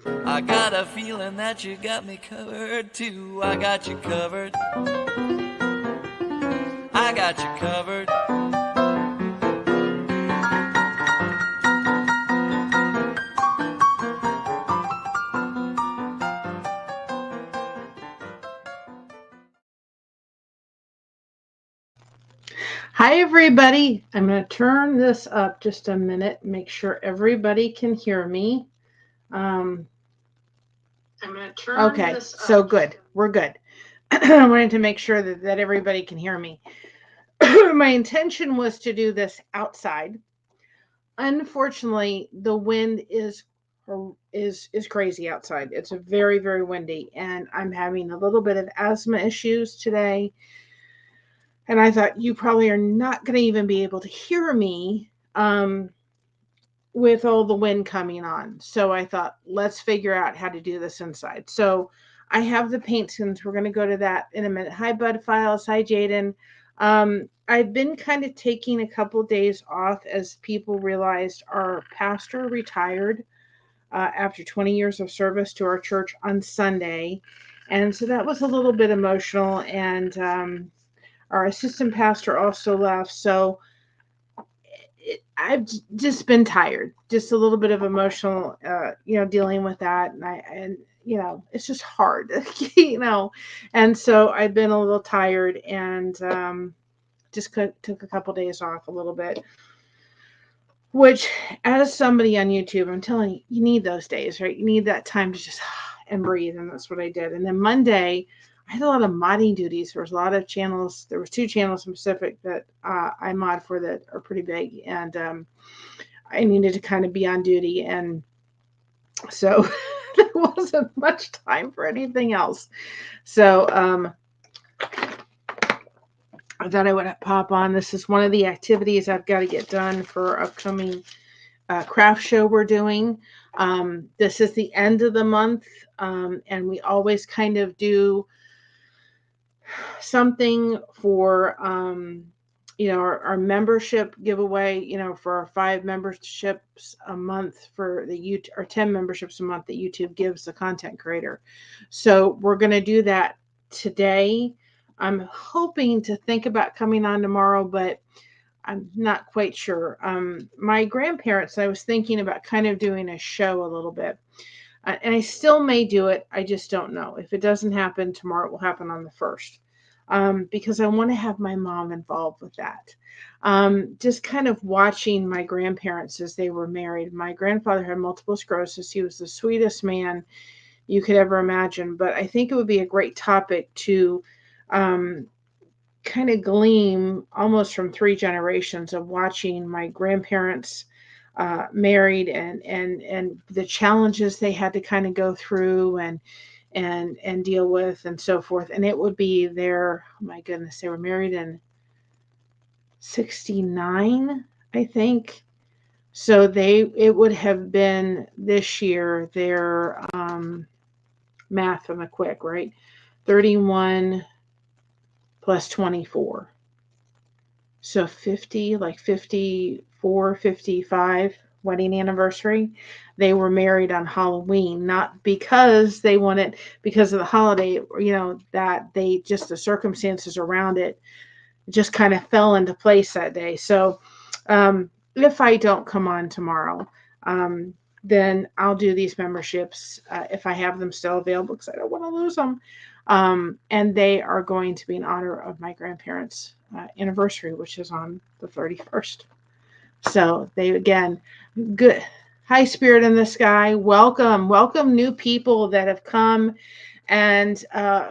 I got a feeling that you got me covered too. I got you covered. I got you covered. Hi, everybody. I'm going to turn this up just a minute, make sure everybody can hear me. Um, okay, so good. We're good. I wanted to make sure that everybody can hear me. My intention was to do this outside. Unfortunately, the wind is crazy outside. It's very, very windy, and I'm having a little bit of asthma issues today. And I thought you probably are not going to even be able to hear me. With all the wind coming on. So I thought, let's figure out how to do this inside. So I have the paint skins. We're going to go to that in a minute. Hi, Bud Files. Hi, Jaden. I've been kind of taking a couple days off as people realized our pastor retired after 20 years of service to our church on Sunday. And so that was a little bit emotional. And our assistant pastor also left. So I've just been tired, just a little bit of emotional, dealing with that, and it's just hard, and so I've been a little tired, and just took a couple days off, a little bit, which, as somebody on YouTube, I'm telling you, you need those days, right? You need that time to just and breathe, and that's what I did. And then Monday, I had a lot of modding duties. There was a lot of channels. There was 2 channels specific that I mod for that are pretty big, and I needed to kind of be on duty, and so there wasn't much time for anything else. So I thought I would pop on. This is one of the activities I've got to get done for our upcoming craft show we're doing. This is the end of the month, and we always kind of do something for our membership giveaway, for our 5 memberships a month for the YouTube, or 10 memberships a month that YouTube gives the content creator. So we're going to do that today. I'm hoping to think about coming on tomorrow, but I'm not quite sure. My grandparents, I was thinking about kind of doing a show a little bit. And I still may do it. I just don't know. If it doesn't happen tomorrow, it will happen on the 1st. Because I want to have my mom involved with that. Just kind of watching my grandparents as they were married. My grandfather had multiple sclerosis. He was the sweetest man you could ever imagine. But I think it would be a great topic to kind of glean almost from 3 generations of watching my grandparents married, and the challenges they had to kind of go through, and deal with, and so forth. And it would be their, oh my goodness, they were married in 69, I think. So it would have been this year their math from a quick, right? 31 plus 24. So 50, like 54, 55 wedding anniversary. They were married on Halloween, not because they wanted, because of the holiday, that they just, the circumstances around it just kind of fell into place that day. So if I don't come on tomorrow, then I'll do these memberships if I have them still available, because I don't want to lose them. And they are going to be in honor of my grandparents' anniversary, which is on the 31st. So they, again, good. High spirit in the sky. Welcome new people that have come and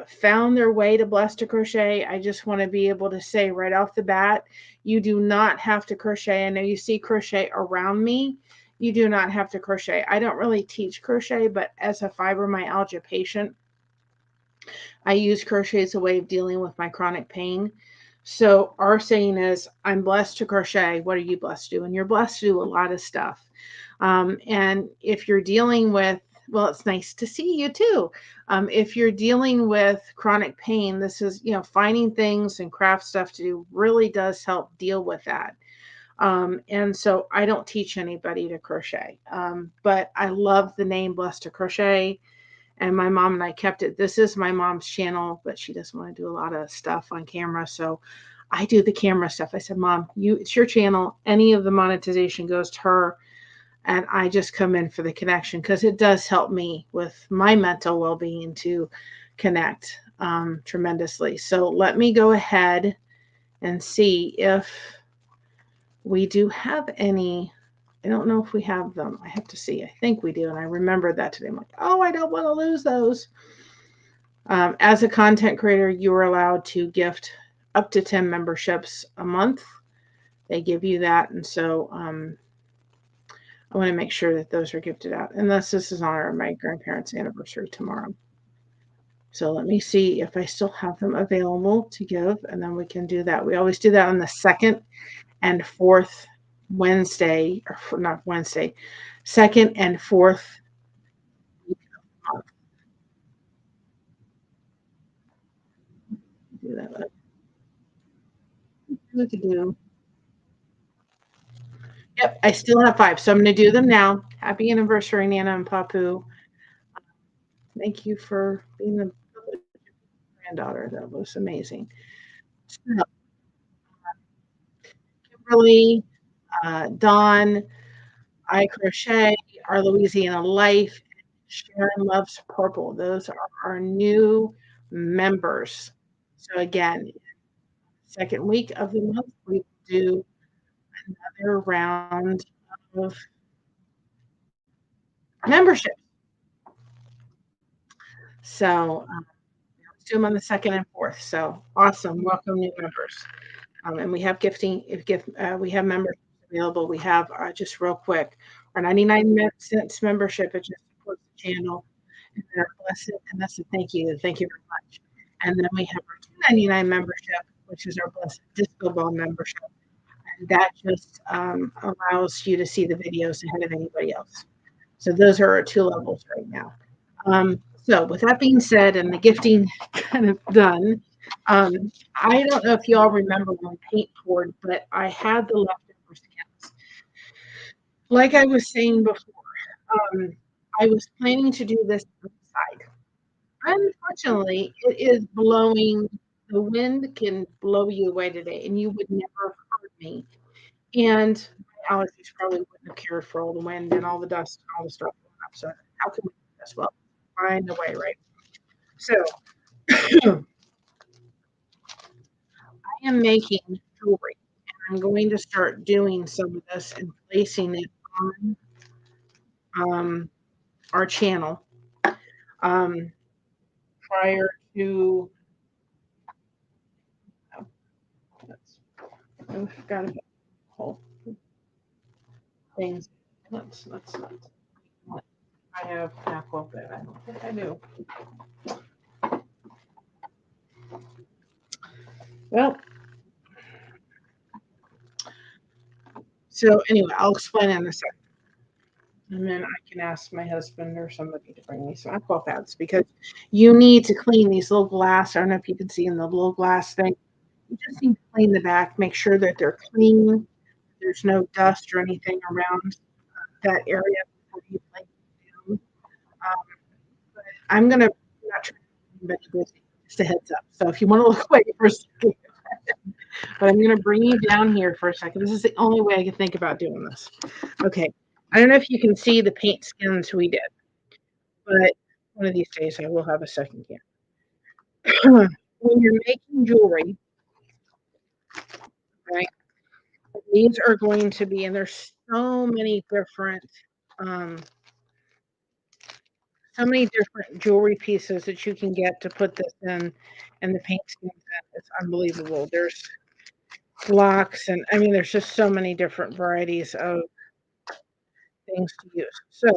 found their way to Blessed to Crochet. I just want to be able to say right off the bat, you do not have to crochet. I know you see crochet around me. You do not have to crochet. I don't really teach crochet, but as a fibromyalgia patient, I use crochet as a way of dealing with my chronic pain. So our saying is, I'm blessed to crochet. What are you blessed to do? And you're blessed to do a lot of stuff. And if you're dealing with, well, it's nice to see you too. If you're dealing with chronic pain, this is, finding things and craft stuff to do really does help deal with that. And so I don't teach anybody to crochet. But I love the name Blessed to Crochet. And my mom and I kept it. This is my mom's channel, but she doesn't want to do a lot of stuff on camera. So I do the camera stuff. I said, Mom, it's your channel. Any of the monetization goes to her. And I just come in for the connection because it does help me with my mental well-being to connect tremendously. So let me go ahead and see if we do have any. I don't know if we have them. I have to see. I think we do. And I remembered that today. I'm like, oh, I don't want to lose those. As a content creator, you are allowed to gift up to 10 memberships a month. They give you that. And so I want to make sure that those are gifted out. Unless this is on my grandparents' anniversary tomorrow. So let me see if I still have them available to give. And then we can do that. We always do that on the second and fourth Wednesday, or not Wednesday, second and fourth week of the month. Do that. We could do. Yep, I still have 5, so I'm gonna do them now. Happy anniversary, Nana and Papu. Thank you for being the granddaughter. That was amazing. So, Kimberly, Dawn, I Crochet, Our Louisiana Life, Sharon Loves Purple. Those are our new members. So again, second week of the month, we do another round of membership. So let's do them on the second and fourth. So awesome. Welcome new members. And we have gifting, we have memberships available. We have just real quick, our 99 cents membership. It just supports the channel. And then our blessed, and that's a thank you. Thank you very much. And then we have our 2.99 membership, which is our blessed disco ball membership. And that just allows you to see the videos ahead of anybody else. So those are our 2 levels right now. So with that being said, and the gifting kind of done, I don't know if you all remember when paint poured, but I had the leftover skins. Like I was saying before, I was planning to do this outside. Unfortunately, it is blowing. The wind can blow you away today, and you would never have heard me. And my allergies probably wouldn't have cared for all the wind and all the dust and all the stuff going up. So how can we do this? Well, find a way, right? So I am making jewelry. I'm going to start doing some of this and placing it on our channel um, prior to. Oh, I've got a whole things. Let's not. I have apple, but I don't think I do. Well, so anyway, I'll explain in a second. And then I can ask my husband or somebody to bring me some aqua pads because you need to clean these little glass. I don't know if you can see in the little glass thing. You just need to clean the back, make sure that they're clean. There's no dust or anything around that area before you lay it down. But I'm gonna not try to be busy. Just a heads up. So if you want to look away for a second, but I'm gonna bring you down here for a second. This is the only way I can think about doing this. Okay. I don't know if you can see the paint skins we did, but one of these days I will have a second camera. When you're making jewelry, right? These are going to be, and there's um, so many different jewelry pieces that you can get to put this in, and the paint skins in. It's unbelievable. There's locks, and I mean, there's just so many different varieties of things to use. So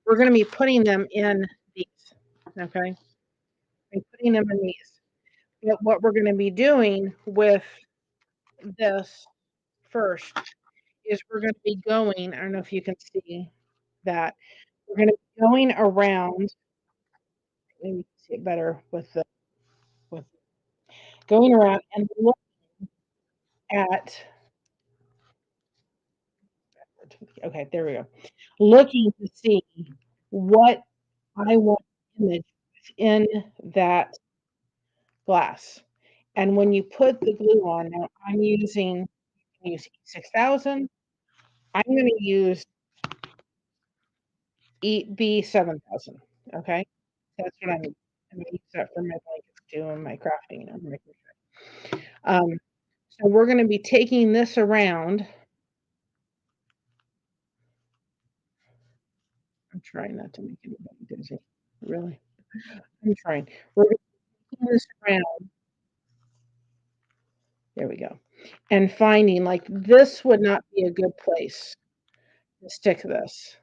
we're going to be putting them in these. Okay, and putting them in these. But what we're going to be doing with this first is we're going to be going. I don't know if you can see that. We're going to be going around. Maybe you can see it better with going around and look at. Okay, there we go. Looking to see what I want to image in that glass. And when you put the glue on, now use 6000. I'm going to use B7000. Okay, that's what I'm going to use that for my blankets too and my crafting and my crochet. So we're going to be taking this around. I'm trying not to make anybody dizzy. Really, I'm trying. We're going to be taking this around. There we go. And finding like this would not be a good place to stick this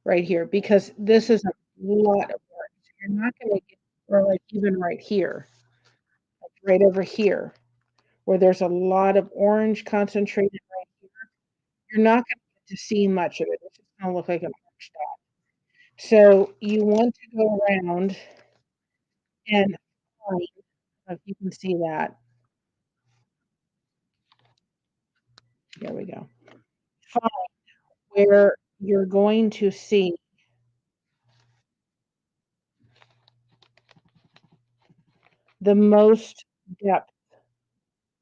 right here because this is a lot of work. So you're not going to get, or like even right here, like right over here, where there's a lot of orange concentrated right here. You're not going to get to see much of it. It's just going to look like an orange dot. So you want to go around and find, if you can see that. There we go. Find where you're going to see the most depth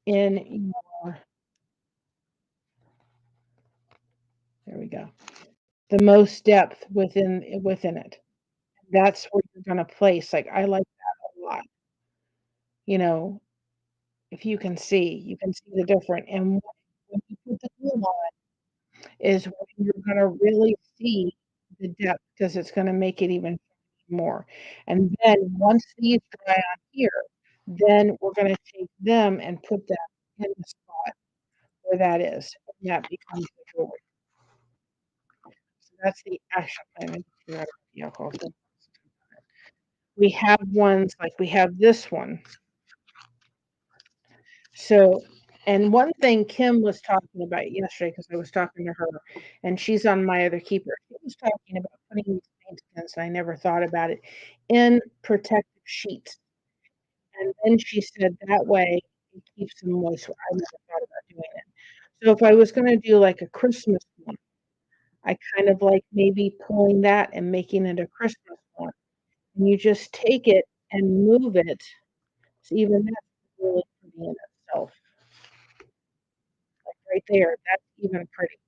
in your, there we go, the most depth within it. That's where you're going to place. Like I like that a lot. You know, if you can see the different. And when you put the glue on, is when you're going to really see the depth because it's going to make it even more. And then once these dry on here, then we're going to take them and put that in the spot where that is. And that becomes the jewelry. So that's the action plan. The alcohol. We have ones like we have this one. So, and one thing Kim was talking about yesterday, because I was talking to her, and she's on my other keeper. She was talking about putting these paint skins, and I never thought about it, in protective sheets. And then she said that way it keeps them moist. I never thought about doing it. So if I was going to do like a Christmas one, I kind of like maybe pulling that and making it a Christmas one. And you just take it and move it. So even that's really pretty in itself. Like right there, that's even pretty.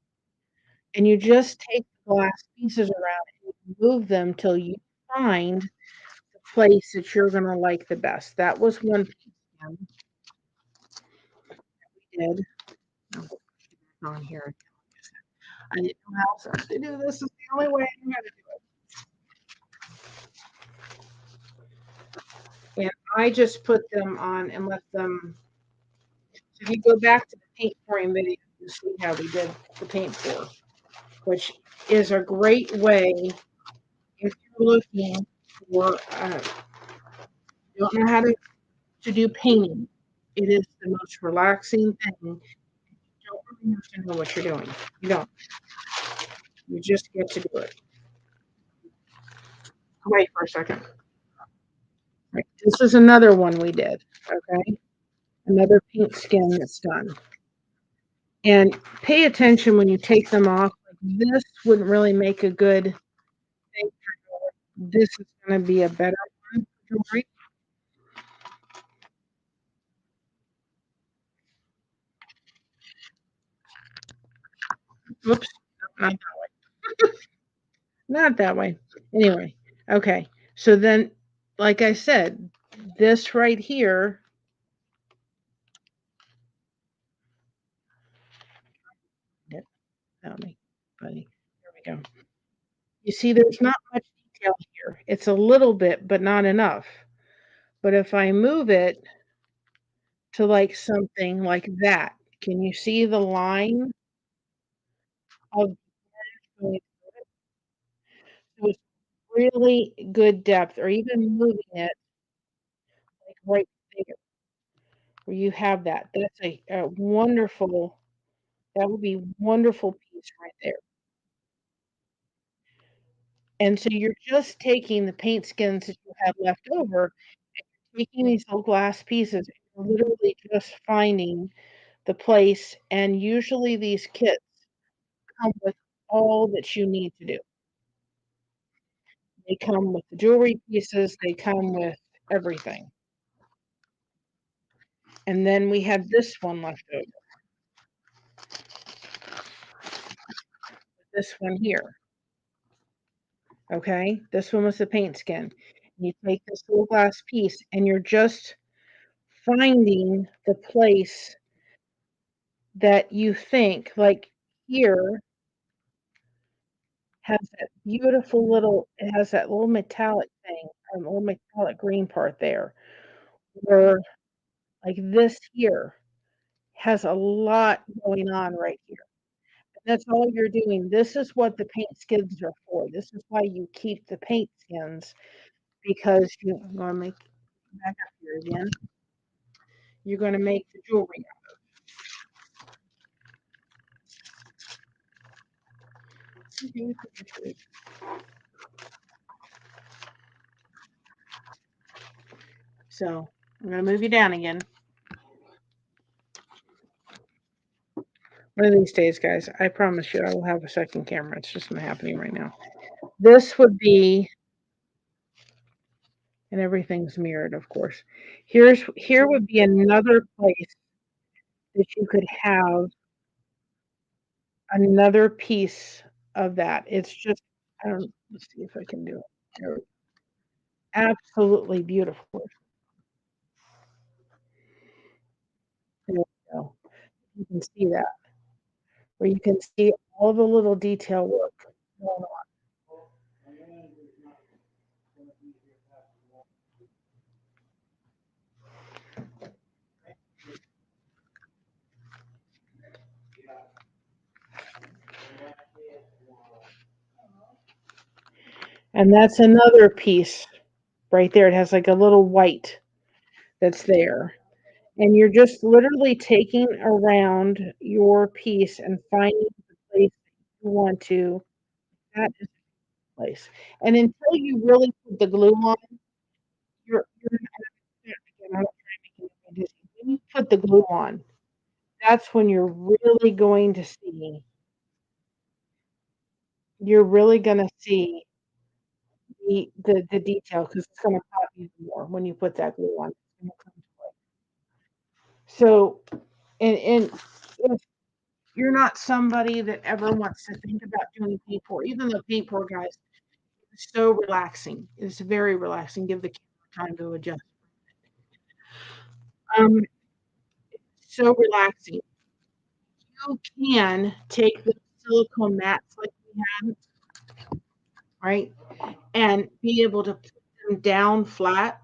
And you just take the glass pieces around and you move them till you find the place that you're going to like the best. That was one piece we did. On here. I didn't know how else to do this. This is the only way I knew how to do it. And I just put them on and let them. So if you go back to the paint pouring video, you see how we did the paint pour, which is a great way if you're looking for, you don't know how to do painting. It is the most relaxing thing. You don't really have to know what you're doing. You don't. You just get to do it. Wait for a second. Right. This is another one we did. Okay. Another paint skin that's done. And pay attention when you take them off. Like this wouldn't really make a good thing for jewelry. This is going to be a better one for jewelry. Oops, not that way. Not that way. Anyway, okay. So then, like I said, this right here. Help me, buddy. There we go. You see, there's not much detail here. It's a little bit, but not enough. But if I move it to like something like that, can you see the line of going through it? So it's really good depth, or even moving it like right there where you have that. That's a wonderful, that would be wonderful piece right there. And so you're just taking the paint skins that you have left over, taking these little glass pieces, and you're literally just finding the place, and usually these kits come with all that you need to do. They come with the jewelry pieces, they come with everything. And then we had this one left over, this one here. Okay, this one was the paint skin. You take this little glass piece and you're just finding the place that you think, like here has that beautiful little, it has that little metallic thing, a little metallic green part there, or like this here has a lot going on right here. That's all you're doing. This is what the paint skins are for. This is why you keep the paint skins, because I'm going to make back up here again. You're going to make the jewelry. So I'm going to move you down again. One of these days, guys, I promise you I will have a second camera. It's just not happening right now. This would be, and everything's mirrored, of course. Here would be another place that you could have another piece of that. It's just, I don't, let's see if I can do it. There we go. Absolutely beautiful. There we go. You can see that, where you can see all the little detail work going on. And that's another piece right there. It has like a little white that's there. And you're just literally taking around your piece and finding the place that you want to. That is the place. And until you really put the glue on, you're again, I'm not trying to make it. When you put the glue on, that's when you're really gonna see the detail, because it's gonna pop even more when you put that glue on. It's gonna come to life. So, and if you're not somebody that ever wants to think about doing paint pour, even though paint pour, guys, is so relaxing. It's very relaxing. Give the camera time to adjust. Um, so relaxing. You can take the silicone mats like we had, right, and be able to put them down flat,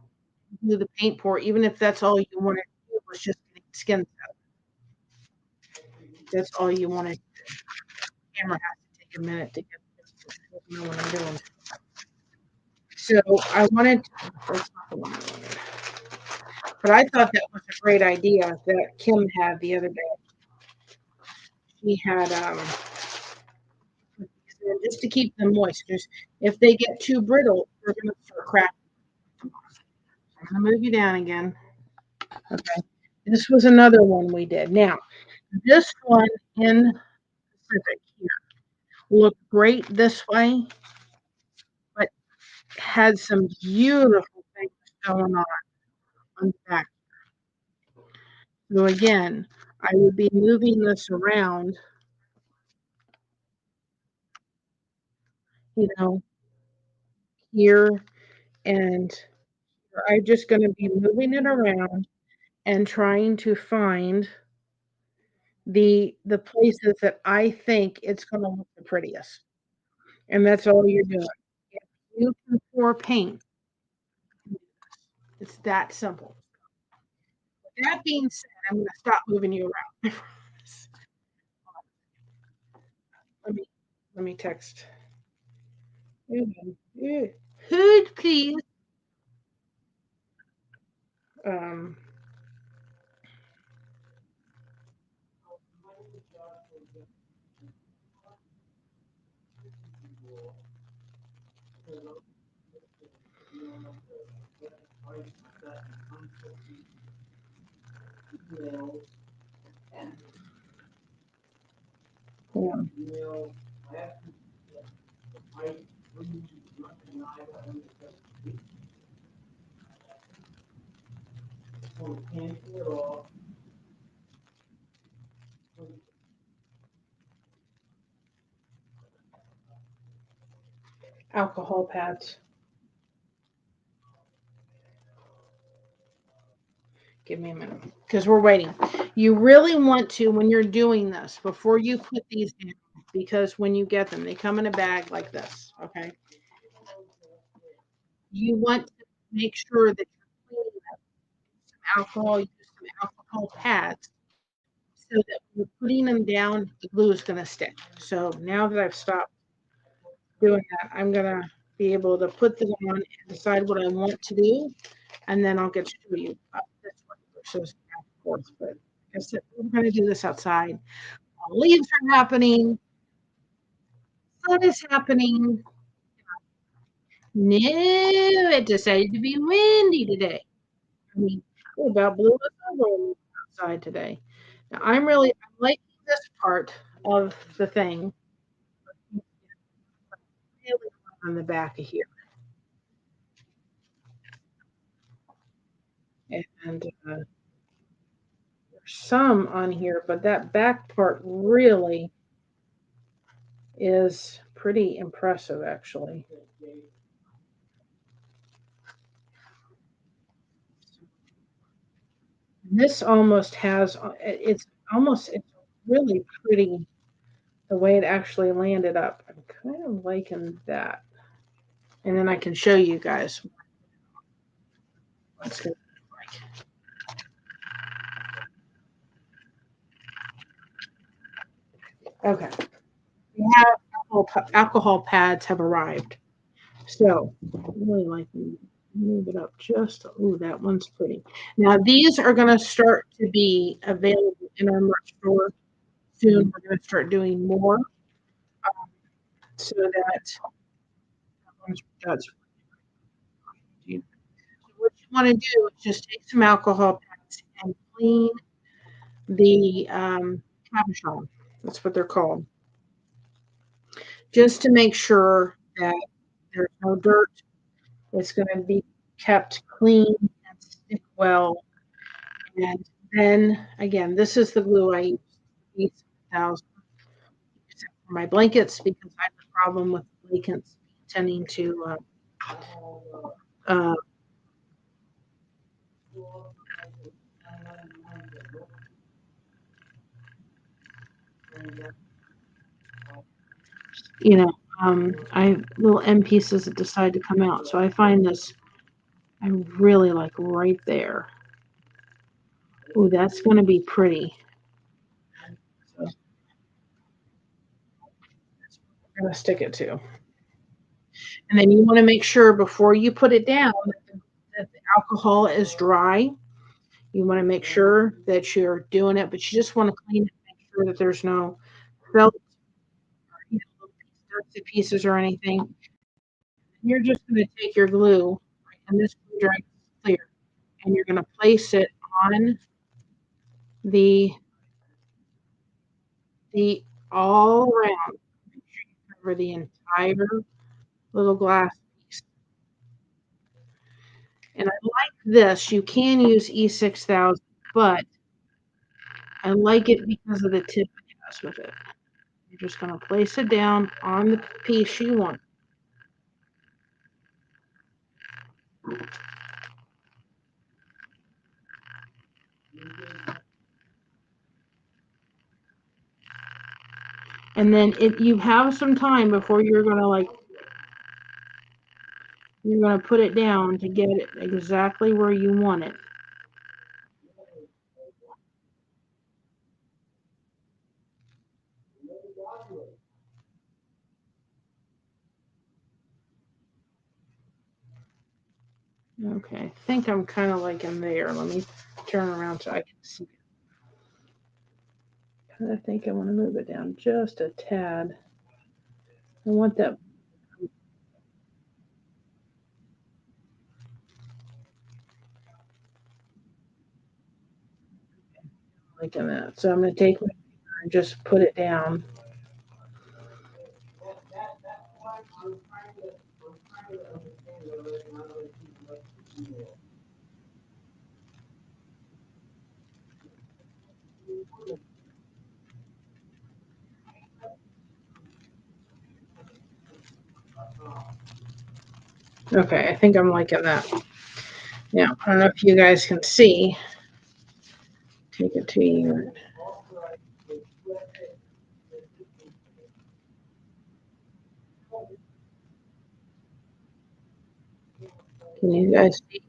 do the paint pour, even if that's all you want to do was just getting skins out. That's all you want to do. The camera has to take a minute to get this. I know what I'm doing. So I wanted, that's not the one I wanted. But I thought that was a great idea that Kim had the other day. She had just to keep them moist. Just if they get too brittle, they're gonna start cracking. I'm gonna move you down again. Okay. This was another one we did. Now, this one in Pacific here looked great this way, but had some beautiful things going on the back. So again, I would be moving this around, you know, here, and I'm just going to be moving it around and trying to find the places that I think it's going to look the prettiest. And that's all you're doing. If you can pour paint, it's that simple. With that being said, I'm going to stop moving you around. let me let me text. Hood, please. Um, Alcohol pads. Give me a minute because we're waiting. You really want to, when you're doing this, before you put these in, because when you get them, they come in a bag like this, okay? You want to make sure that you're cleaning up some alcohol, use some alcohol pads so that when you're putting them down, the glue is going to stick. So now that I've stopped doing that, I'm going to be able to put them on and decide what I want to do, and then I'll get to show you this one versus that, of course. But like I said, we're going to do this outside. Leaves are happening. Sun is happening. No, it decided to be windy today. I mean, it about blew us over outside today. Now, I'm liking this part of the thing. Really on the back of here. And there's some on here, but that back part really is pretty impressive, actually. This almost has, it's really pretty the way it actually landed up. I'm kind of liking that. And then I can show you guys what's going to look like. Okay. We have alcohol pads have arrived. So I really like them. Move it up just. Oh, that one's pretty. Now these are going to start to be available in our merch store soon. We're going to start doing more so that that's what you want to do is just take some alcohol pads and clean the cabochon. That's what they're called. Just to make sure that there's no dirt. It's going to be kept clean and stick well. And then again, this is the glue I use for my blankets because I have a problem with blankets tending to uh, you know, I little end pieces that decide to come out. So I find this I really like right there. Oh, that's going to be pretty. So we're going to stick it to. And then you want to make sure before you put it down that the alcohol is dry. You want to make sure that you're doing it, but you just want to clean it, make sure that there's no felt or dirty pieces or anything. You're just going to take your glue, and this glue dry is clear, and you're going to place it on the the all around. Make sure you cover the entire little glass piece. And I like this. You can use E6000, but I like it because of the tip it has with it. You're just going to place it down on the piece you want. And then if you have some time before you're going to you're going to put it down to get it exactly where you want it. Okay, I think I'm kind of like in there. Let me turn around so I can see. I think I want to move it down just a tad. I want that. Liking that. So I'm going to take my finger and just put it down. Okay, I think I'm liking that. Now, I don't know if you guys can see. Take it to you. Can you guys see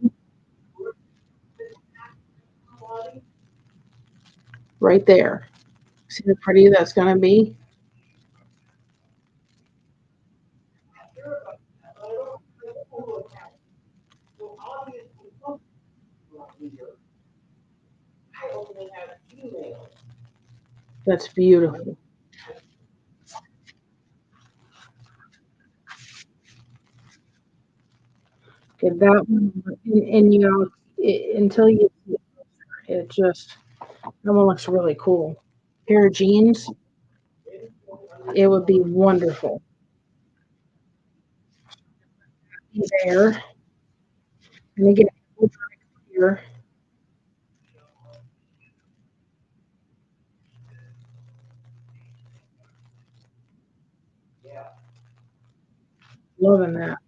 right there? See how pretty that's going to be? That's beautiful. Get that one, and you know, until you see it, just that one looks really cool. Pair of jeans, it would be wonderful. There, and again, here, loving that,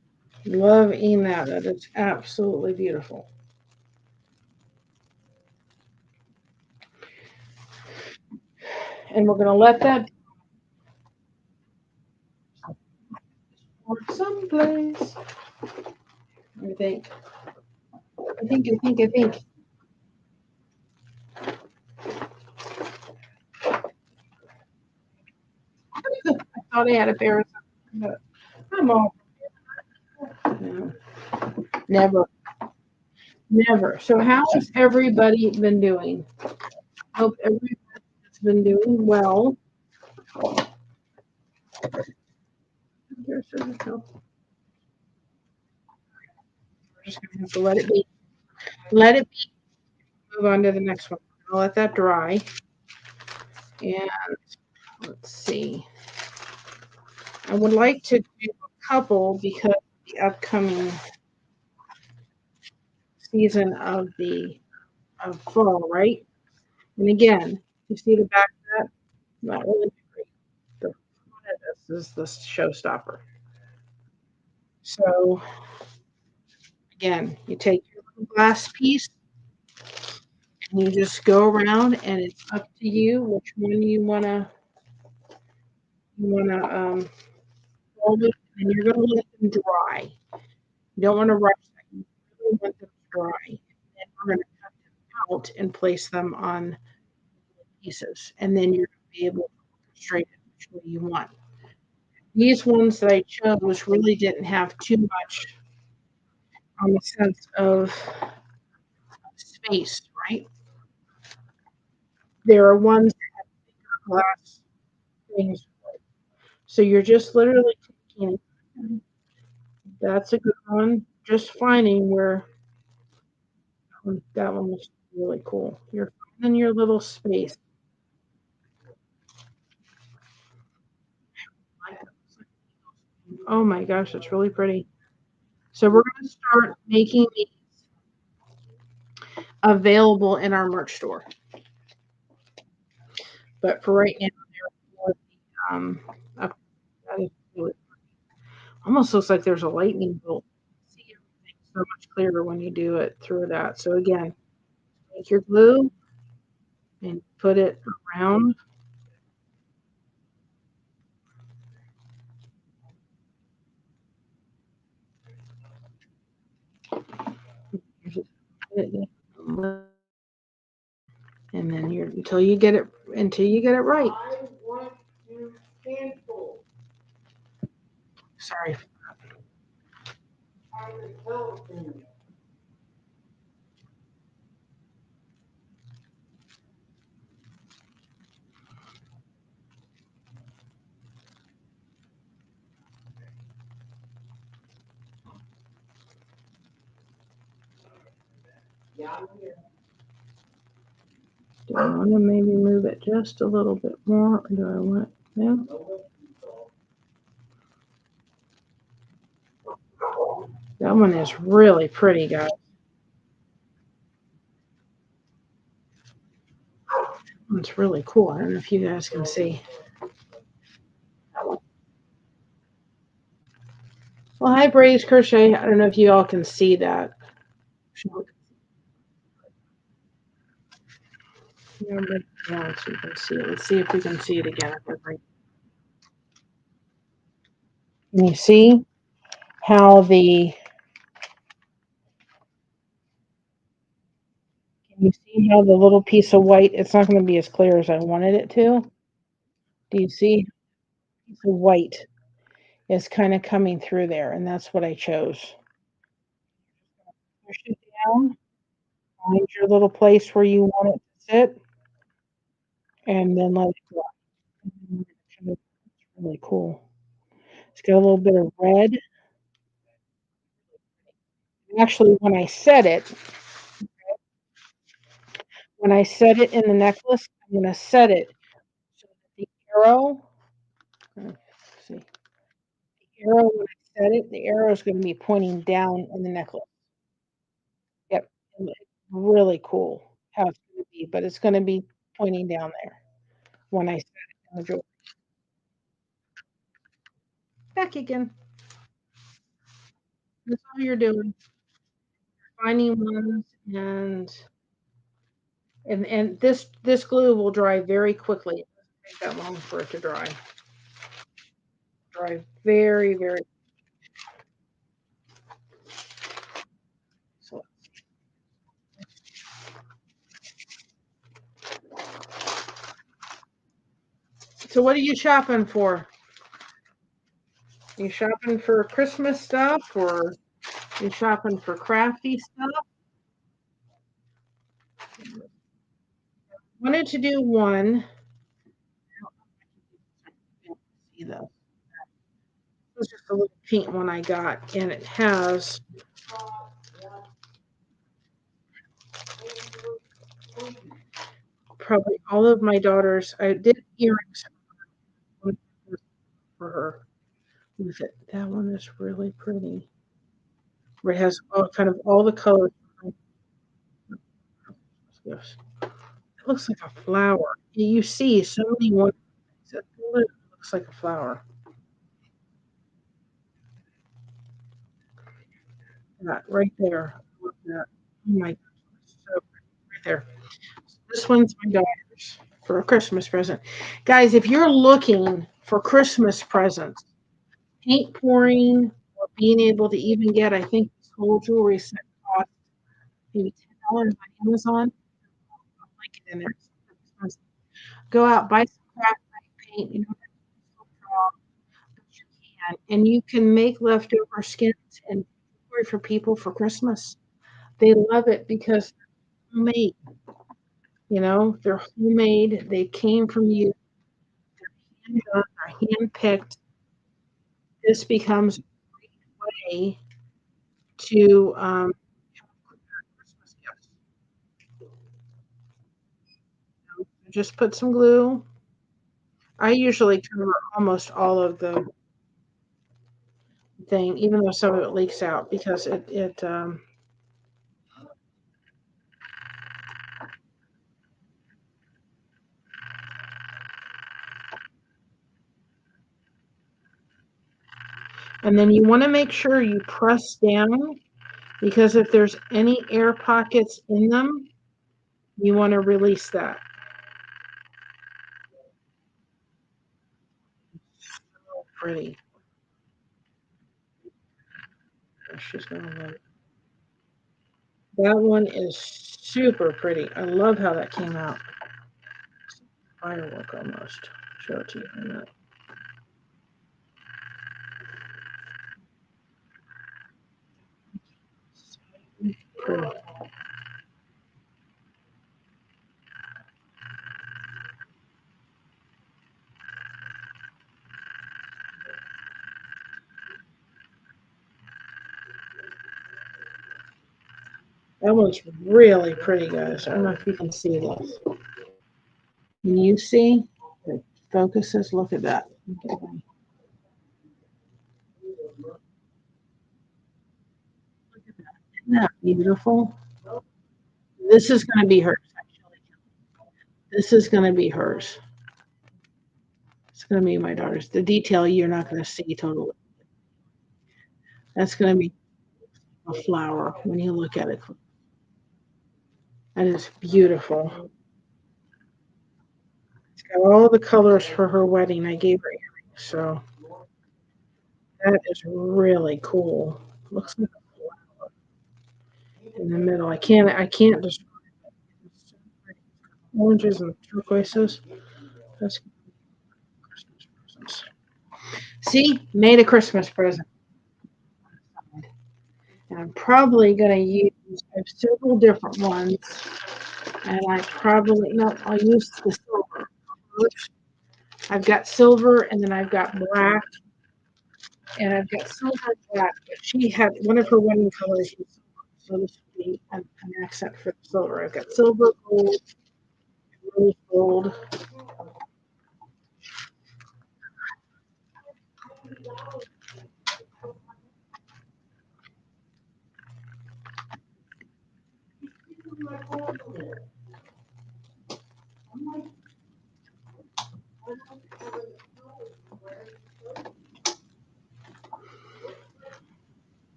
loving that. That is absolutely beautiful. And we're gonna let that someplace. I think. I think. I thought I had a pair of something, but I'm all. No, never, never. So how has everybody been doing? Hope everybody's been doing well. We're just gonna have to let it be. Let it be. Move on to the next one. I'll let that dry. And let's see. I would like to do a couple because of the upcoming season of fall, right? And again, you see the back of that? Not really great. The front of this is the showstopper. So again, you take your little glass piece and you just go around, and it's up to you which one you wanna fold it, and you're gonna let them dry. You don't want to rush them. You really want them dry. And then we're going to cut them out and place them on pieces. And then you're going to be able to straighten which way you want. These ones that I chose really didn't have too much on the sense of space, right? There are ones that have bigger glass things. So you're just literally taking, that's a good one. Just finding where that one was really cool. You're finding your little space. Oh my gosh, that's really pretty. So we're going to start making these available in our merch store. But for right now, they're for the, that is really, almost looks like there's a lightning bolt. See everything so much clearer when you do it through that. So again, take your glue and put it around. And then you're until you get it right. Sorry. Do I want to maybe move it just a little bit more, or do I want no? That one is really pretty, guys. That one's really cool. I don't know if you guys can see. Well, hi, Braids Crochet. I don't know if you all can see that. Yeah, but yeah, so you can see it. Let's see if we can see it again. Can you see how the little piece of white, it's not going to be as clear as I wanted it to. Do you see? The white is kind of coming through there, and that's what I chose. Push it down, find your little place where you want it to sit, and then let it dry. It's really cool. It's got a little bit of red. Actually, when I set it in the necklace, I'm going to set it so that the arrow, let's see, the arrow, when I set it, the arrow is going to be pointing down in the necklace. Yep. And it's really cool how it's going to be, but it's going to be pointing down there when I set it in the drawer. Back again. That's all you're doing. Finding ones and this glue will dry very quickly. It doesn't take that long for it to dry. Dry very, very. So, so what are you shopping for? You shopping for Christmas stuff or you shopping for crafty stuff? Wanted to do one. See this. This is just a little pink one I got, and it has probably all of my daughters. I did earrings for her with it. That one is really pretty. Where it has kind of all the colors. Yes. It looks like a flower. You see so many ones. It looks like a flower. That right there. Look at that. Oh my gosh. So right there. This one's my daughter's for a Christmas present. Guys, if you're looking for Christmas presents, paint pouring, or being able to even get, I think this whole jewelry set cost maybe $10 on Amazon. I'll link it in there. Go out, buy some craft paint, you know, but you can, and you can make leftover skins and jewelry for people for Christmas. They love it because they're homemade. You know, they're homemade. They came from you. Hand done, they're hand picked. This becomes a great way to Christmas gifts. Just put some glue. I usually cover almost all of the thing, even though some of it leaks out because it and then you want to make sure you press down because if there's any air pockets in them, you want to release that. So pretty. She's gonna love it. That one is super pretty. I love how that came out. Firework almost. Show it to you in a minute. Pretty. That one's really pretty, guys. I don't know if you can see this. Can you see? It focuses. Look at that. Okay. Isn't that beautiful? This is going to be hers. Actually. This is going to be hers. It's going to be my daughter's. The detail you're not going to see totally. That's going to be a flower when you look at it. That is beautiful. It's got all the colors for her wedding. I gave her earrings, so that is really cool. Looks like a flower in the middle. I can't just oranges and turquoises. That's Christmas presents. See, made a Christmas present. And I'm probably gonna use. I have several different ones, and I probably no. I'll use the silver. I've got silver, and then I've got black, and I've got silver and black. But she had one of her wedding colors was silver, so this would be an accent for the silver. I've got silver, gold, rose gold.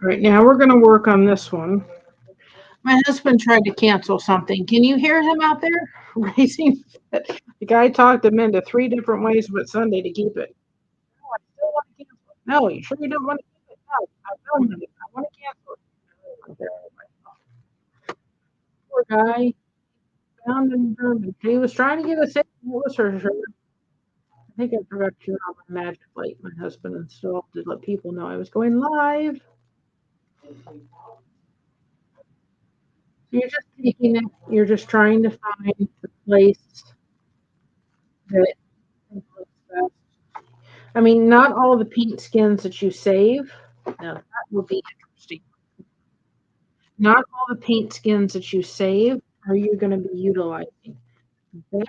Right now, we're going to work on this one. My husband tried to cancel something. Can you hear him out there? Raising the guy talked him into three different ways with Sunday to keep it. No, I still want to cancel it. No, you sure you don't want to keep it? No, I don't want it. I want to cancel it. Poor guy. Found and determined. He was trying to get us in. It was her shirt. I think I forgot to turn on my magic light my husband installed to let people know I was going live. You're just taking it. You're just trying to find the place that looks best. I mean, not all the paint skins that you save. Now that will be interesting. Not all the paint skins that you save are you going to be utilizing. That's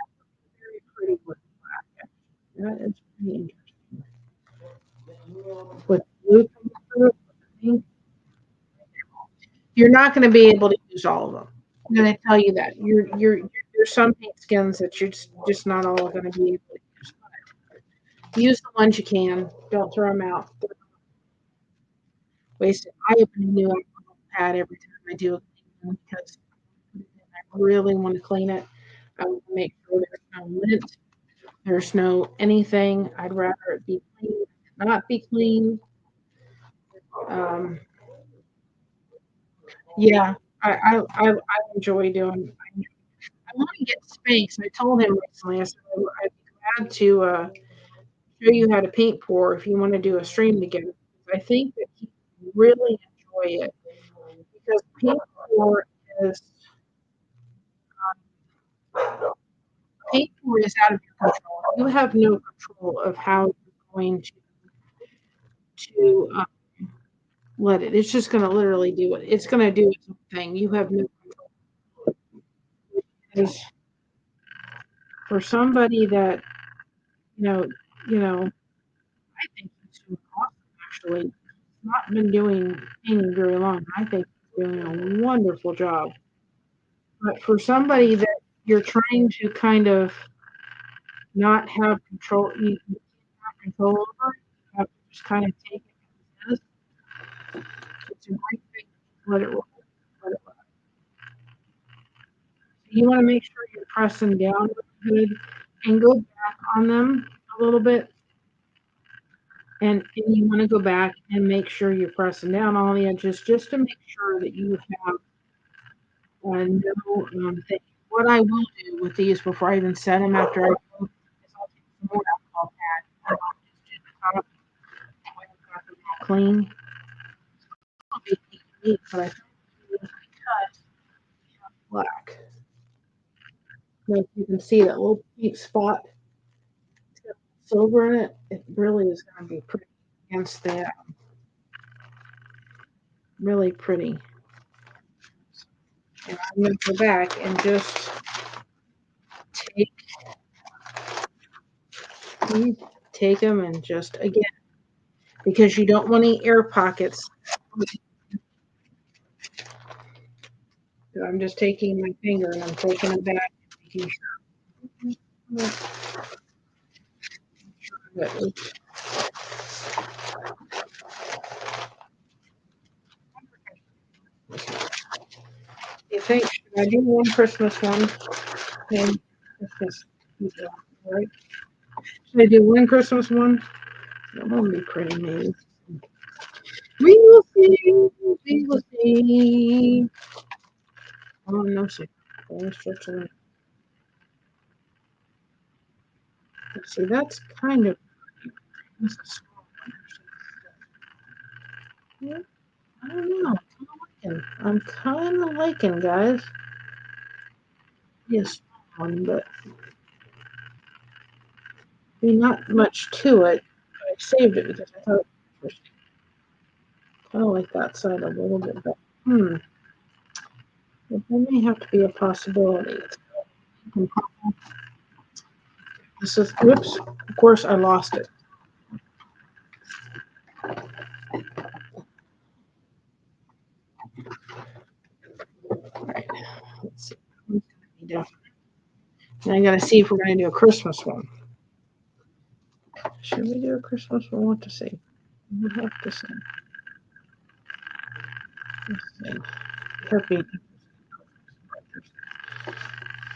very pretty with black. That is pretty interesting. With blue coming through, with the pink, you're not going to be able to use all of them. I'm going to tell you that. There's some paint skins that you're just not all going to be able to use. Use the ones you can. Don't throw them out. Waste it. I open a new alcohol pad every time I do a clean because I really want to clean it. I want to make sure there's no lint, there's no anything. I'd rather it be clean, than not be clean. Um, yeah, I enjoy doing. I want to get space. I told him recently. I said I'd be glad to show you how to paint pour if you want to do a stream together. I think that he really enjoy it because paint pour is paint pour is out of your control. You have no control of how you're going to let it. It's just going to literally do it. It's going to do its own thing. You have no control. Because for somebody that you know, I think he's doing awesome. Actually, he's not been doing painting very long. I think he's doing a wonderful job. But for somebody that you're trying to kind of not have control, you can't have control over. You have to just kind of take it as it is. It's a great thing. Let it roll. Let it roll. You want to make sure you're pressing down good and go back on them a little bit. And you want to go back and make sure you're pressing down on the edges just to make sure that you have no thing. What I will do with these before I even set them after I go is I'll take some more alcohol pad and I'll just do the top when I've got them all clean. It'll be neat, but I think it's because black. Like you can see that little pink spot. It's got silver in it. It really is going to be pretty against that. Really pretty. And I'm going to go back and just take these, take them and just again, because you don't want any air pockets. So I'm just taking my finger and I'm taking it back, making sure that it's, you think, should I do one Christmas one? And Christmas, right? Should I do one Christmas one? That won't be pretty, maybe. We will see. We will see. Oh, no, see. See, that's kind of. Yeah, I don't know. I'm kind of liking, guys. Yes, one, but not much to it. I saved it because I thought it was kind of like that side a little bit, but it may have to be a possibility. This is, whoops, of course I lost it. All right, let's see. Now I gotta see if we're gonna do a Christmas one. Should we do a Christmas one? What to see? We have to see. Let's see. Herpy.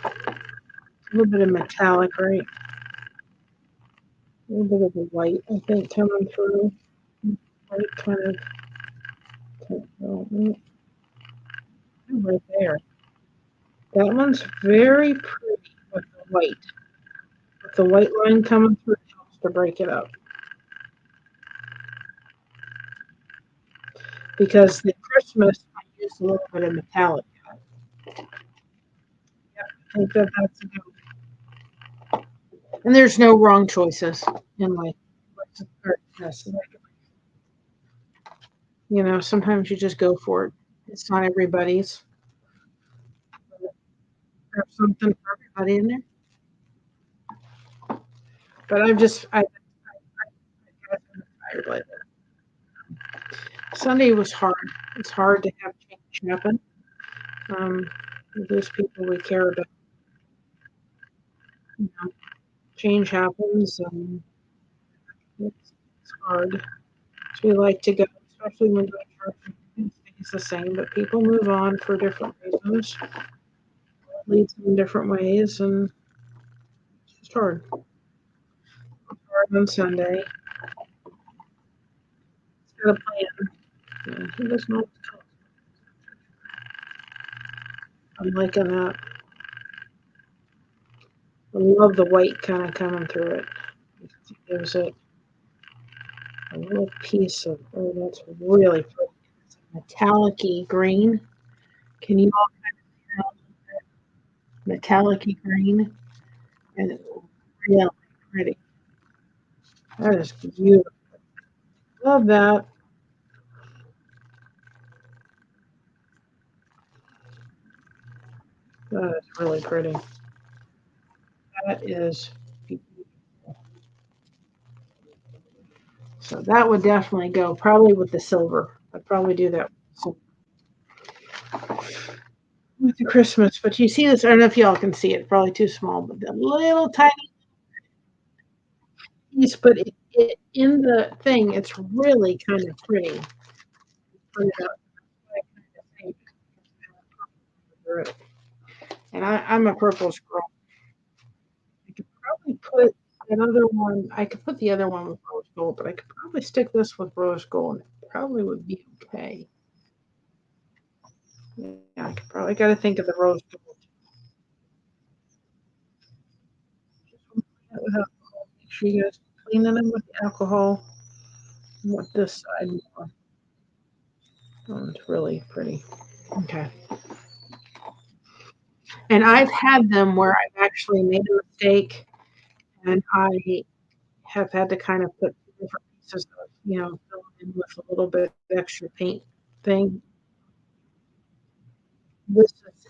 A little bit of metallic, right? A little bit of the white, I think, coming through. White kind of, right there. That one's very pretty with the white. With the white line coming through, it helps to break it up. Because the Christmas, I use a little bit of metallic. I think that's a good. And there's no wrong choices in life. You know, sometimes you just go for it. It's not everybody's. There's something for everybody in there. But I'm tired lately. Sunday was hard. It's hard to have change happen. Those people we care about, you know, change happens, and it's hard. So we like to go, especially when the church is the same, but people move on for different reasons, leads them in different ways, and it's just hard. It's hard on Sunday. It's got a plan. Yeah, he does not. I'm liking that. I love the white kind of coming through it. It gives it a little piece of, oh, that's really pretty. It's a metallic-y green. Can you all tell metallic-y green? And it's really pretty. That is beautiful. Love that. That is really pretty. That is beautiful. So that would definitely go probably with the silver. I'd probably do that with the Christmas. But you see this, I don't know if y'all can see it, probably too small, but the little tiny piece, but in the thing, it's really kind of pretty. Put it up, and I'm a purple squirrel. I could probably put another one. I could put the other one with rose gold, but I could probably stick this with rose gold. It probably would be okay. Yeah, I could probably got to think of the rose gold. Make sure you guys cleaning them with the alcohol. With this side more. Oh, it's really pretty. Okay. And I've had them where I've actually made a mistake, and I have had to kind of put different pieces of, fill in with a little bit of extra paint thing.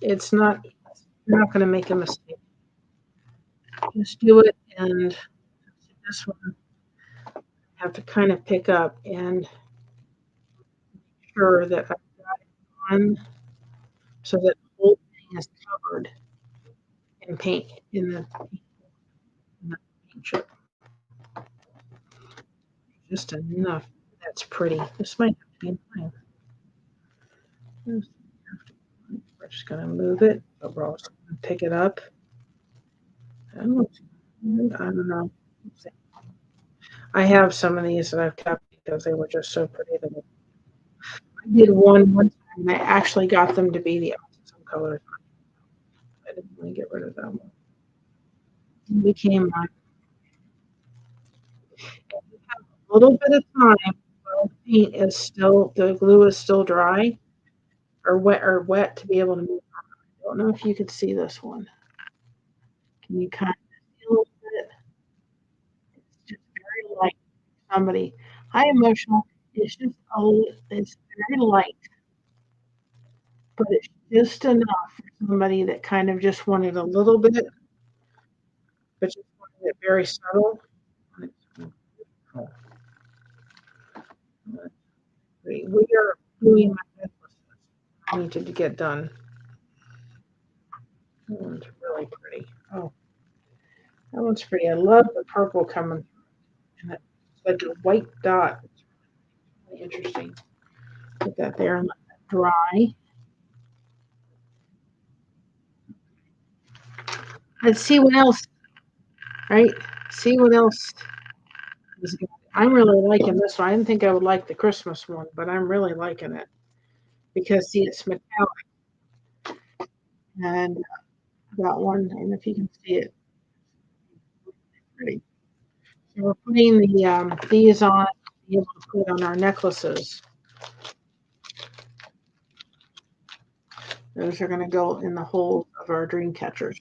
It's not, you're not going to make a mistake. Just do it, and this one I have to kind of pick up and sure that I got it on so that it thing is covered in paint in the paint chip. Just enough. That's pretty. This might have to be mine. We're just gonna move it, but we're also gonna pick it up. I don't know. I have some of these that I've kept because they were just so pretty. I did one time and I actually got them to be the autism colors. I didn't want to get rid of them. It became mine. A little bit of time while the paint is still, the glue is still dry or wet to be able to move. I don't know if you could see this one. Can you kind of see a little bit? It's just very light. Somebody high emotional. It's very light, but it's just enough for somebody that kind of just wanted a little bit, but just wanted it very subtle. We are doing my necklaces. I need to get done. That one's really pretty. Oh, that one's pretty. I love the purple coming through. And it's like a white dot. It's really interesting. Put that there and let that dry. Let's see what else, right? See what else is good. I'm really liking this one. I didn't think I would like the Christmas one, but I'm really liking it because see, it's metallic, and that one. I don't know if you can see it. Pretty. So we're putting these on to be able to put on our necklaces. Those are going to go in the hole of our dream catchers.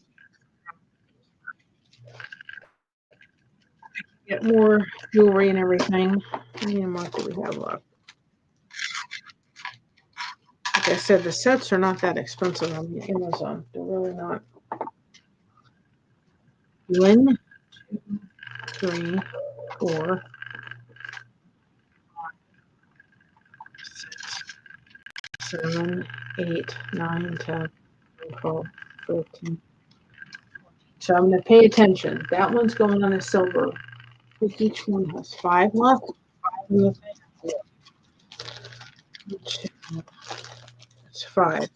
Get more jewelry and everything. How many more do we have left? Like I said, the sets are not that expensive on Amazon. They're really not. 1, 2, 3, 4, 6, 7, 8, 9, 10, 12, 13. So I'm going to pay attention. That one's going on a silver. I think each one has 5 left. 5 in the thing. It's 5. So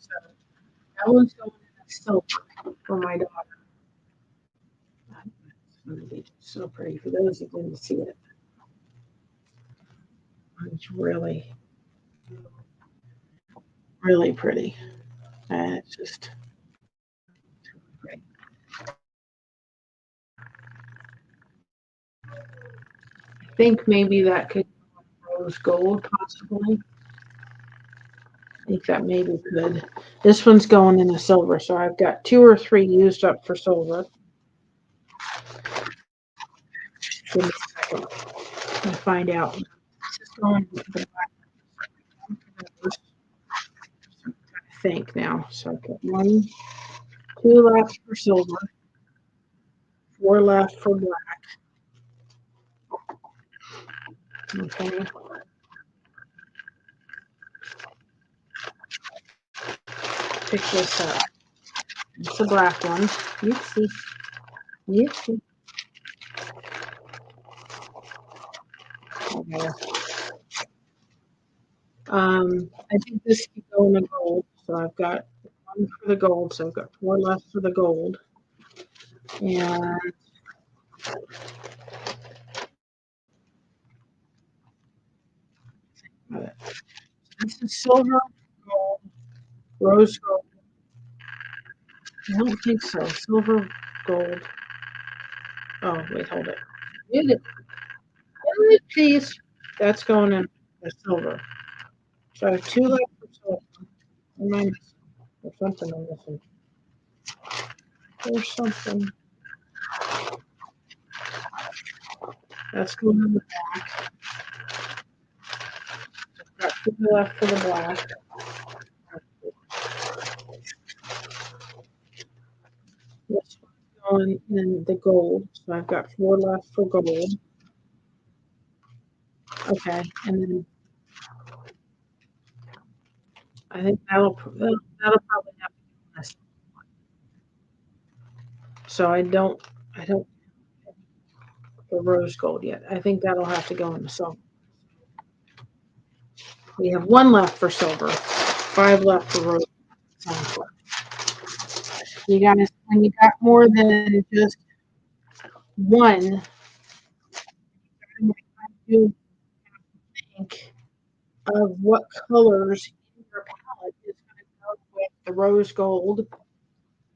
that one's going in a silver for my daughter. It's going to be so pretty for those who didn't see it. It's really, really pretty. And it's just great. I think maybe that could be rose gold, possibly. I think that maybe could. This one's going in a silver, so I've got 2 or 3 used up for silver. Give me a second to find out. This is going to the black. I think now. So I've got 1, 2 left for silver, 4 left for black. Okay. Pick this up. It's the black one. You see. You see. Okay. I think this could go in the gold. So I've got 1 for the gold. So I've got 4 left for the gold. And this is silver, gold, rose gold. I don't think so. Silver, gold. Oh, wait, hold it. Please. That's going in the silver. So I have 2 left for silver. There's something I'm missing. There's something. That's going in the black. Got 2 left for the black. This one's going in the gold. So I've got 4 left for gold. Okay, and then I think that'll probably have to be this. So I don't the rose gold yet. I think that'll have to go in the silver. We have one left for silver, 5 left for rose. You guys, when you got more than just one, you think of what colors in your palette is going to go with the rose gold,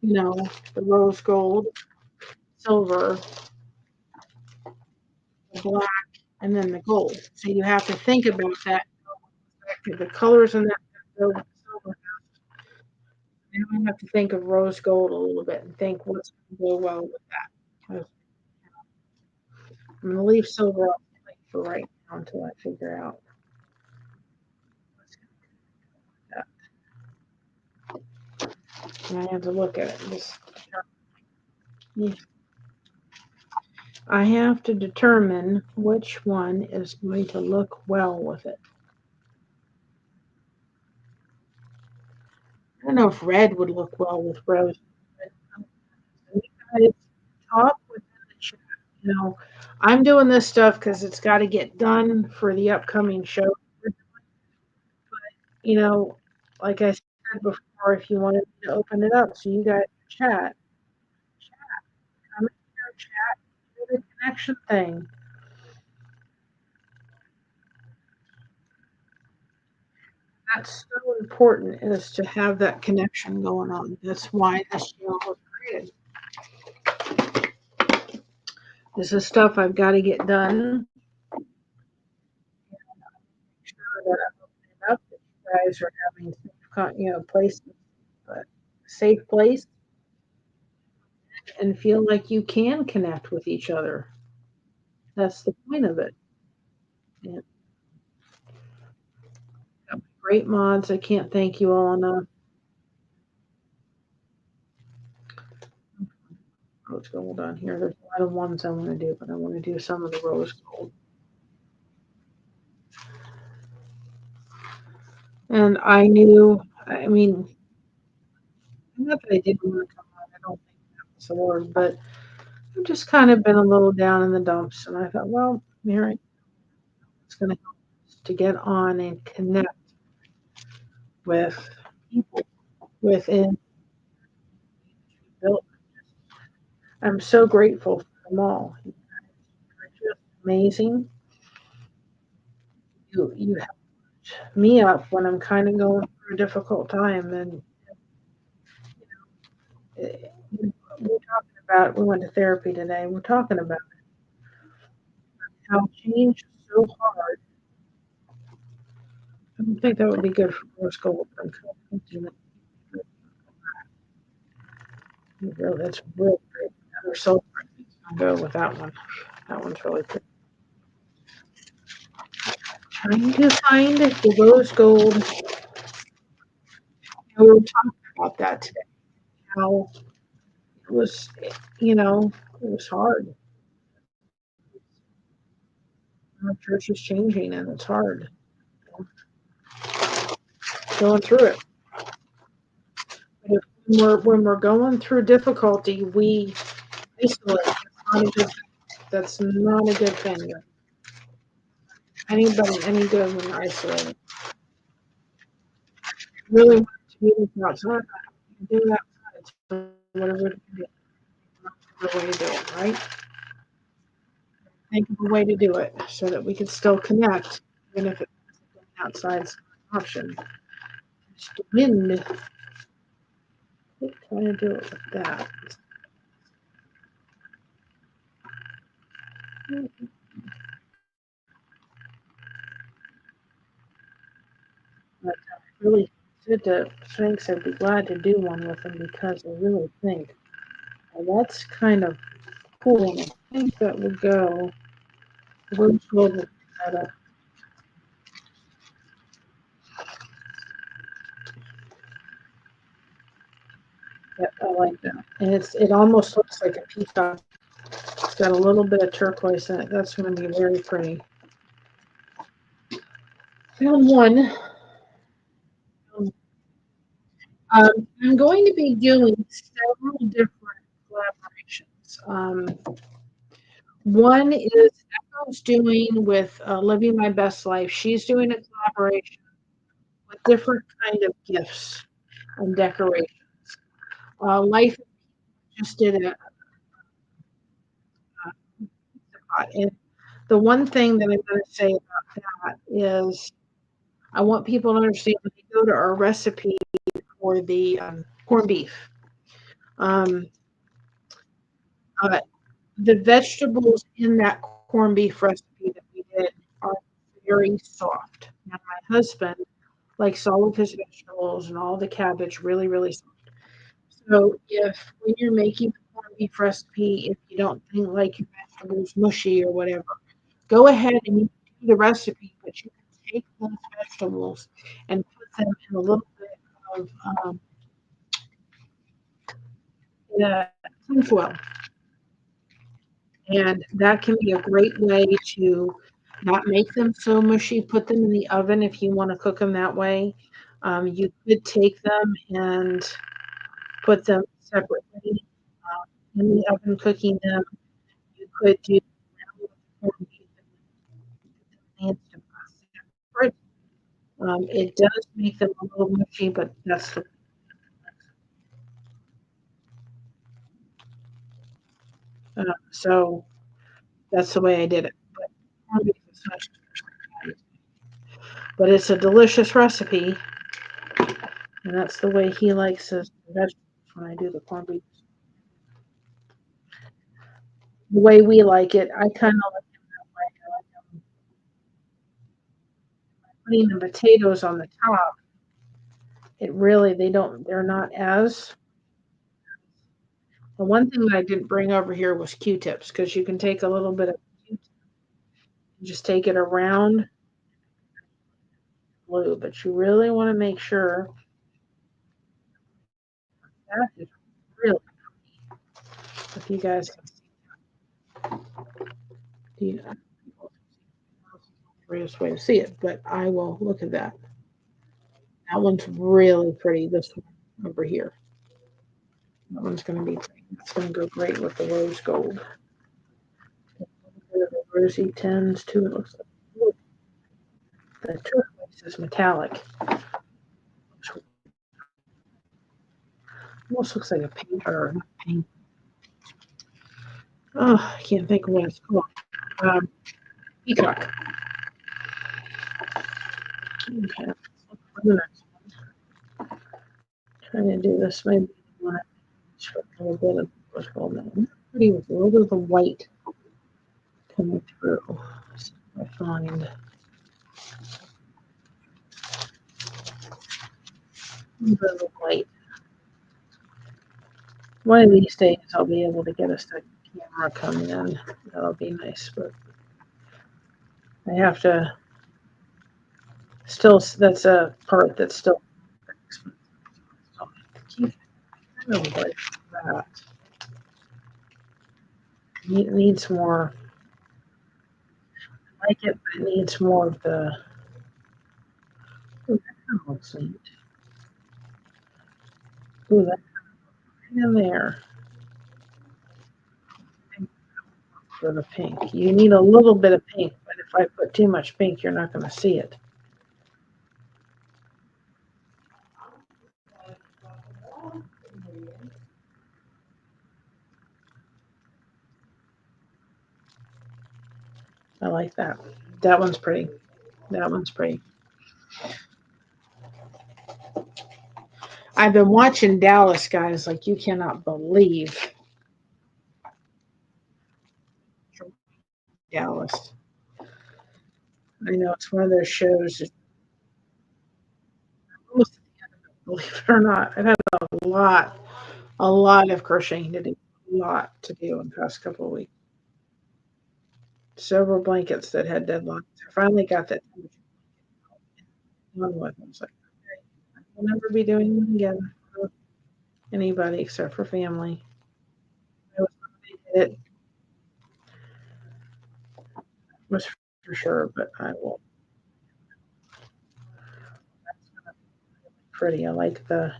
you know, the rose gold, silver, the black, and then the gold. So you have to think about that. The colors in that go with the silver. Now I have to think of rose gold a little bit and think what's going to go well with that. I'm going to leave silver up for right now until I figure out that. And I have to look at it. I have to determine which one is going to look well with it. I don't know if red would look well with rose. You guys talk within the chat. You know, I'm doing this stuff because it's got to get done for the upcoming show. You know, like I said before, if you wanted me to open it up so you guys can chat, come in here, chat, do the connection thing. That's so important is to have that connection going on. That's why this channel was created. This is stuff I've got to get done. Make sure that I'm opening up, that you guys are having safe, places, but safe place, and feel like you can connect with each other. That's the point of it. And great mods. I can't thank you all enough. Rose gold on here. There's a lot of ones I want to do, but I want to do some of the rose gold. And I knew, I mean, not that I didn't want to come on, I don't think that was the word, but I've just kind of been a little down in the dumps. And I thought, well, Mary, it's going to help us to get on and connect with people within built. I'm so grateful for them all. You're just amazing. You helped me up when I'm kind of going through a difficult time, and we're talking about. We went to therapy today. We're talking about how change is so hard. I don't think that would be good for rose gold. That's real great. Other soul I'll go with that one. That one's really pretty. Trying to find the rose gold. We were talking about that today. How it was, it was hard. Our church is changing and it's hard. Going through it. But when we're going through difficulty, we isolate. That's not a good thing. Anybody any good when you're isolated. Really want to be with outside. Do that outside. So whatever we do, the way to do it, right? Think of a way to do it so that we can still connect, even if it's outside's an option. Just the wind. Trying to do it with that. But I really said to Sphinx, I'd be glad to do one with him because I really think that's kind of cool. And I think that would go. Rose gold would that up. Yeah, I like that. And it almost looks like a peacock. It's got a little bit of turquoise in it. That's going to be very pretty. Found one. I'm going to be doing several different collaborations. One is Echo's doing with Living My Best Life. She's doing a collaboration with different kind of gifts and decorations. Life just did a and the one thing that I'm going to say about that is I want people to understand when they go to our recipe for the corned beef, um, uh, the vegetables in that corned beef recipe that we did are very soft. Now, my husband likes all of his vegetables and all the cabbage really, really soft. So if when you're making the corned beef recipe, if you don't think like your vegetables mushy or whatever, go ahead and you do the recipe, but you can take those vegetables and put them in a little bit of tinfoil. And that can be a great way to not make them so mushy. Put them in the oven if you want to cook them that way. You could take them and put them separately in the oven, cooking them. You could do corned beef and separate. It does make them a little mushy, but so that's the way I did it. But corned beef is such but it's a delicious recipe, and that's the way he likes his vegetables when I do the corned beef. The way we like it, I kind of like putting the potatoes on the top. It really, they're not as. The one thing that I didn't bring over here was Q-tips because you can take a little bit of Q-tip and just take it around glue, but you really want to make sure that is really, if you guys can see, greatest way to see it, but I will look at that. That one's really pretty. This one over here. That one's going to be pretty. It's going to go great with the rose gold. A little bit of the rosy tints too. It looks like the turquoise is metallic. Almost looks like a paint or not paint. Oh, I can't think of what it's called. Um, Peacock. Okay. The next one. Trying to do this maybe a little bit of what's called that. Pretty with a little bit of the white coming through. So I find a little bit of the white. One of these days I'll be able to get a second camera coming in. That'll be nice, but I have to still, that's a part that's still keep really like that. It needs more, I like it, but it needs more of the, ooh, that kind of looks neat. Ooh, that right in there for the pink. You need a little bit of pink, but if I put too much pink, you're not going to see it. I like that. That one's pretty. That one's pretty. I've been watching Dallas, guys, like you cannot believe Dallas. I know it's one of those shows. Almost, believe it or not, I've had a lot of crocheting to do, a lot to do in the past couple of weeks. Several blankets that had deadlines. I finally got that done with. I was like, okay, I will never be doing them again for anybody except for family. I was it was for sure, but I will. Pretty. I like the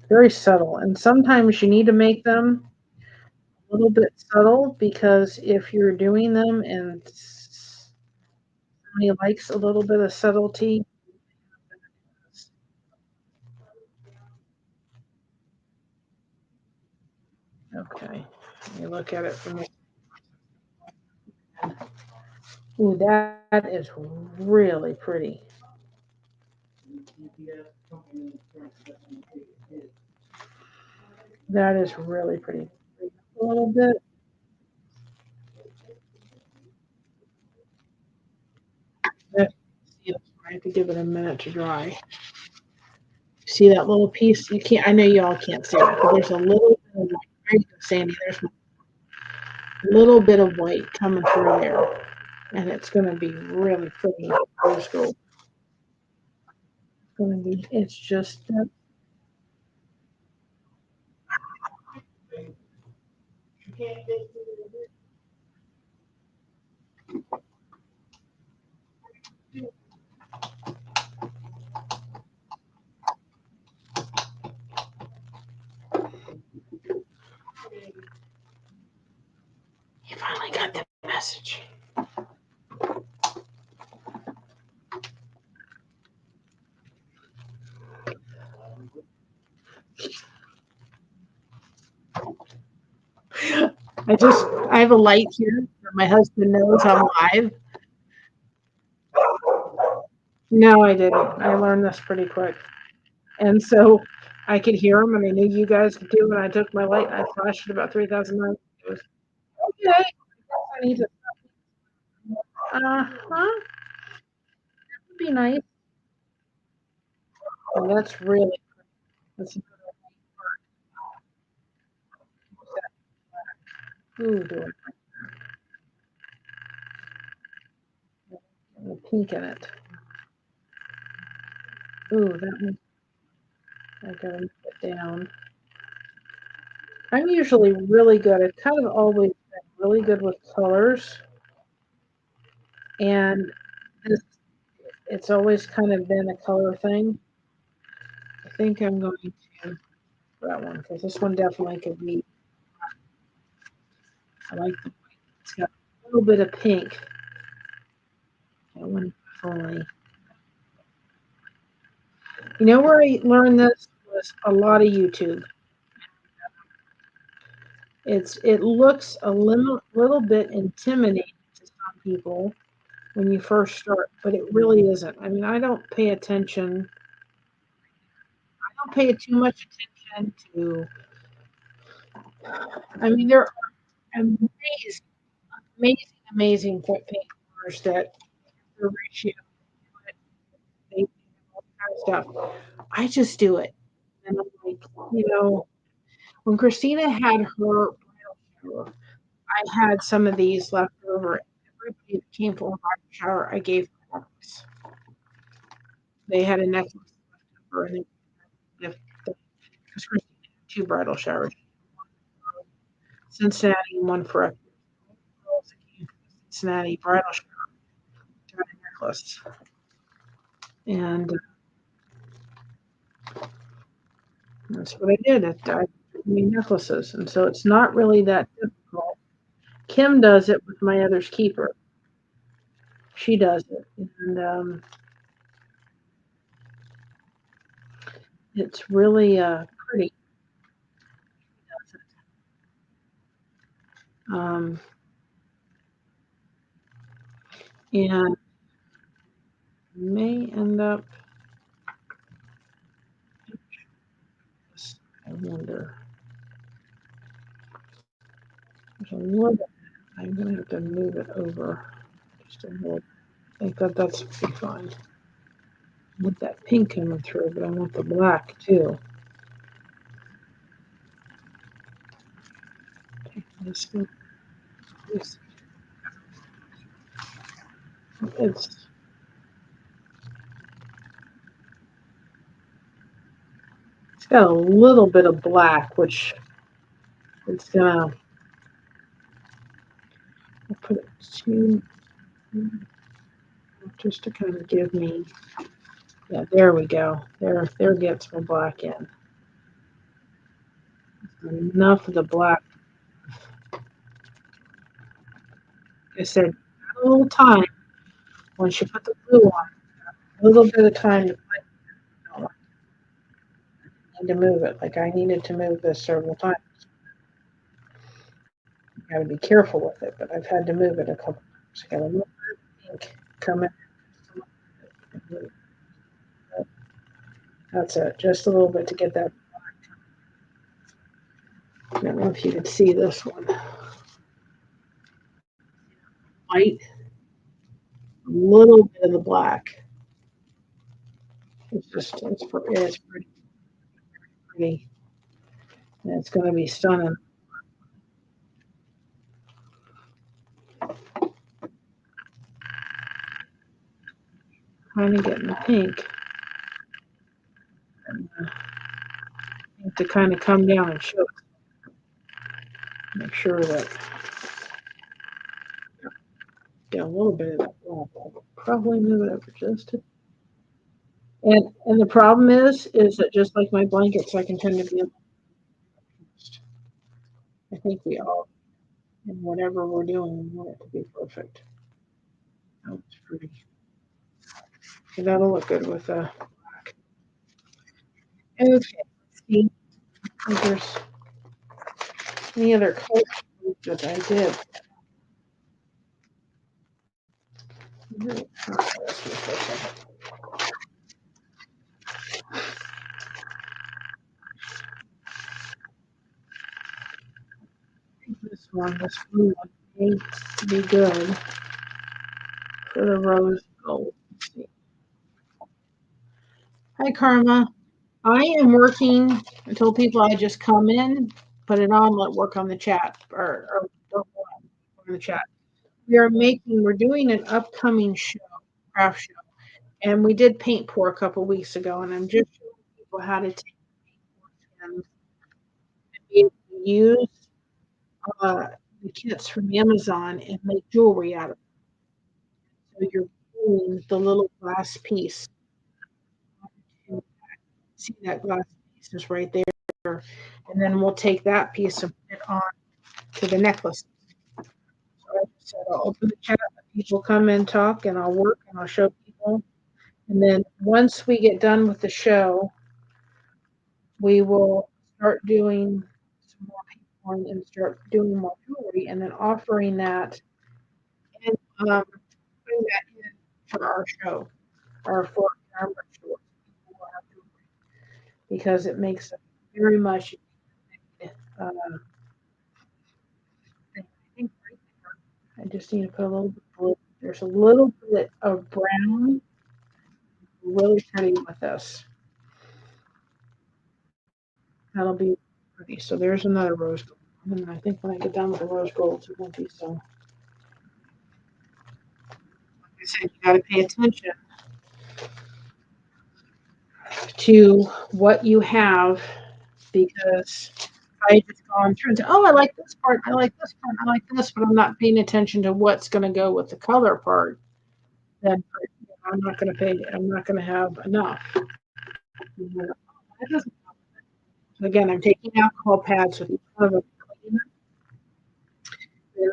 very subtle, and sometimes you need to make them a little bit subtle because if you're doing them and somebody likes a little bit of subtlety, okay. Let me look at it from the. Ooh, that is really pretty. That is really pretty. A little bit. I have to give it a minute to dry. See that little piece? You can't. I know y'all can't see it, but there's a little bit of white. There you go, Sandy. There's a little bit of white coming through there, and it's going to be really pretty. Rose gold. It's going to be. It's just. You finally got the message. I have a light here where my husband knows I'm live. No, I didn't. I learned this pretty quick. And so I could hear him, and I knew you guys could too. And I took my light and I flashed it about 3,000 times. It was okay. I need to. That would be nice. And that's really. That's ooh, doing the pink in it. Ooh, that one. I gotta move it down. I'm usually really good. I've kind of always been really good with colors, and this, it's always kind of been a color thing. I think I'm going to that one because this one definitely could be. I like the white. It's got a little bit of pink. That one definitely. You know where I learned this was a lot of YouTube. It looks a little bit intimidating to some people when you first start, but it really isn't. I mean, I don't pay attention. I don't pay too much attention to. I mean, there are amazing, amazing foot painters that the ratio, they do all kind of stuff. I just do it, and I'm like, when Christina had her bridal shower, I had some of these left over. Everybody that came for a bridal shower, I gave them necklace. They had a necklace left over, and because Christina had two bridal showers, Cincinnati and one for a girls that came from Cincinnati bridal shower, got a necklace, and that's what I did. I made necklaces, and so it's not really that difficult. Kim does it with my other's keeper. She does it, and it's really pretty. Um, and may end up. I wonder. There's a little. I'm gonna have to move it over just a little. I think that's pretty fine. With that pink coming through, but I want the black too. This one is, it's it's got a little bit of black, which it's gonna. I'll put it to just to kind of give me. Yeah, there we go. There gets my black in. Enough of the black said, a little time once you put the glue on, a little bit of time to need to move it. Like I needed to move this several times. You got to be careful with it, but I've had to move it a couple times. I got a little bit of ink coming. That's it, just a little bit to get that. I don't know if you can see this one. White, a little bit of the black. It's pretty, pretty. And it's going to be stunning. Kind of getting the pink. And, to kind of come down and show it. Make sure that get a little bit of that black. I'll probably move it over just a. And the problem is that just like my blankets, I can tend to be. I think we all, in whatever we're doing, we want it to be perfect. Oh, it's pretty. So that'll look good with black. Okay, let's see if there's any other colors that I did. This blue one may be good for the rose gold. Hi, Karma. I am working. I told people I just come in, put it on, let work on the chat, or don't go on the chat. We're doing an upcoming show, craft show, and we did paint pour a couple weeks ago, and I'm just showing people how to take and use the kits from Amazon and make jewelry out of it. So you're pulling the little glass piece. See that glass piece is right there, and then we'll take that piece and put it on to the necklace. So I just said I'll open the chat, let people come and talk, and I'll work and I'll show people. And then once we get done with the show, we will start doing some more people and start doing more jewelry, and then offering that and putting that in for our show or for our show, because it makes it very much. I just need to put a little bit of blue. There's a little bit of brown. Really pretty with this. That'll be pretty. So there's another rose gold. And I think when I get done with the rose gold, it won't be so. Like I said, you got to pay attention to what you have, because I just gone through and say, oh, I like this part, I like this part, I like this, but I'm not paying attention to what's going to go with the color part. Then I'm not going to have enough. Again, I'm taking alcohol pads with each one of them. The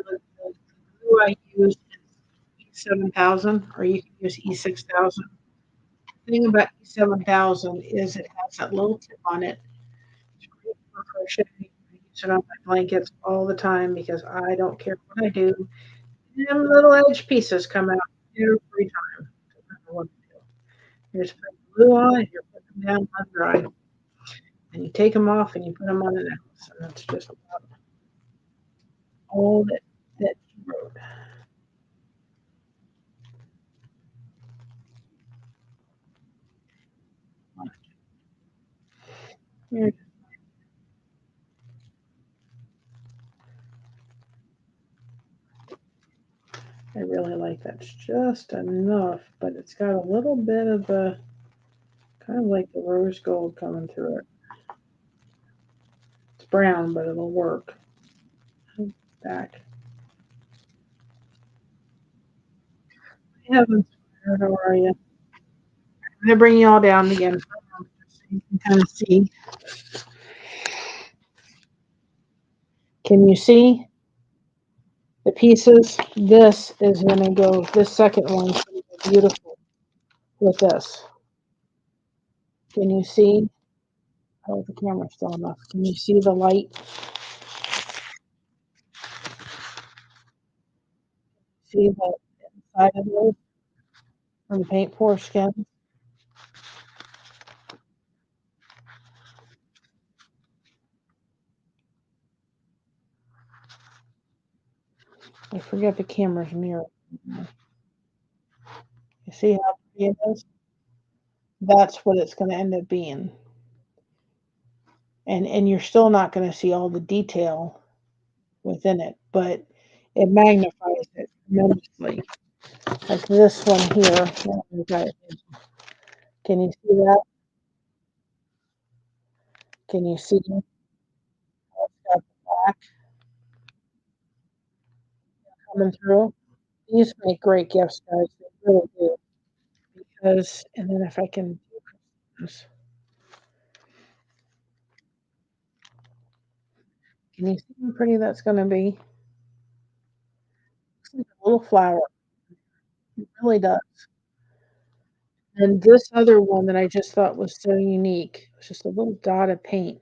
glue I use is E7000, or you can use E6000. The thing about E7000 is it has that little tip on it. It's great for crocheting. I use it on my blankets all the time because I don't care what I do. Them little edge pieces come out every time. You're just putting glue on it, you're putting them down on dry. And you take them off and you put them on the necklace. And that's just about all that she wrote. Here. I really like that. It's just enough, but it's got a little bit of the kind of like the rose gold coming through it. It's brown, but it'll work. Back. Heavens, how are you? I'm gonna bring you all down again so you can kind of see. Can you see? the pieces. This is going to go, this second one's going to be beautiful with this. Can you see? Oh, the camera's still enough. Can you see the light? See the inside of those from the paint pour skin? I forget the camera's mirror. You see how pretty it is? That's what it's going to end up being. And you're still not going to see all the detail within it, but it magnifies it tremendously. Like this one here. Can you see that? Can you see how it's got the black coming through? These make great gifts, guys. They really do. Because, and then if I can do this, can you see how pretty that's going to be? It's like a little flower. It really does. And this other one that I just thought was so unique, it was just a little dot of paint.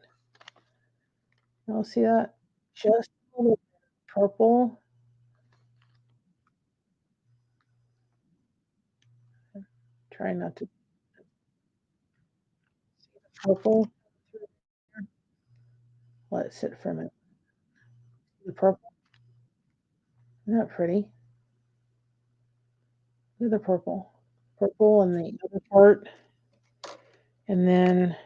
Y'all see that? Just a little purple. Try not to see the purple. Let it sit for a minute. The purple. Isn't that pretty? Look at the purple. Purple and the other part. And then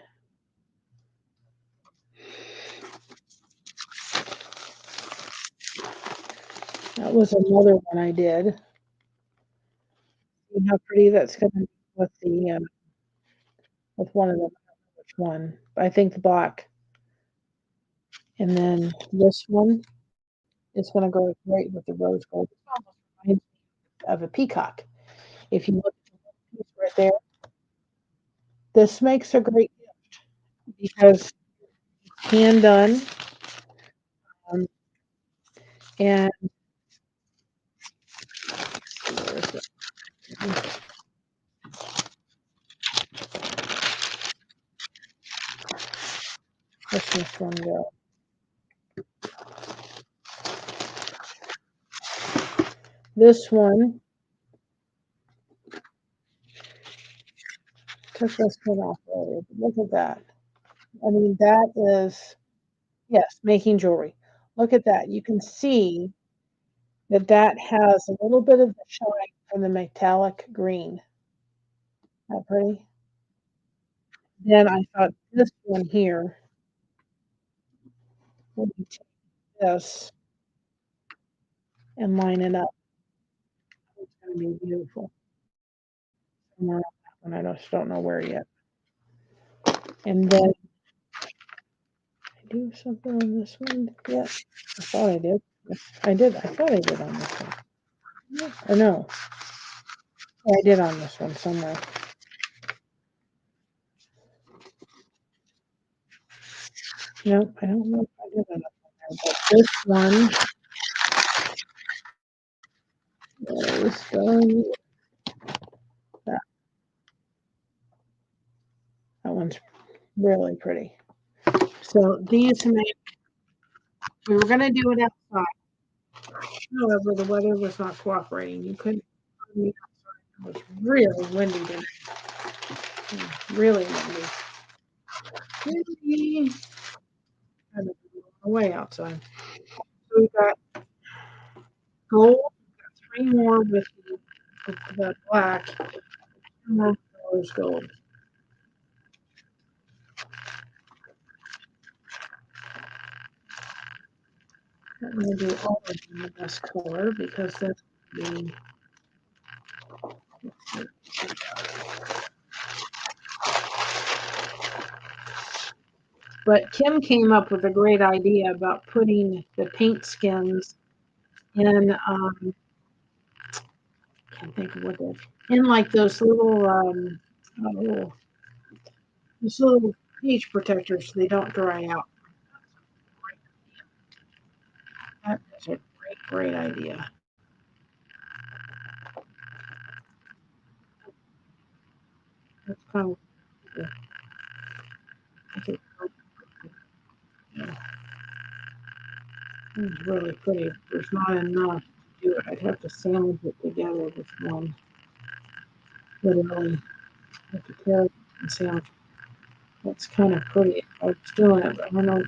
that was another one I did. See how pretty that's going to be with the with one of them. I don't know which one. I think the black. And then this one is going to go great with the rose gold. It almost reminds me of a peacock. If you look at the piece right there, this makes a great gift because it's hand done. Um, and where is it? Where's this one go? This one took this one off earlier. But look at that. I mean, that is, yes, making jewelry. Look at that. You can see that that has a little bit of the shine from the metallic green. Isn't that pretty? Then I thought this one here, let me take this and line it up. It's going to be beautiful. Somewhere on that one, I just don't know where yet. And then I do something on this one. Yeah, I thought I did. I did. I thought I did on this one. Or no, I did on this one somewhere. No, I don't know if I did on this one there, but this one is going. That, that one's really pretty. So these make. We were going to do it outside. However, the weather was not cooperating. You couldn't find me outside. It was really windy today. Really windy. Windy. Kind of away outside. So we got gold. We got three more with the black. Two more rose gold. I'm going to do all of them in this color because that's the. But Kim came up with a great idea about putting the paint skins in. Can't think of what they're in, like those little those little page protectors. So they don't dry out. That is a great Great idea. That's kind of cool. I think it's really pretty. If there's not enough to do it, I'd have to sandwich it together with one. Literally, have to tear it and sandwich. That's kind of pretty. I was doing it, but I don't know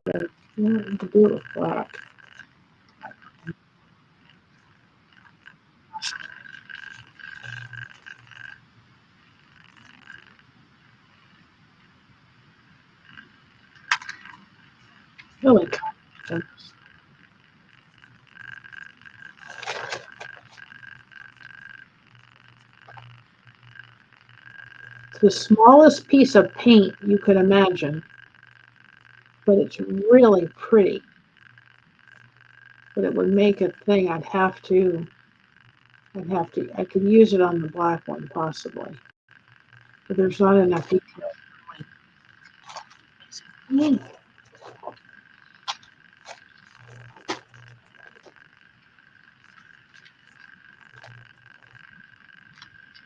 what I want to do it with black. Really kind of. It's the smallest piece of paint you could imagine, but it's really pretty. But it would make a thing. I could use it on the black one possibly, but there's not enough detail. Mm.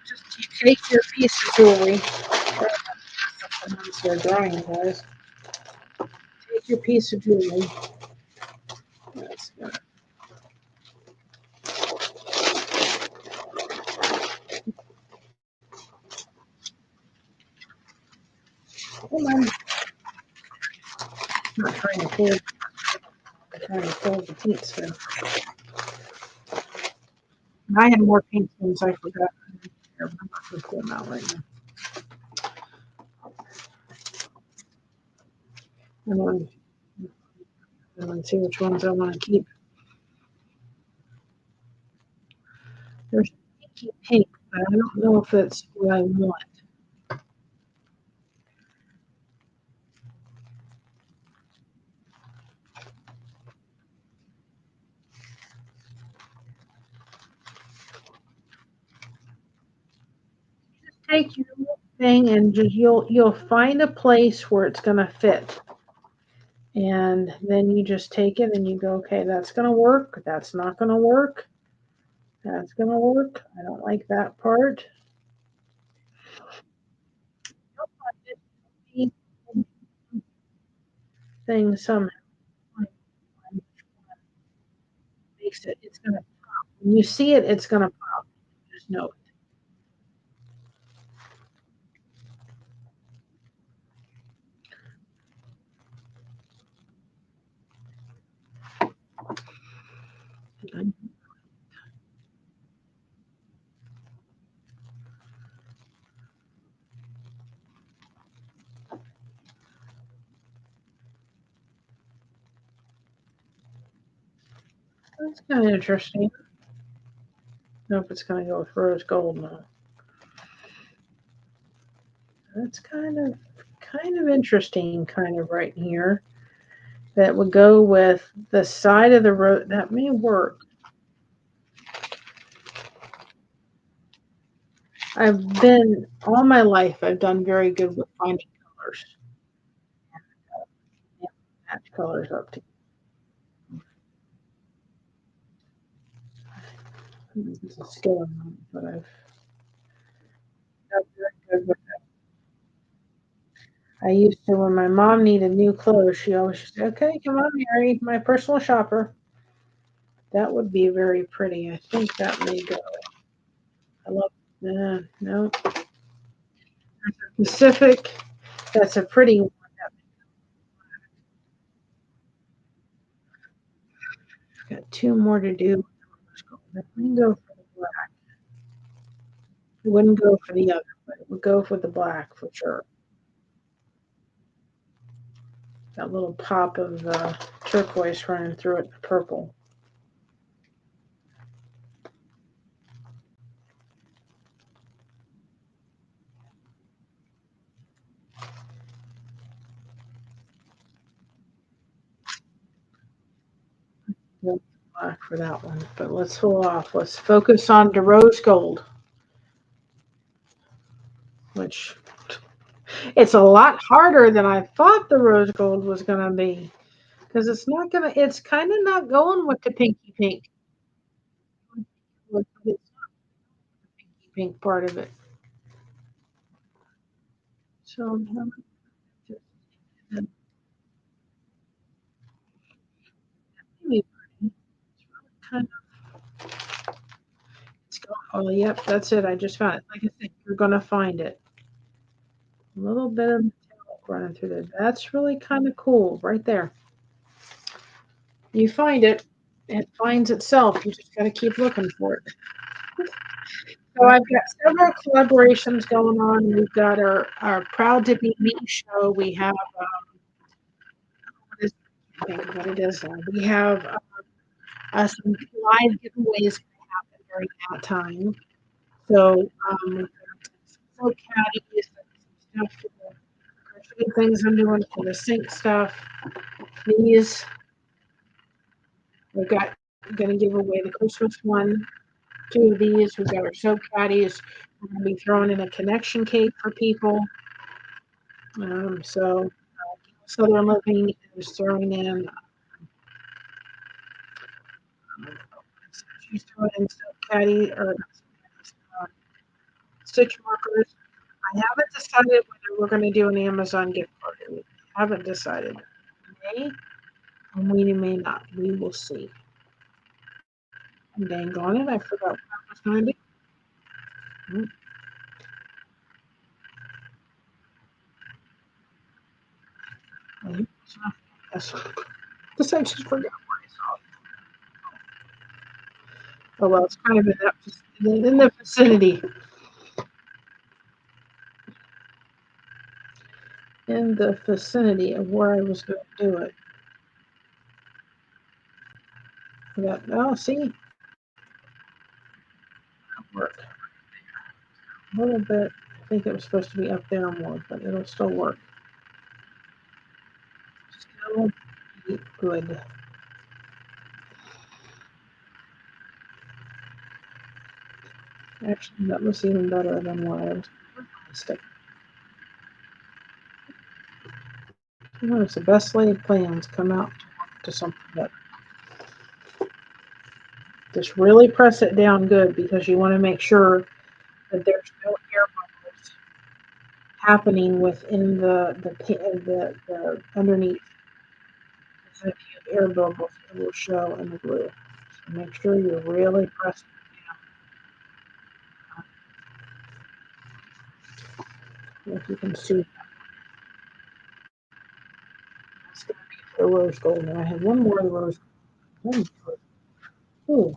Just you take your piece of jewelry. Once they're drying, guys. Take your piece of jewelry. That's good. Hold on. I'm not trying to fold. I'm trying to fold the paint still. I had more paint spoons. I forgot. I'm not going to pull them out right now. I want to see which ones I want to keep. There's pinky pink, but I don't know if it's what I want. Take your little thing and just you'll find a place where it's gonna fit. And then you just take it and you go, okay, that's gonna work, that's not gonna work, that's gonna work. I don't like that part. Thing somehow makes it, it's gonna pop. When you see it, it's gonna pop. Just know it. That's kind of interesting. I don't know if it's gonna go with rose gold now. That's kind of interesting, kind of right here. That would go with the side of the road. That may work. All my life, I've done very good with finding colors. Yeah, match colors up to. It's a skill, but I've done very good with it. I used to, when my mom needed new clothes, she always said, okay, come on, Mary, my personal shopper. That would be very pretty. I think that may go. I love, no, Pacific. That's a pretty one. I've got two more to do. Let me go for the black. It wouldn't go for the other, but it would go for the black for sure. That little pop of turquoise running through it, purple. Yep, black for that one. But let's hold off. Let's focus on the rose gold, which it's a lot harder than I thought the rose gold was going to be because it's not going to, it's kind of not going with the pinky pink. Look, but it's not the pinky pink part of it. So I'm gonna just really pretty. It's really kind of it's go oh yep, that's it. I just found it. Like I said, you're gonna find it. A little bit of metallic running through there. That's really kind of cool right there. You find it, it finds itself. You just gotta keep looking for it. So I've got several collaborations going on. We've got our Proud to Be Me show. We have what is I think of what it is now. We have some live giveaways going to happen during that time. So so caddies and some stuff for the crochet things I'm doing for the sink stuff. These we've got going to give away the Christmas one. Two of these. We've got our soap caddies. We're going to be throwing in a connection cake for people. So Southern Living is throwing in. She's throwing in soap caddy or stitch markers. I haven't decided whether we're going to do an Amazon gift card. We haven't decided. We may, and we may not. We will see. I'm dang on it. I forgot what I was going to do. Yes. This I just forgot what I saw. Oh well, it's kind of in the vicinity. In the vicinity of where I was going to do it. Oh, see, work a little bit. I think it was supposed to be up there more, but it'll still work. Still be good. Actually, that was even better than what I was sticking. Sometimes the best laid plans come out to something better. Just really press it down good because you want to make sure that there's no air bubbles happening within the underneath. Because if you have air bubbles, it will show in the glue. So make sure you're really pressing it down. If you can see, it's going to be the rose gold. And I have one more rose. Ooh,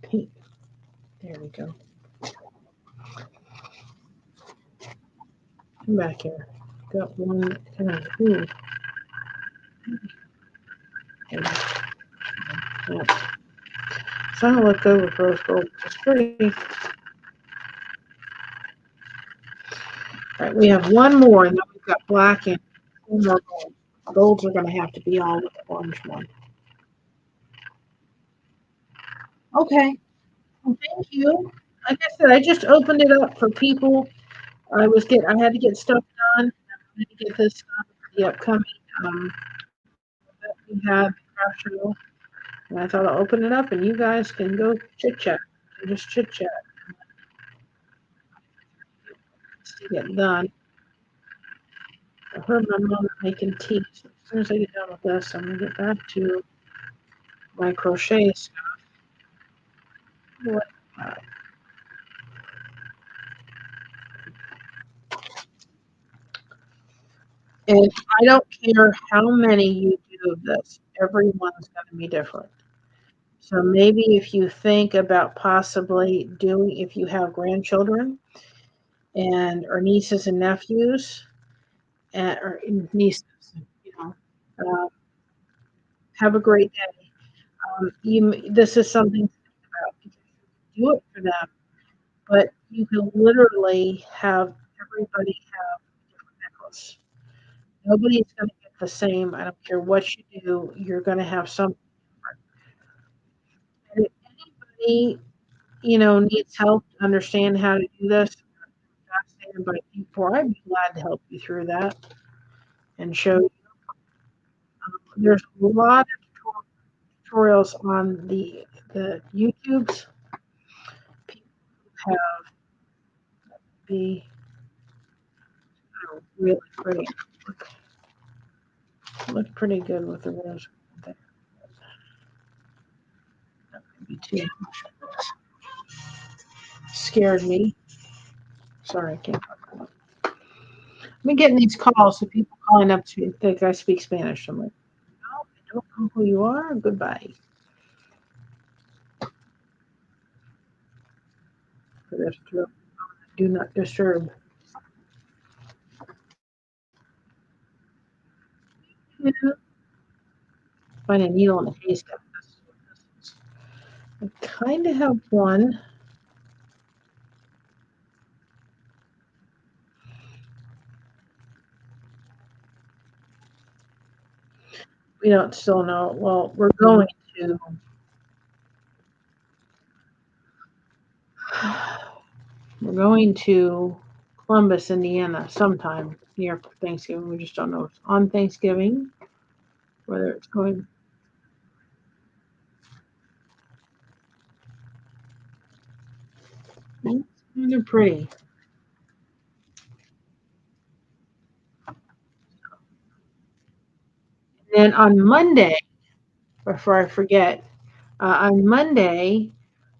pink. There we go. Come back here. Got one. Ooh. Yep. So I'm gonna let go with rose gold. It's pretty. All right, we have one more, and then we've got black and one more gold. Golds are going to have to be all with the orange one. Okay. Well, thank you. Like I said, I just opened it up for people. I had to get stuff done. I had to get this done for the upcoming that we have craft show. And I thought I'll open it up, and you guys can go chit chat. Just chit chat to get done. I heard my mom making tea. So as soon as I get done with this, I'm gonna get back to my crochet stuff. What? And I don't care how many you do of this, everyone's going to be different. So maybe if you think about possibly doing, if you have grandchildren and or nieces and nephews, or nieces, you know, uh, have a great day. This is something to think about because you do it for them, but you can literally have everybody have a different necklace. Nobody's going to get the same. I don't care what you do. You're going to have something different. And if anybody, needs help to understand how to do this, fascinated by Q4, I'd be glad to help you through that and show you. There's a lot of tutorials on the YouTubes have be really pretty. Look pretty good with the rose. That might be too scared me. Sorry, I can't talk about it. I've been getting these calls of people calling up to think I speak Spanish. I'm like, no, I don't know who you are. Goodbye. Do not disturb. Find a needle in a haystack. I kind of have one. We don't still know. Well, we're going to. We're going to Columbus, Indiana, sometime near Thanksgiving. We just don't know if it's on Thanksgiving, whether it's going. It's kind of pretty. And then on Monday, before I forget, on Monday,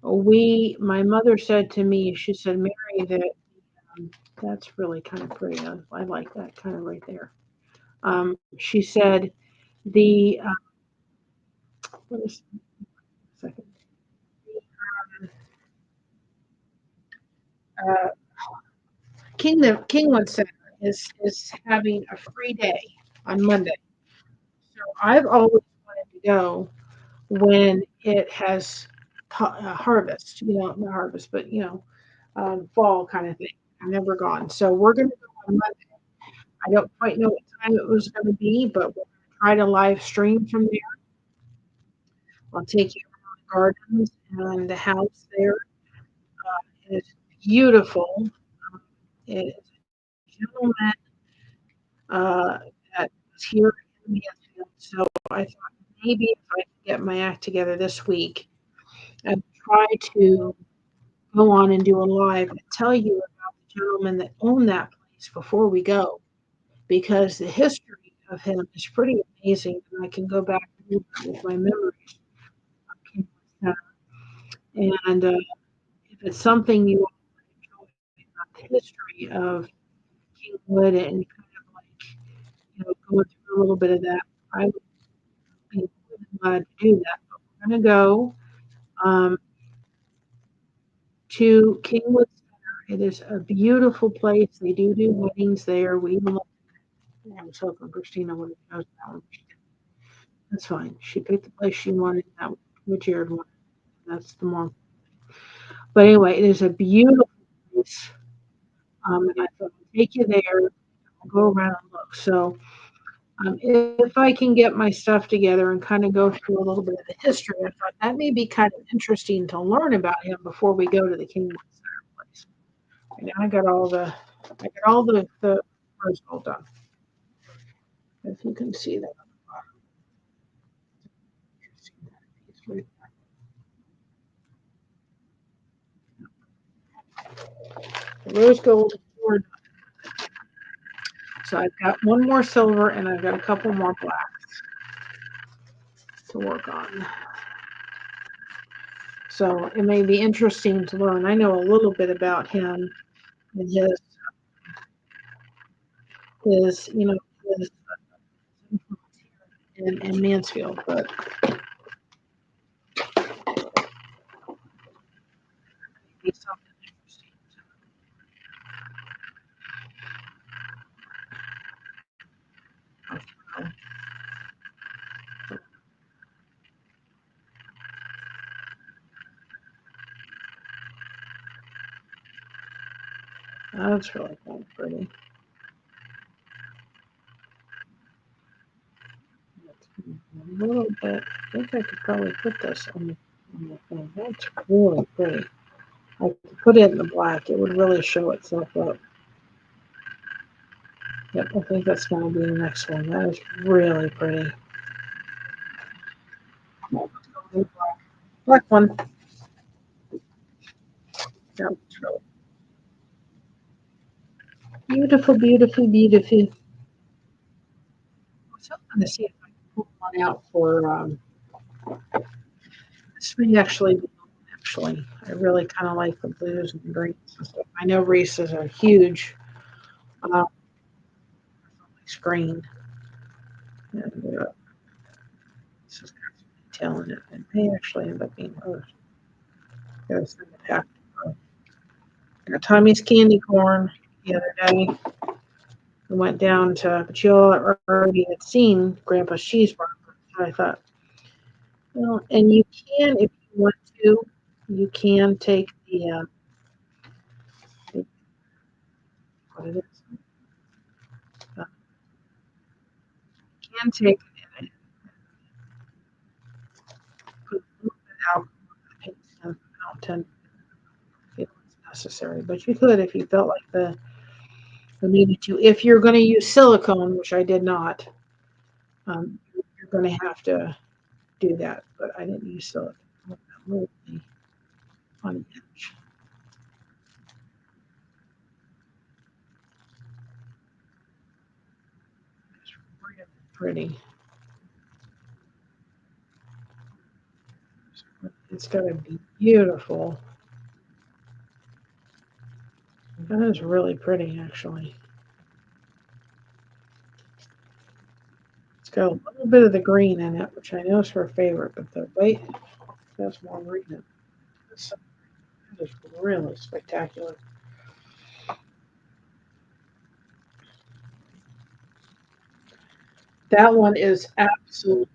my mother said to me, she said, Mary, that that's really kind of pretty. I like that kind of right there. She said the what is second uh, Kingwood Center is having a free day on Monday. So I've always wanted to go when it has harvest, not harvest, but fall kind of thing. I've never gone. So we're going to go on Monday. I don't quite know what time it was going to be, but we're going to try to live stream from there. I'll take you around the gardens and the house there. It's beautiful. It is a gentleman uh, that was here in Mansfield. So I thought maybe if I could get my act together this week and try to go on and do a live and tell you about the gentleman that owned that place before we go, because the history of him is pretty amazing, and I can go back with my memories of King Center. And if it's something you want to enjoy about the history of Kingwood and kind of like going through a little bit of that, I would be more than glad to do that. But we're going to go um, to Kingwood Center. It is a beautiful place. They do weddings there. We even I was hoping Christina would have chosen that one. That's fine. She picked the place she wanted. That what Jared wanted. That's the more. But anyway, it is a beautiful place. And I thought I'll take you there. I'll go around and look. So if I can get my stuff together and kind of go through a little bit of the history, I thought that may be kind of interesting to learn about him before we go to the Kingdom Center place. And I got all the rose gold done. If you can see that. The rose gold. So I've got one more silver and I've got a couple more blacks to work on. So it may be interesting to learn. I know a little bit about him and his his in Mansfield, but maybe something interesting. That's really kind of pretty. A little bit. I think I could probably put this on the thing. That's really pretty. I could put it in the black. It would really show itself up. Yep, I think that's going to be the next one. That is really pretty. Black one. Yeah, it's really beautiful, beautiful, beautiful. So I'm going to see if I can pull one out for this may actually be actually. I really kind of like the blues and greens and stuff. I know Reese's are huge screen. And this is telling it. It may actually end up being hers. Goes in the pack. Got Tommy's candy corn the other day. I went down to, but you all already had seen Grandpa's cheeseburger. So I thought, well, and you can, if you want to, you can take what it is, you can take it and put a little bit of alcohol in the paint. I don't tend to feel it's necessary, but you could if you felt like the needed to. If you're going to use silicone, which I did not, you're going to have to do that. But I didn't use silicone. Really on the edge. It's really pretty. It's going to be beautiful. That is really pretty, actually. It's got a little bit of the green in it, which I know is her favorite, but the white has more green in it. This is really spectacular. That one is absolutely.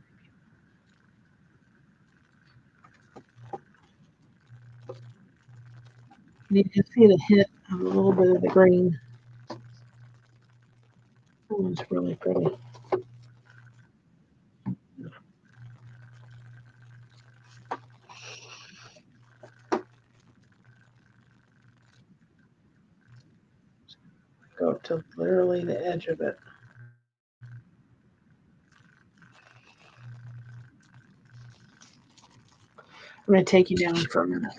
You can see the hint of a little bit of the green. That one's really pretty. Go up to literally the edge of it. I'm going to take you down for a minute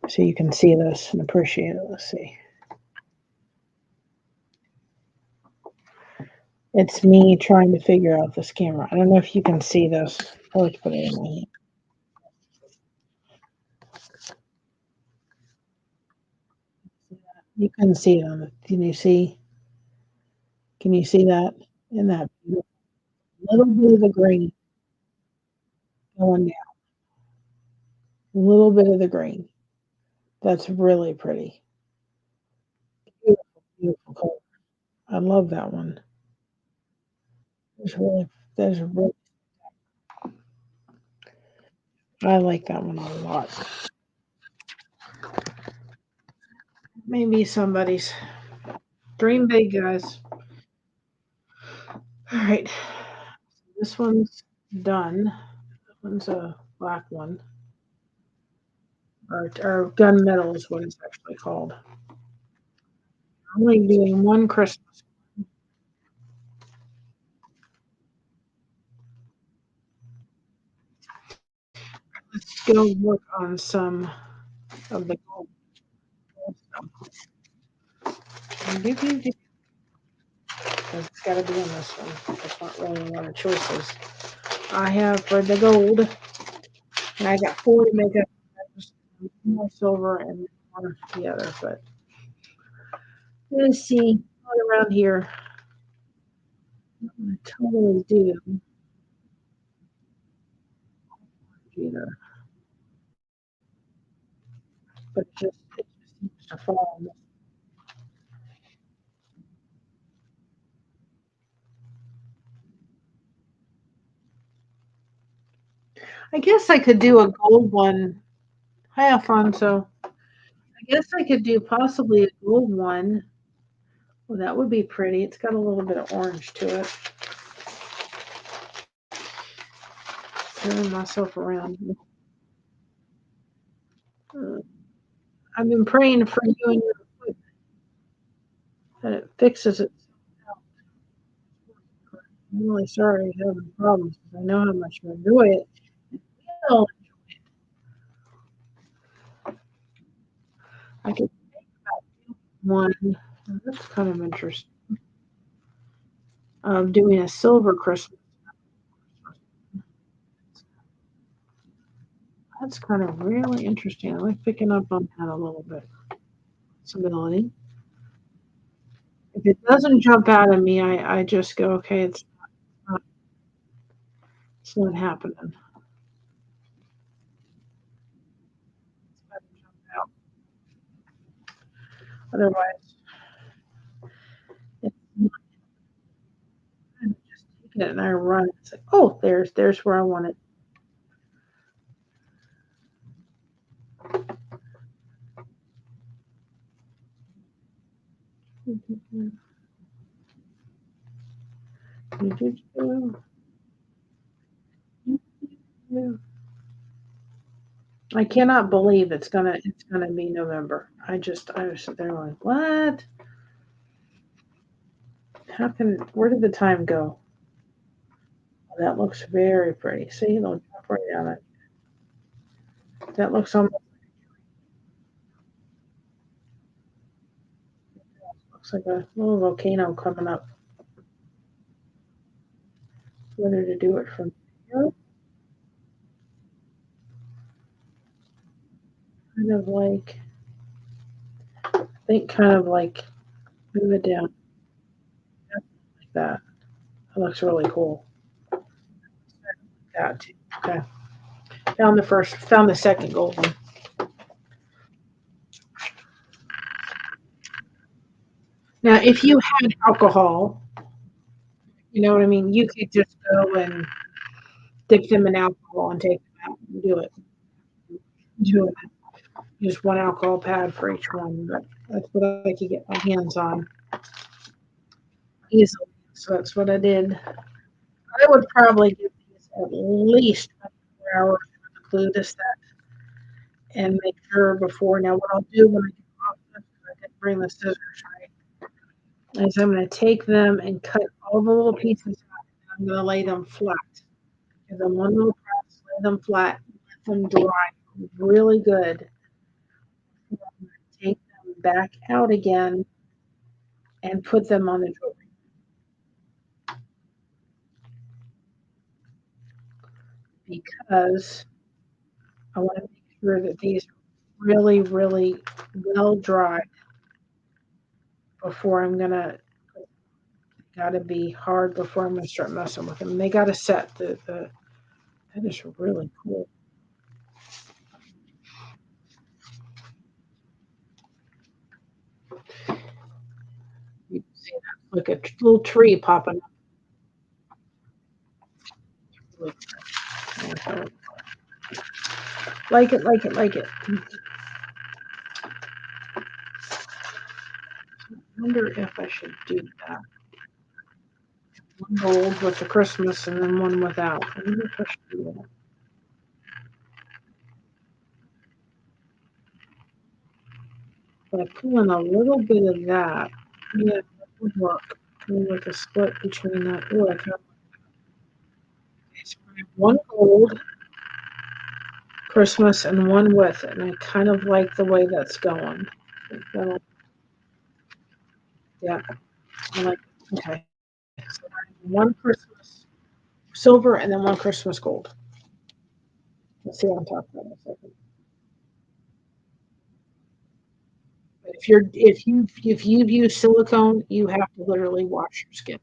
so you can see this and appreciate it. Let's see. It's me trying to figure out this camera. I don't know if you can see this. Let's put it in my hand. You can see it on the. Can you see? Can you see that? In that little bit of the green going down. A little bit of the green. That's really pretty. Beautiful, beautiful color. I love that one. There's really, there's really, I like that one a lot. Maybe somebody's dream big, guys. All right, this one's done. That one's a black one, or gunmetal is what it's actually called. I'm only doing one Christmas. Let's go work on some of the gold stuff. Because it's got to be in this one. There's not really a lot of choices. I have for the gold, and I got four to make up. More silver and more the other, but let's see what around here. I totally do either, but it just seems to fall. I guess I could do a gold one. Hi, Alfonso. I guess I could do possibly a gold one. Well, that would be pretty. It's got a little bit of orange to it. Turning myself around. Uh, I've been praying for you and your foot that it fixes it. I'm really sorry you're having problems 'cause I know how much you enjoy it. Well, I could one. That's kind of interesting. Doing a silver Christmas. That's kind of really interesting. I like picking up on that a little bit. Possibility. If it doesn't jump out at me, I just go, okay, not, it's not happening. It's got to jump out. Otherwise, it's not I'm just taking it and I run. It's like, oh, there's where I want it. I cannot believe it's gonna be November. I was sitting there like, what? How can where did the time go? Oh, that looks very pretty. See, it'll drop right on it. That looks like a little volcano coming up. Whether to do it from here, kind of like I think kind of like move it down like that. That looks really cool. That too. Okay. Found the second gold one. Now, if you had alcohol, you know what I mean, you could just go and dip them in alcohol and take them out and do it. Do it. Just one alcohol pad for each one, but that's what I could get my hands on easily. So that's what I did. I would probably give these at least 24 hours to glue this set and make sure before. Now, what I'll do when I get off this, 'cause I didn't bring the scissors, right, is I'm going to take them and cut all the little pieces out. And I'm going to lay them flat. Give them one little press, lay them flat, let them dry really good. Take them back out again and put them on the jewelry because I want to make sure that these are really, really well dry before I'm gonna. Got to be hard before I'm gonna start messing with them. They got to set the. That is really cool. You can see that. Look, a little tree popping up. Really cool. Like it, like it, like it. I wonder if I should do that. One gold with the Christmas and then one without. I wonder if I should do that. But I pull in a little bit of that. Yeah, that would work. Maybe like a split between that. Oh, I got okay, so I have one gold Christmas and one with it, and I kind of like the way that's going. That'll, yeah, I like. Okay, so I have one Christmas silver and then one Christmas gold. Let's see what I'm talking about in a second. But if you use silicone, you have to literally wash your skin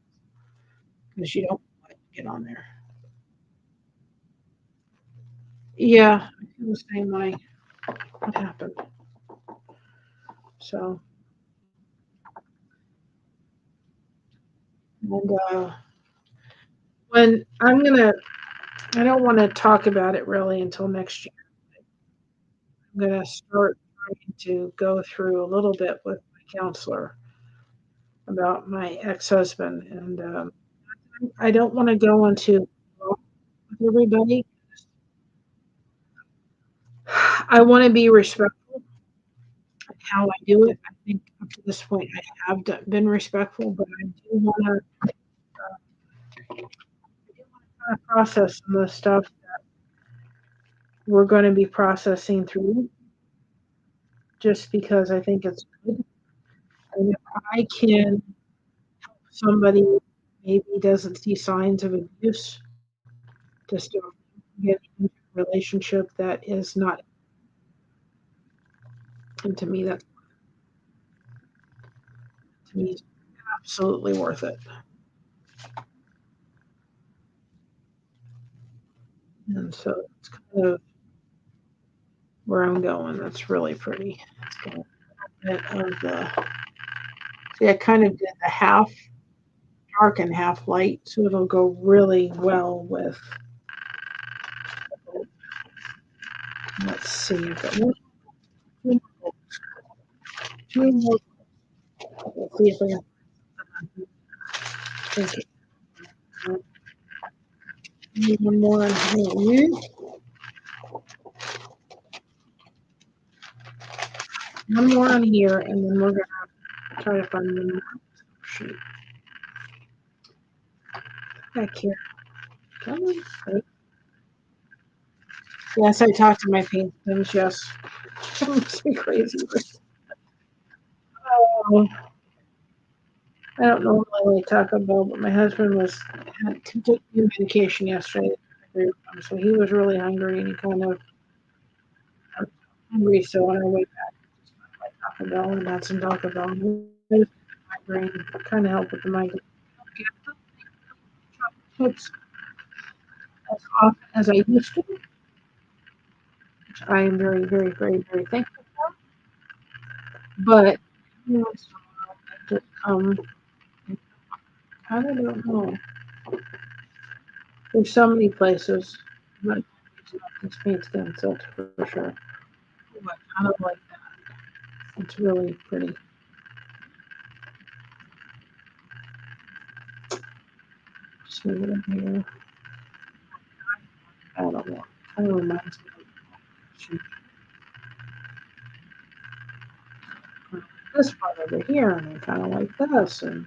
because you don't want it to get on there. Yeah, I feel the same way. What happened? So, and when I don't want to talk about it really until next year. I'm gonna start trying to go through a little bit with my counselor about my ex-husband, and I don't want to go into with everybody. I want to be respectful in how I do it. I think up to this point I have been respectful, but I do want to I process some of the stuff we're going to be processing through just because I think it's good. And if I can, somebody maybe doesn't see signs of abuse, just to get into a relationship that is not, and to me is absolutely worth it. And so it's kind of where I'm going. That's really pretty. It's got a bit of the, see, I kind of did the half dark and half light, so it'll go really well with, let's see, I've got two more. Let's see if I can think it. One more on here. One more on here, and then we're gonna try to find one more. Shoot. Back here. Come on. Right. Yes, I talked to my paintings. Yes. That makes me crazy. Oh, I don't normally talk about, but my husband had to take medication yesterday, so he was really hungry and he kind of hungry. So on our way back, I Taco Bell and had some Taco Bell. Migraine, kind of help with the migraine. Chips as often as I used to, which I am very, very, very, very thankful for. But you know, it's just I kind of don't know. There's so many places, but it's paint skin silk for sure. But I don't like that. It's really pretty. Just move it in here. I don't know. Kind of reminds me of this part over here, and I kind of like this. And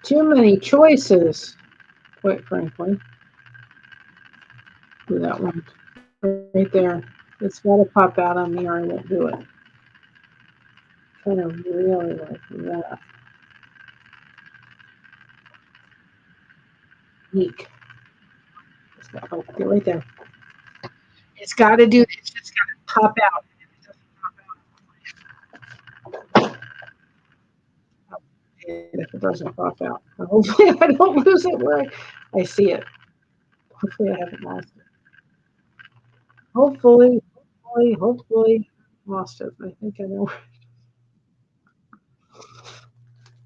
too many choices, quite frankly. Do that one right there. It's got to pop out on me, or I won't do it. Kind of really like that. Neat. Oh, get right there. It's got to do. It's just got to pop out. If it doesn't pop out, hopefully I don't lose it where I see it. Hopefully I haven't lost it. Hopefully lost it. I think I know.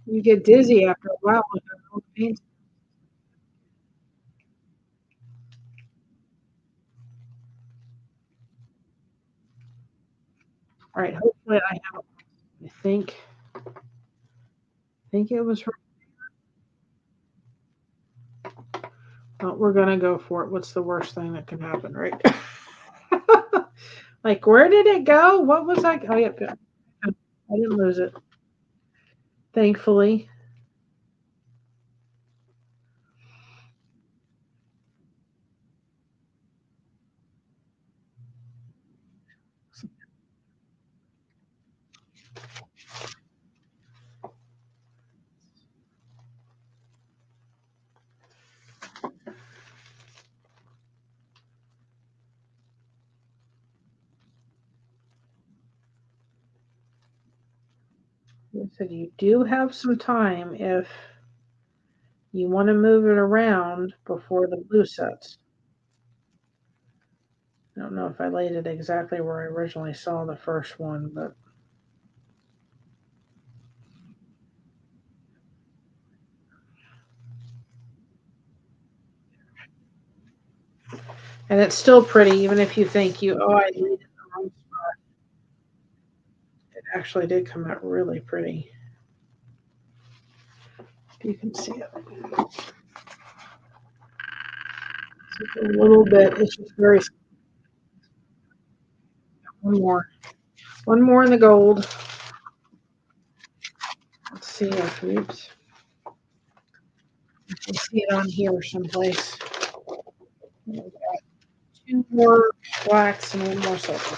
You get dizzy after a while with all the paint. All right, hopefully I have. I think it was. Well, we're gonna go for it. What's the worst thing that can happen, right? Like, where did it go? What was I? Oh, yeah, I didn't lose it. Thankfully. You said you do have some time if you want to move it around before the blue sets. I don't know if I laid it exactly where I originally saw the first one, but and it's still pretty, even if you think I laid it in the wrong spot. It actually did come out really pretty. You can see it. It's a little bit, it's just very, one more. One more in the gold. Let's see if, oops. I see it on here someplace. Two more blacks and one more silver.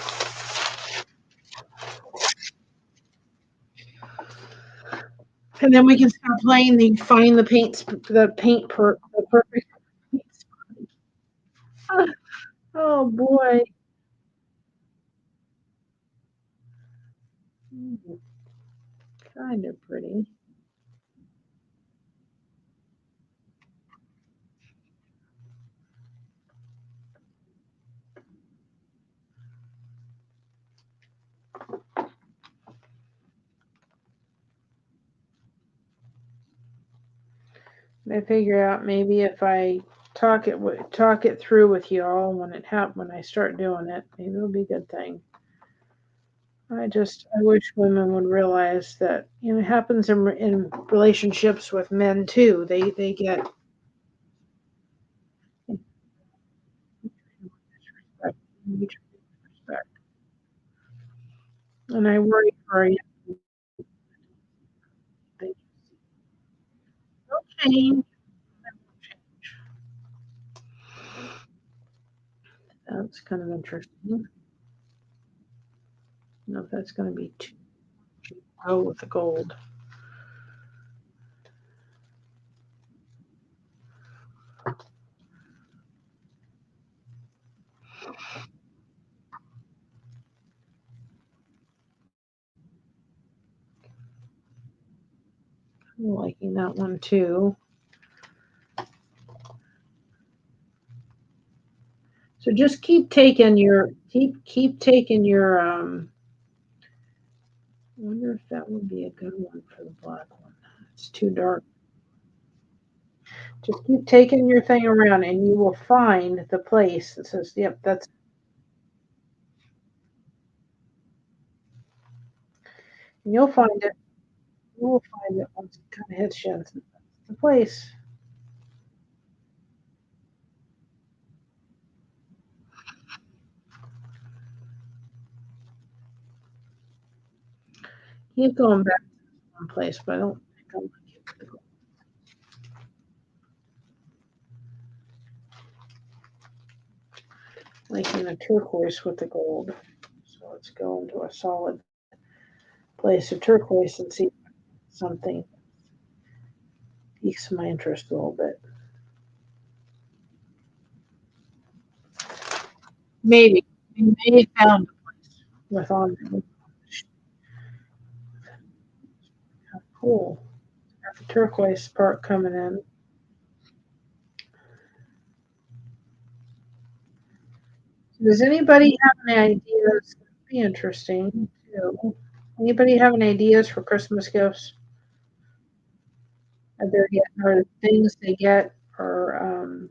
And then we can start playing the find the paints, the perfect paint spot. Oh boy. Kind of pretty. I figure out maybe if I talk it through with y'all when I start doing it, maybe it'll be a good thing. I wish women would realize that it happens in relationships with men too. They get respect, and I worry for you. They will change. That's kind of interesting. I don't know if that's going to be too low with the gold. I'm liking that one too. So just keep taking your I wonder if that would be a good one for the black one. It's too dark. Just keep taking your thing around and you will find the place that says, yep, that's, and you'll find it. You will find it once it kind of hits you. It's the place. Keep going back to one place, but I don't think I'm liking the turquoise with the gold. So let's go into a solid place of turquoise and see something piques my interest a little bit. Maybe. We may have found a place with on there. Cool. Got the turquoise part coming in. Does anybody have any ideas? Be interesting too. Anybody have any ideas for Christmas gifts? Are things they get, or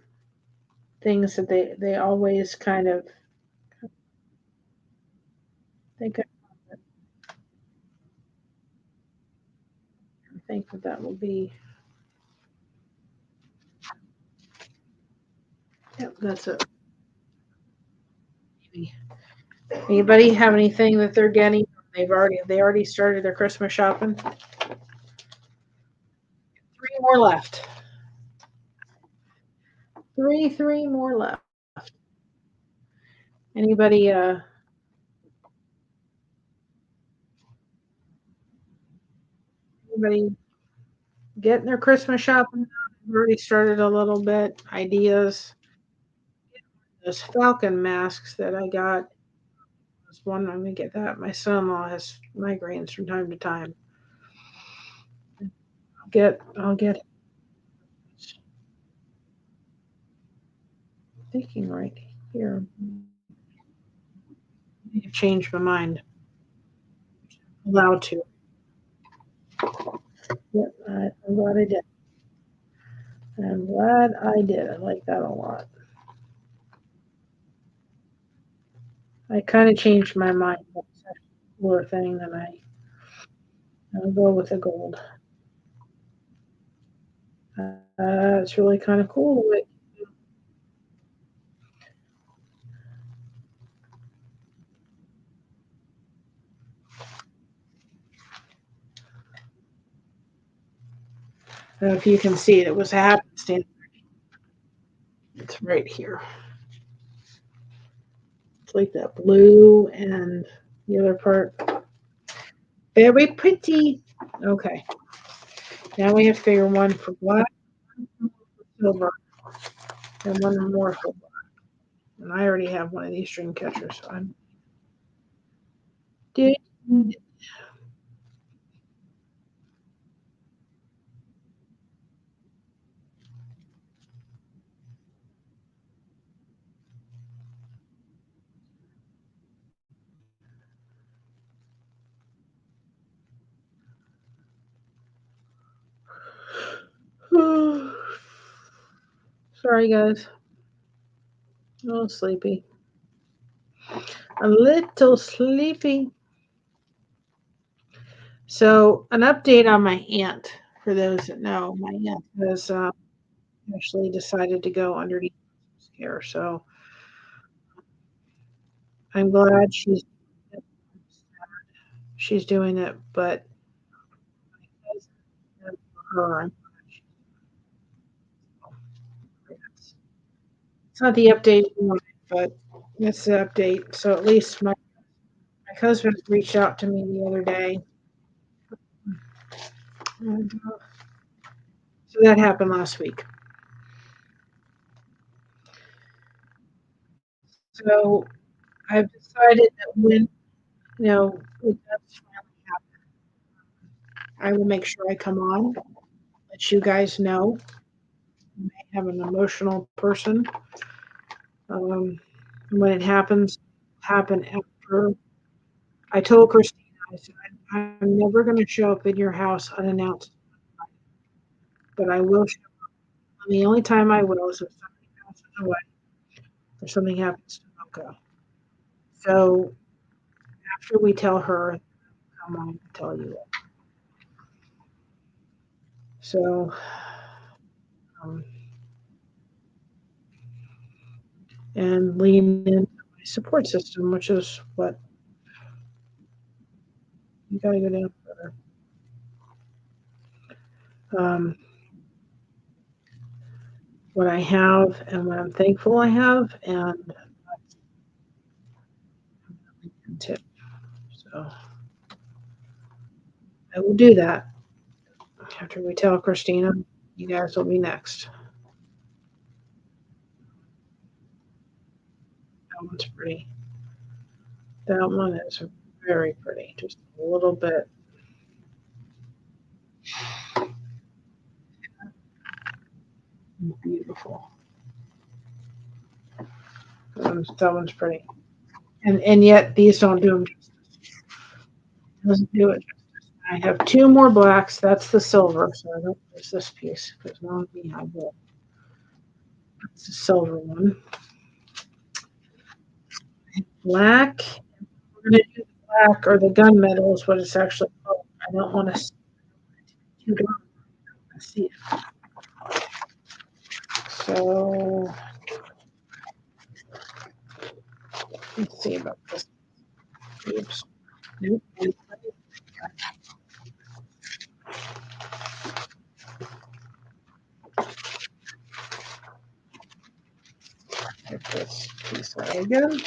things that they always kind of think of, think that that will be. Yep, that's it. Maybe. Anybody have anything that they're getting? They already started their Christmas shopping. Three more left. Three more left. Anybody anybody getting their Christmas shopping? I've already started a little bit. Ideas. Those falcon masks that I got. Was one I'm gonna get that. My son-in-law has migraines from time to time. I'll get thinking right here. I've changed my mind. Allowed to. Yep, I'm glad I did. I'm glad I did. I like that a lot. I kind of changed my mind. That's a cooler thing than I'll go with the gold. It's really kind of cool. If you can see it, it was a happenstance. It's right here. It's like that blue and the other part. Very pretty. Okay. Now we have to figure one for black, silver, and one more for black. And I already have one of these string catchers, so I'm did sorry guys. A little sleepy. A little sleepy. So an update on my aunt. For those that know, my aunt has actually decided to go underneath care. So I'm glad she's doing it, but for her, it's not the update we wanted, but it's the update. So at least my husband reached out to me the other day. And, so that happened last week. So I've decided that when it does finally happen, I will make sure I come on, let you guys know. I may have an emotional person. Um, when it happens, happen after. I told Christina, I said, I'm never going to show up in your house unannounced, but I will show up. And the only time I will is if somebody passes away or something happens to Mocha. So after we tell her, come on and tell you it. So, um, and lean into my support system, which is what you got to go down further. Um, what I have and what I'm thankful I have, and tip. So I will do that after we tell Christina. You guys will be next. That one's pretty. That one is very pretty. Just a little bit beautiful. That one's pretty. And yet these don't do them justice. It doesn't do it justice. I have two more blacks. That's the silver, so I don't use this piece because now we have the that's the silver one. Black. We're gonna do the black or the gunmetal is what it's actually called. I don't want to too dark to see it. So let's see about this. Oops. Nope. Get this piece away again.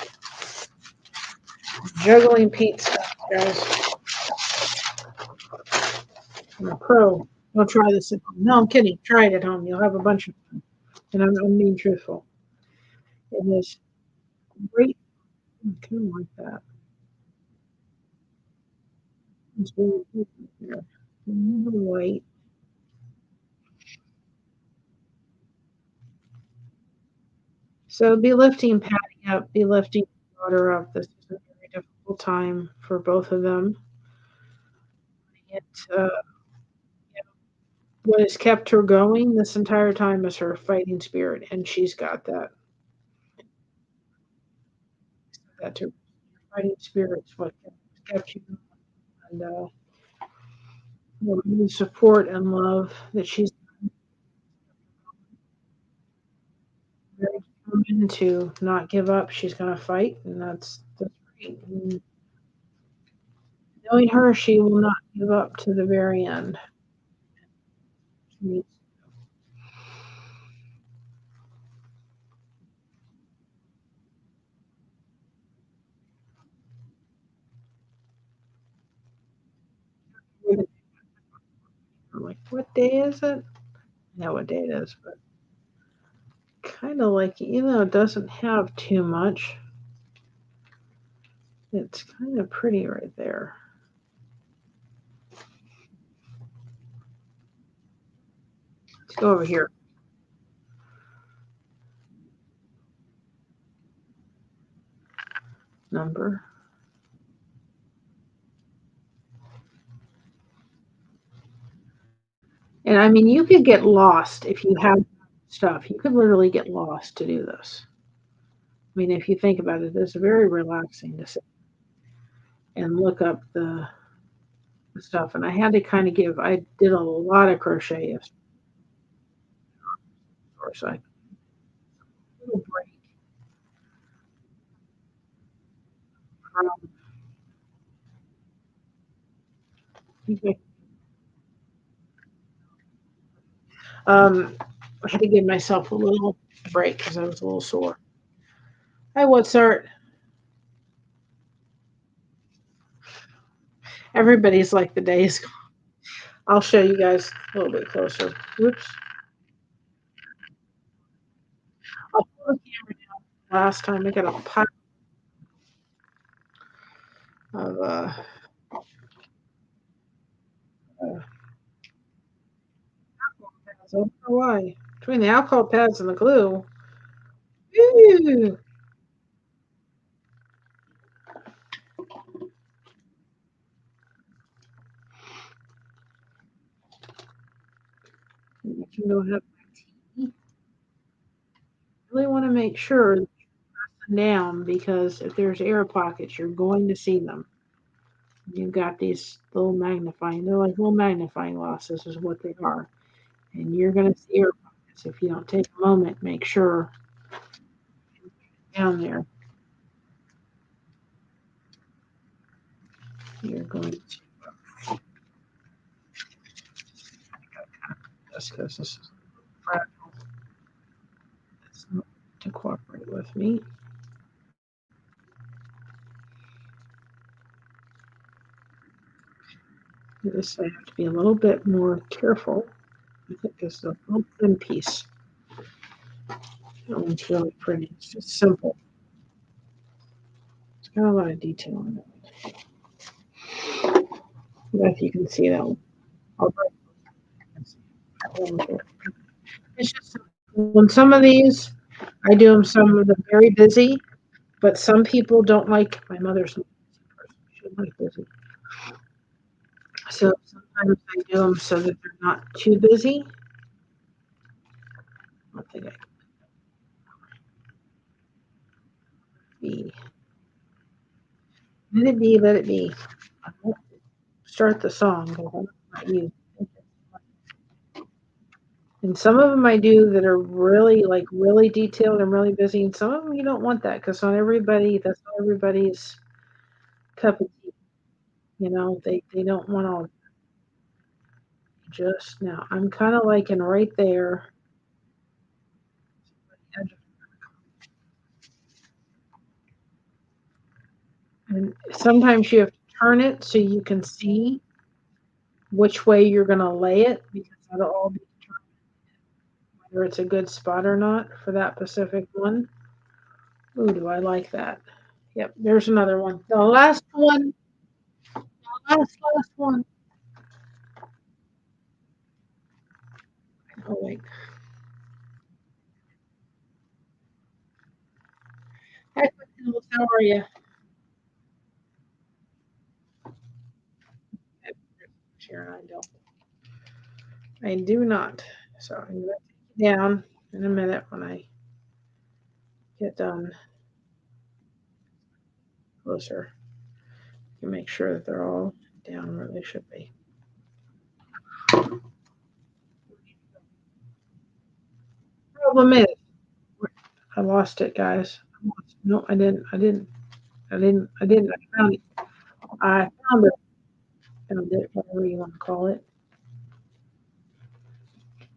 Juggling pizza, guys. I'm a pro. Don't try this at home. No, I'm kidding. Try it at home. You'll have a bunch of fun. And I'm being truthful. It is great. Kind of like that. It's really good here. White. So be lifting Patty up. Be lifting daughter up. This is a very difficult time for both of them. It, what has kept her going this entire time is her fighting spirit, and she's got that. That her fighting spirit's what kept you. And the support and love that she's to not give up. She's going to fight, and that's great. And knowing her, she will not give up to the very end. I'm like, what day is it? I know what day it is, but kind of like, even though it doesn't have too much, it's kind of pretty right there. Let's go over here. Number. And I mean, you could get lost if you have stuff. You could literally get lost to do this. I mean, if you think about it, it's very relaxing to sit and look up the stuff. And I had to kind of I did a lot of crochet yesterday, so I took a little break from, I had to give myself a little break because I was a little sore. Hi, what's art? Everybody's like the days. I'll show you guys a little bit closer. Whoops. I'll pull the camera down. Last time I got a pile of pads. I don't know why. Between the alcohol pads and the glue. Ooh. If you don't have my tea, you really want to make sure that you press them down, because if there's air pockets, you're going to see them. You've got these little magnifying, they're like little magnifying glasses is what they are. And you're going to see air pockets if you don't take a moment, make sure down there. You're going to just because this is fragile. It's not to cooperate with me. This I have to be a little bit more careful. I think this is a little thin piece. That one's really pretty. It's just simple. It's got a lot of detail in it. If you can see that one. I'll break it. It's just when some of these, I do them some of them very busy, but some people don't like, my mother's a busy person. She doesn't like busy. So sometimes I do them so that they're not too busy. I don't think I can be. Let it be, let it be. I won't start the song because I'm not you. And some of them I do that are really like really detailed and really busy, and some of them you don't want that because not everybody, that's not everybody's cup of tea. You know, they don't want all just now. I'm kind of like in right there. And sometimes you have to turn it so you can see which way you're going to lay it, because that'll all be whether it's a good spot or not for that specific one. Ooh, do I like that? Yep, there's another one. The last one, last one. Oh, wait. Hi, Quintills, how are you? Sharon, I don't. I do not. So I'm going to take it down in a minute when I get done closer. You make sure that they're all down where they should be. Problem is, I lost it, guys. No, I didn't. I found it. I found it. Found it, whatever you want to call it.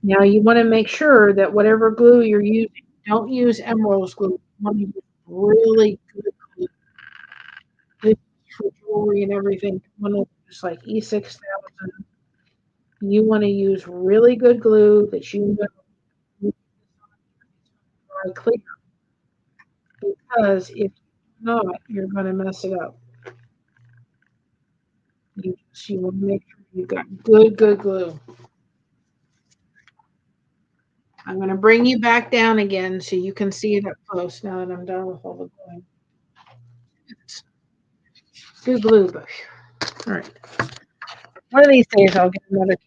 Now you want to make sure that whatever glue you're using, don't use emerald glue. You want to use really good glue. This is for jewelry and everything. You want to use like E6000. You want to use really good glue that you know you dry clear, because if not, you're going to mess it up. You want to make sure you've got good glue. I'm going to bring you back down again so you can see it up close now that I'm done with all the gluing. It's good glue, but all right. One of these days I'll get another camera.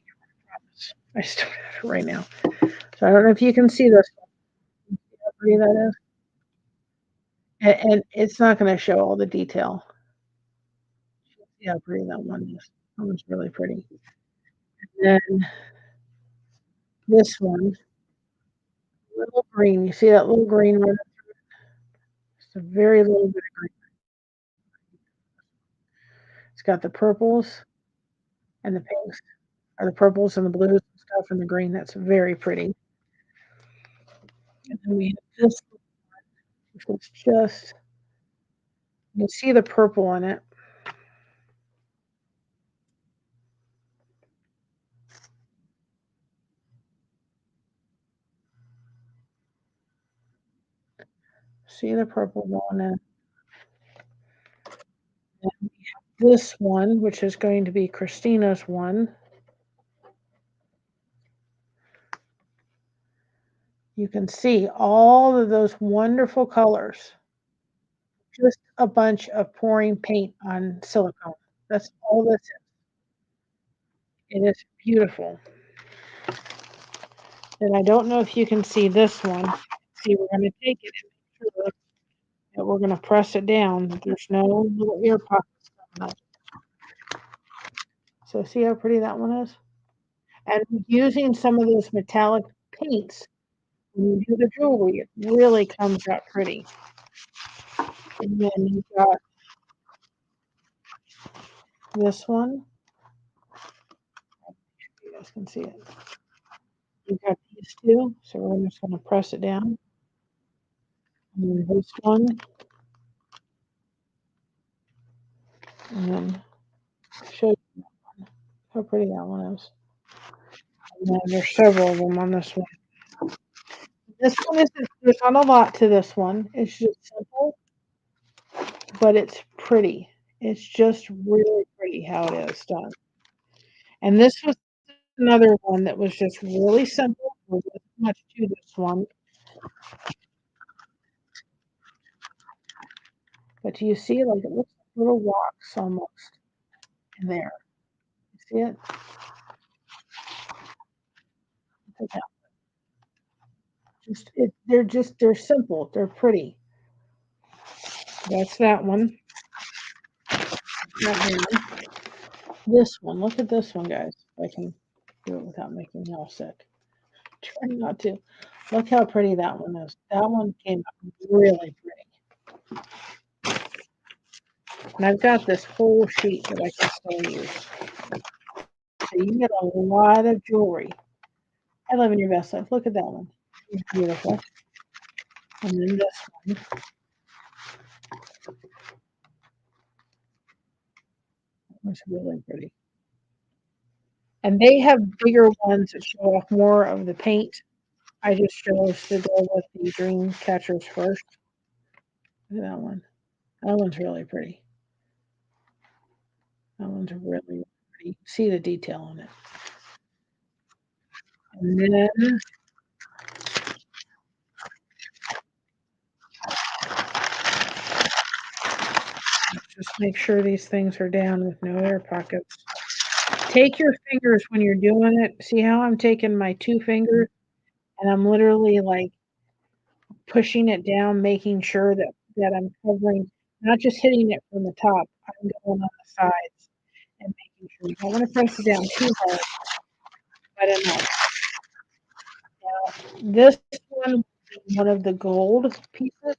I still have it right now. So I don't know if you can see this. See how pretty that is? And it's not going to show all the detail. See how pretty that one is. That one's really pretty. And then this one, little green. You see that little green one? It's a very little bit of green. It's got the purples and the pinks, or the purples and the blues and stuff, and the green. That's very pretty. And then we have this, which is just, you can see the purple in it. See the purple going in. And we have this one, which is going to be Christina's one. You can see all of those wonderful colors. Just a bunch of pouring paint on silicone. That's all this is. It is beautiful. And I don't know if you can see this one. See, we're going to take it and make sure that we're going to press it down. There's no little ear pockets coming up. So see how pretty that one is? And using some of those metallic paints, when you do the jewelry, it really comes out pretty. And then you've got this one. You guys can see it. You've got these two, so we're just going to press it down. And then this one. And then show you that one. How pretty that one is. And then there's several of them on this one. This one isn't, there's not a lot to this one. It's just simple, but it's pretty. It's just really pretty how it is done. And this was another one that was just really simple. There wasn't much to this one. But do you see it? Like it looks like little rocks almost in there. You see it? Look at that. They're simple. They're pretty. That's that one. This one. Look at this one, guys. If I can do it without making y'all sick. Try not to. Look how pretty that one is. That one came out really pretty. And I've got this whole sheet that I can still use. So you get a lot of jewelry. I live in your best life. Look at that one. It's beautiful. And then this one. Was really pretty. And they have bigger ones that show off more of the paint. I just chose to go with the dream catchers first. Look at that one. That one's really pretty. That one's really pretty. See the detail on it. And then just make sure these things are down with no air pockets. Take your fingers when you're doing it. See how I'm taking my two fingers and I'm literally like pushing it down, making sure that I'm covering, not just hitting it from the top. I'm going on the sides and making sure. You don't want to press it down too hard, but enough. Now, this one will one of the gold pieces.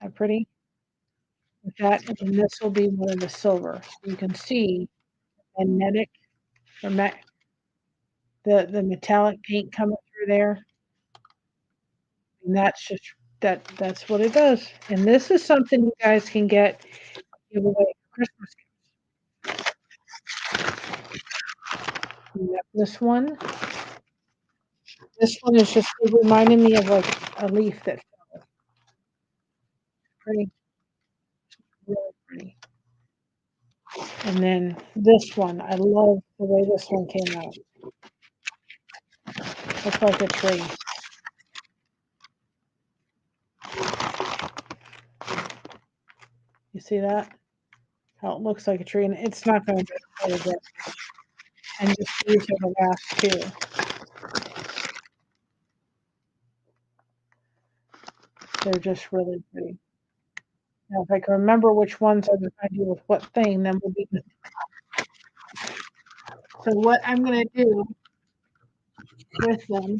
How pretty with that, and then this will be one of the silver. So you can see magnetic or the metallic paint coming through there, and that's just that's what it does. And this is something you guys can give away for Christmas. You got this one. This one is just it reminded me of like a leaf that pretty, really pretty. And then this one, I love the way this one came out. Looks like a tree. You see that? How it looks like a tree, and it's not going to be really good. And just these are the last two. They're just really pretty. Now, if I can remember which ones I was going to do with what thing, then we'll be good. So what I'm going to do with them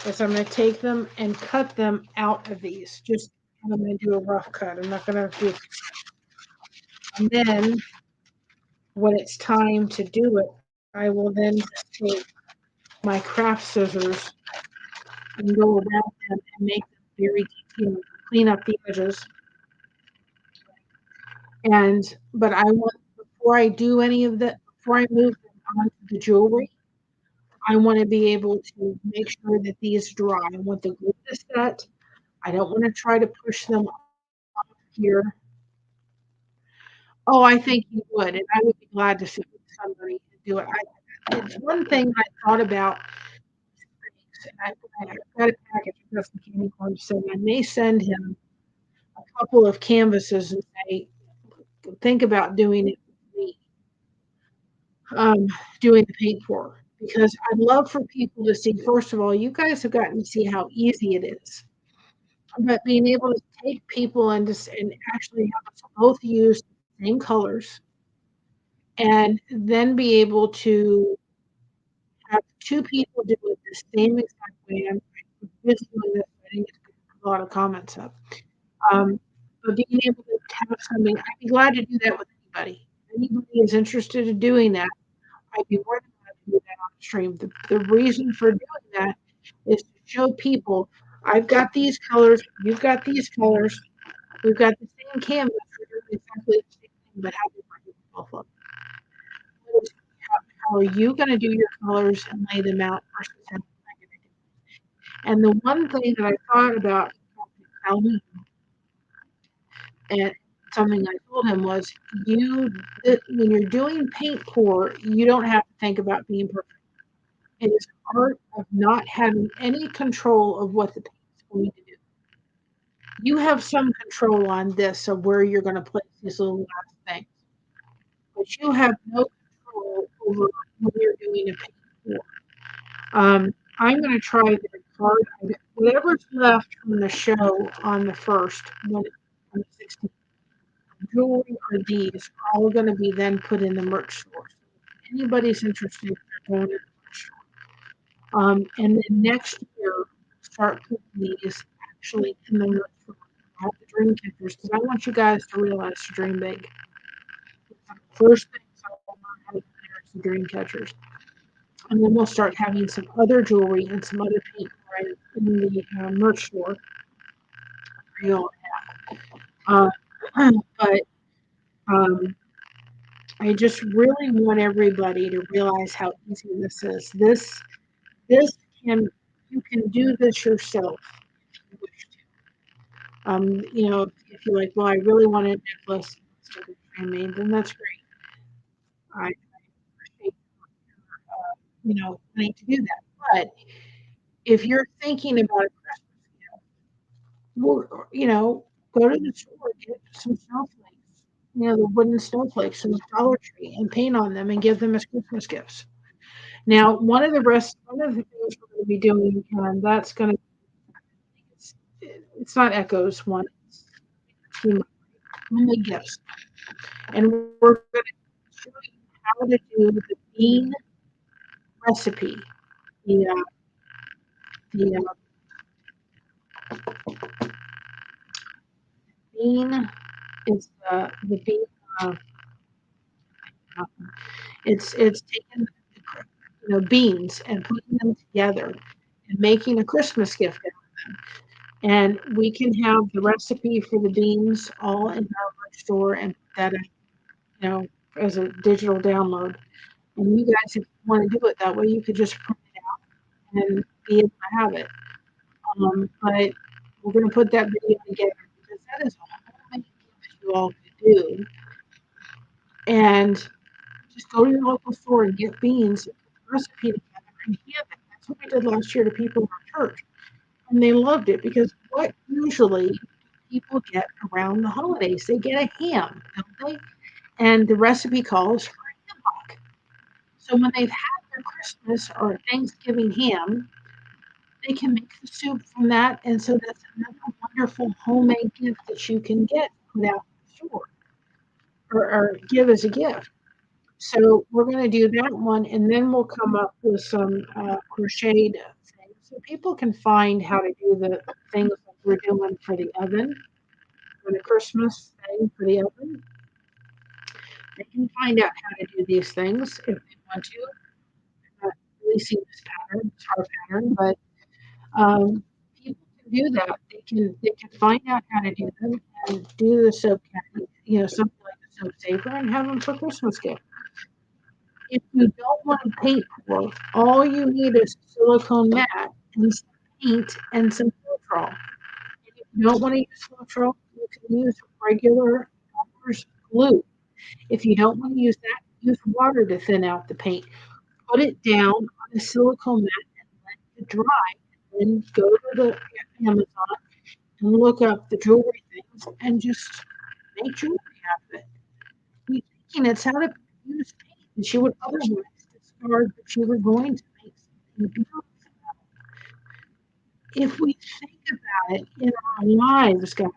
is I'm going to take them and cut them out of these. Just I'm going to do a rough cut. I'm not going to do. And then when it's time to do it, I will then just take my craft scissors and go around them and make them very, clean up the edges. But I want, before I do any of that, before I move them onto the jewelry, I want to be able to make sure that these dry. I want the glue to set. I don't want to try to push them up here. Oh, I think you would, and I would be glad to see somebody do it. It's one thing I thought about. I got a package of Justin Candy Corn, so I may send him a couple of canvases and say, think about doing it with me, doing the paint pour. Because I'd love for people to see, first of all, you guys have gotten to see how easy it is. But being able to take people and actually have us both use the same colors and then be able to have two people do it the same exact way. I'm just doing this. I didn't get a lot of comments up. But being able to have something, I'd be glad to do that with anybody. If anybody is interested in doing that, I'd be more than glad to do that on the stream. The reason for doing that is to show people I've got these colors, you've got these colors, we've got the same canvas, we're doing exactly the same thing, but how different we both look. How are you going to do your colors and lay them out versus how am I going to do it? And the one thing that I thought about Halloween and something I told him was when you're doing paint pour, you don't have to think about being perfect. It is art of not having any control of what the paint is going to do. You have some control on this of where you're going to place these little last things, but you have no control over when you're doing a paint pour. I'm going to try the card. Whatever's left from the show on the 1st, on the 16th, jewelry or these are all going to be then put in the merch store. So if anybody's interested, they're going to the merch store. And then next year, start putting these actually in the merch store. Have the dream catchers because I want you guys to realize to dream big. First things I want to have is the dream catchers. And then we'll start having some other jewelry and some other paint in the merch store. Uh, but I just really want everybody to realize how easy this is. This you can do this yourself if you wish to. If you're like, well, I really want a necklace handmade, then that's great. I appreciate wanting to do that. But if you're thinking about a Christmas gift, go to the store, get some snowflakes, the wooden snowflakes from the Dollar Tree and paint on them and give them as Christmas gifts. Now, one of the things we're going to be doing, and that's going to, it's not Echoes one, it's homemade gifts. And we're going to show you how to do the bean recipe, the the bean. It's the bean. Uh, it's taking beans and putting them together and making a Christmas gift. And we can have the recipe for the beans all in our bookstore and put that in, as a digital download. And you guys, if you want to do it that way, you could just print it out and be able to have it. But we're going to put that video together because that is a whole thing that you all could do. And just go to your local store and get beans, put the recipe together, and hand it. That's what we did last year to people in our church. And they loved it because what usually people get around the holidays? They get a ham, don't they? And the recipe calls for a ham hock. So when they've had their Christmas or Thanksgiving ham, they can make the soup from that. And so that's another wonderful homemade gift that you can get put out in the store or give as a gift. So we're going to do that one, and then we'll come up with some crocheted things so people can find how to do the things that we're doing for the oven, for the Christmas thing for the oven. They can find out how to do these things if they want to. I'm not really seeing this pattern, it's our pattern, but people can do that. They can find out how to do them and do the soap caddy, something like a soap saver, and have them for Christmas gift. If you don't want to paint pour, all you need is a silicone mat and some paint and some Filtrol. And if you don't want to use Filtrol, you can use regular Elmer's glue. If you don't want to use that, use water to thin out the paint. Put it down on a silicone mat and let it dry. Then go to the Amazon and look up the jewelry things and just make jewelry out of it. You're thinking it's how to use paint, and she would otherwise discard that you were going to make something beautiful. If we think about it in our lives, guys,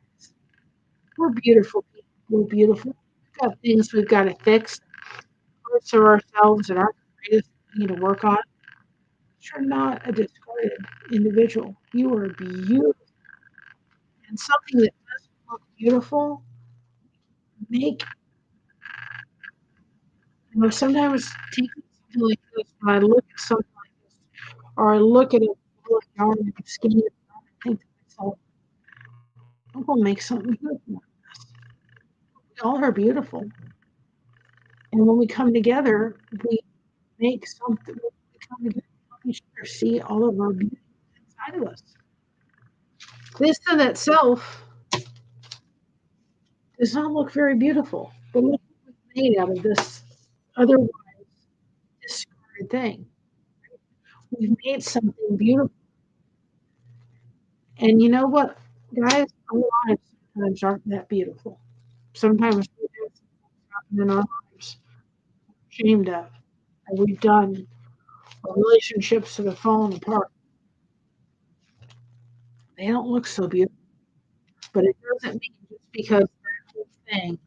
we're beautiful people. We're beautiful. We've got things we've got to fix, parts of ourselves that aren't the greatest we need to work on. You're not a discarded individual. You are beautiful. And something that doesn't look beautiful, make, sometimes taking something like this, when I look at something like this, or I look at a little yarn and I'm skinning it, I think to myself, I'm going to make something beautiful. We all are beautiful. And when we come together, we make something, we come together, help each other see all of our beauty inside of us. This in itself does not look very beautiful, but look what we've made out of this otherwise discarded thing. We've made something beautiful. And you know what, guys? Our lives sometimes aren't that beautiful. Sometimes we have things happen in our lives we're ashamed of, and we've done, our relationships that have fallen apart. They don't look so beautiful, but it doesn't mean just because that whole thing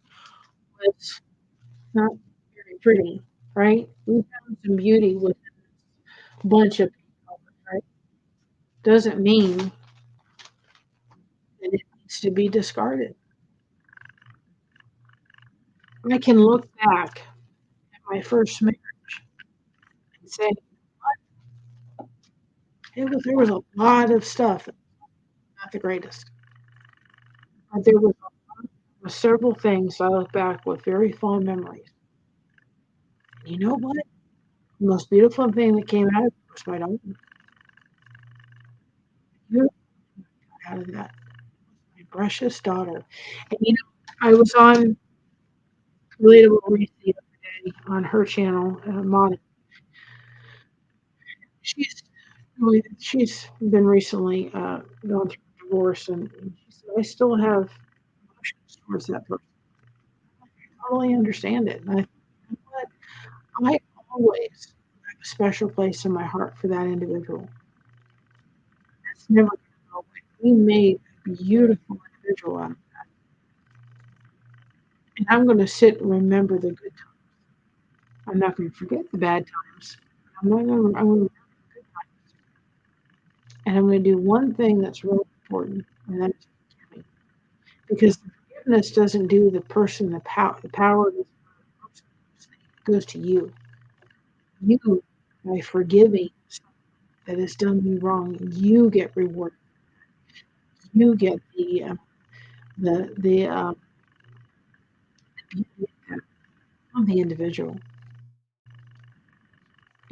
was not very pretty, right? We found some beauty with a bunch of people, right? Doesn't mean that it needs to be discarded. I can look back at my first marriage and say, there was a lot of stuff, not the greatest, but there was several things I look back with very fond memories. And you know what? The most beautiful thing that came out of it was my daughter. You got out of that, my precious daughter. And I was on Relatable Reese the other day on her channel, Monica. She's she's been recently going through a divorce, and she said I still have emotions towards that person. I totally understand it, and I, you know what? I always have a special place in my heart for that individual. That's never going to go away. We made a beautiful individual out of that, and I'm going to sit and remember the good times. I'm not going to forget the bad times. I'm not going to. I'm going to remember the good times. And I'm going to do one thing that's really important, and that's forgiving. Because the forgiveness doesn't do the person the power. The power goes to you. You, by forgiving that has done you wrong, you get rewarded. You get the beauty of the individual,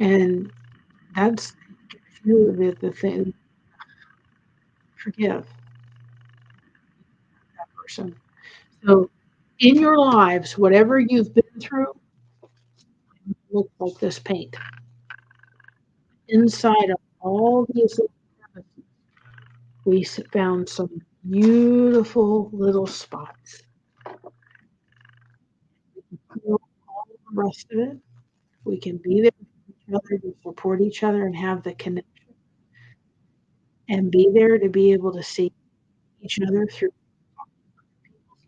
and that's you the thing. Forgive that person. So in your lives, whatever you've been through, look like this paint. Inside of all these little crevices, we found some beautiful little spots. Feel all the rest of it. We can be there for each other to support each other and have the connection and be there to be able to see each other through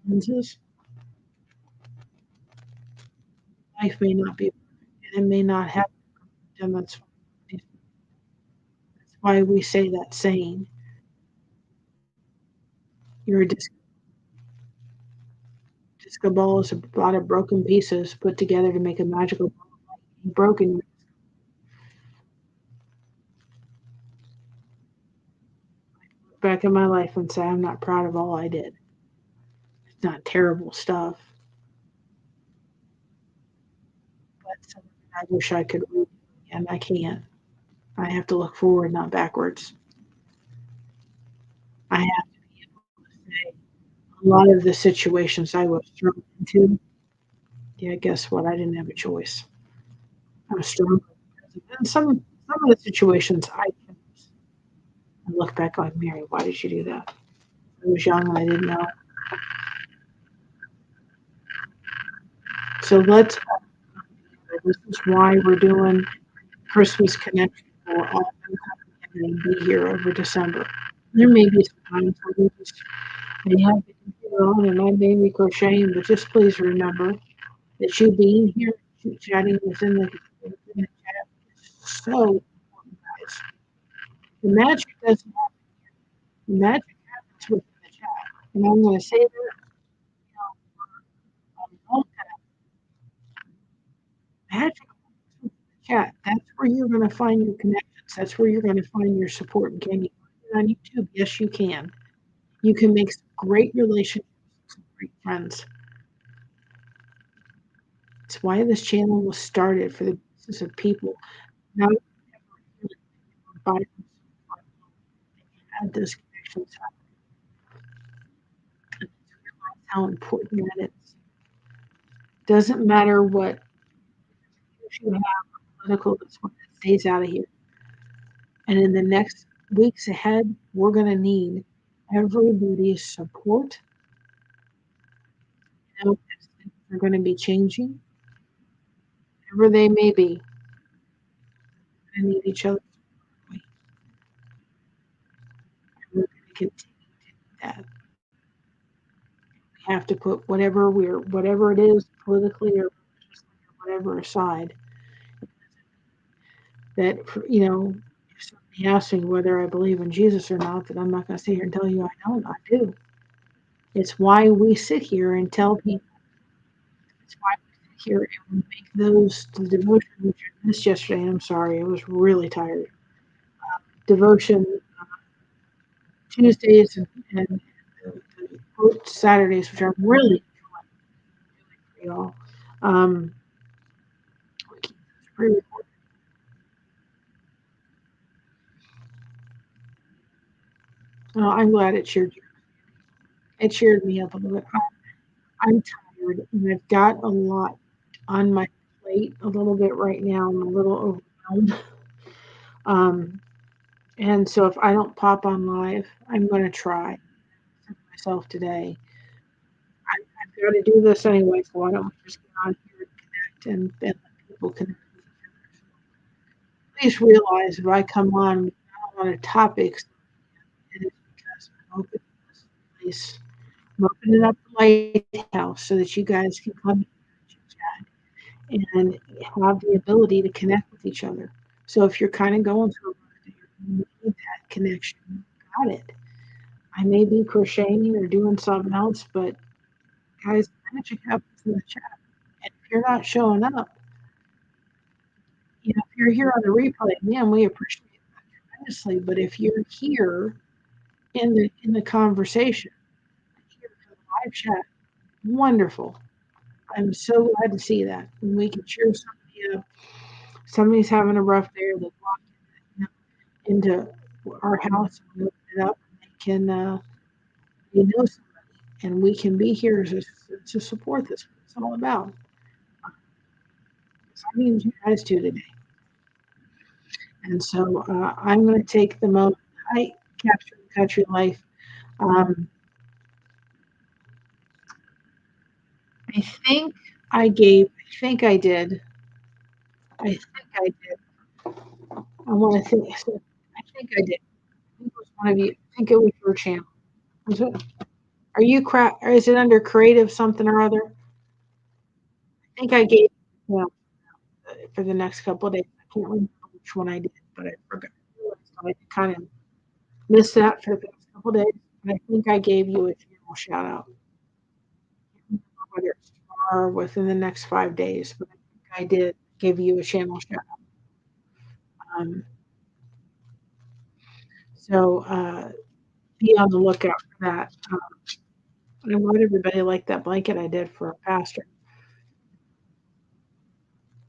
lenses. Life may not be perfect and it may not happen, and that's why we say that saying, you're a disco ball is a lot of broken pieces put together to make a magical ball. Broken back in my life and say I'm not proud of all I did. It's not terrible stuff, but something I wish I could read, and I can't. I have to look forward, not backwards. I have to be able to say a lot of the situations I was thrown into. Yeah, guess what? I didn't have a choice. I was stronger. And some of the situations I look back like, Mary, why did you do that? I was young and I didn't know. So this is why we're doing Christmas connection. We're all going to be here over December. There may be some times where we just may have the computer on and I may be crocheting, but just please remember that you being here, chatting within the chat is so important, guys. The magic doesn't happen. The magic happens within the chat. And I'm going to say that all magic happens within the chat. That's where you're going to find your connections. That's where you're going to find your support. And can you find it on YouTube? Yes, you can. You can make some great relationships, some great friends. It's why this channel was started for the basis of people not by had those connections. How important that is. Doesn't matter what you have political, that's what stays out of here. And in the next weeks ahead, we're going to need everybody's support. You know, they're going to be changing, whatever they may be. We're going to need each other. We're going to continue to do that. We have to put whatever it is, politically or whatever aside. That if somebody asks me whether I believe in Jesus or not, that I'm not going to sit here and tell you I don't. I do. It's why we sit here and tell people. It's why we sit here and we make the devotion, which I missed yesterday. I'm sorry, I was really tired. Devotion Tuesdays and the quote Saturdays, which I'm really for y'all. Um, pretty, I'm glad it cheered you. It cheered me up a little bit. I'm tired and I've got a lot on my plate a little bit right now. I'm a little overwhelmed. Um, and so if I don't pop on live, I'm going to try myself today. I've got to do this anyway, so why don't we just get on here and connect and let people connect. Please realize if I come on a topic, it is because I'm opening this place. I'm opening up the lighthouse so that you guys can come and have the ability to connect with each other. So if you're kind of going through, you need that. connection. Got it. I may be crocheting or doing something else, but guys, magic happens in the chat. And if you're not showing up, if you're here on the replay, man, we appreciate that tremendously. But if you're here in the conversation, here for the live chat, wonderful. I'm so glad to see that. And we can cheer somebody up. Somebody's having a rough day, or they walk into our house and open it up, and they can they know somebody, and we can be here to support this. What it's all about. So I need you guys to today. And so I'm going to take the moment. I capture the country life. Um, I think I gave. I think I did. I think I did. I want to think. I think I did. I think it was one of you. I think it was your channel. Was it? Are you Or is it under creative something or other? I think I gave. Yeah, for the next couple of days. I can't remember which one I did, but I forgot. So I kind of missed that for the past couple of days. And I think I gave you a channel shout out. Whether it's tomorrow or within the next 5 days, but I think I did give you a channel shout out. So be on the lookout for that. I want everybody like that blanket I did for a pastor.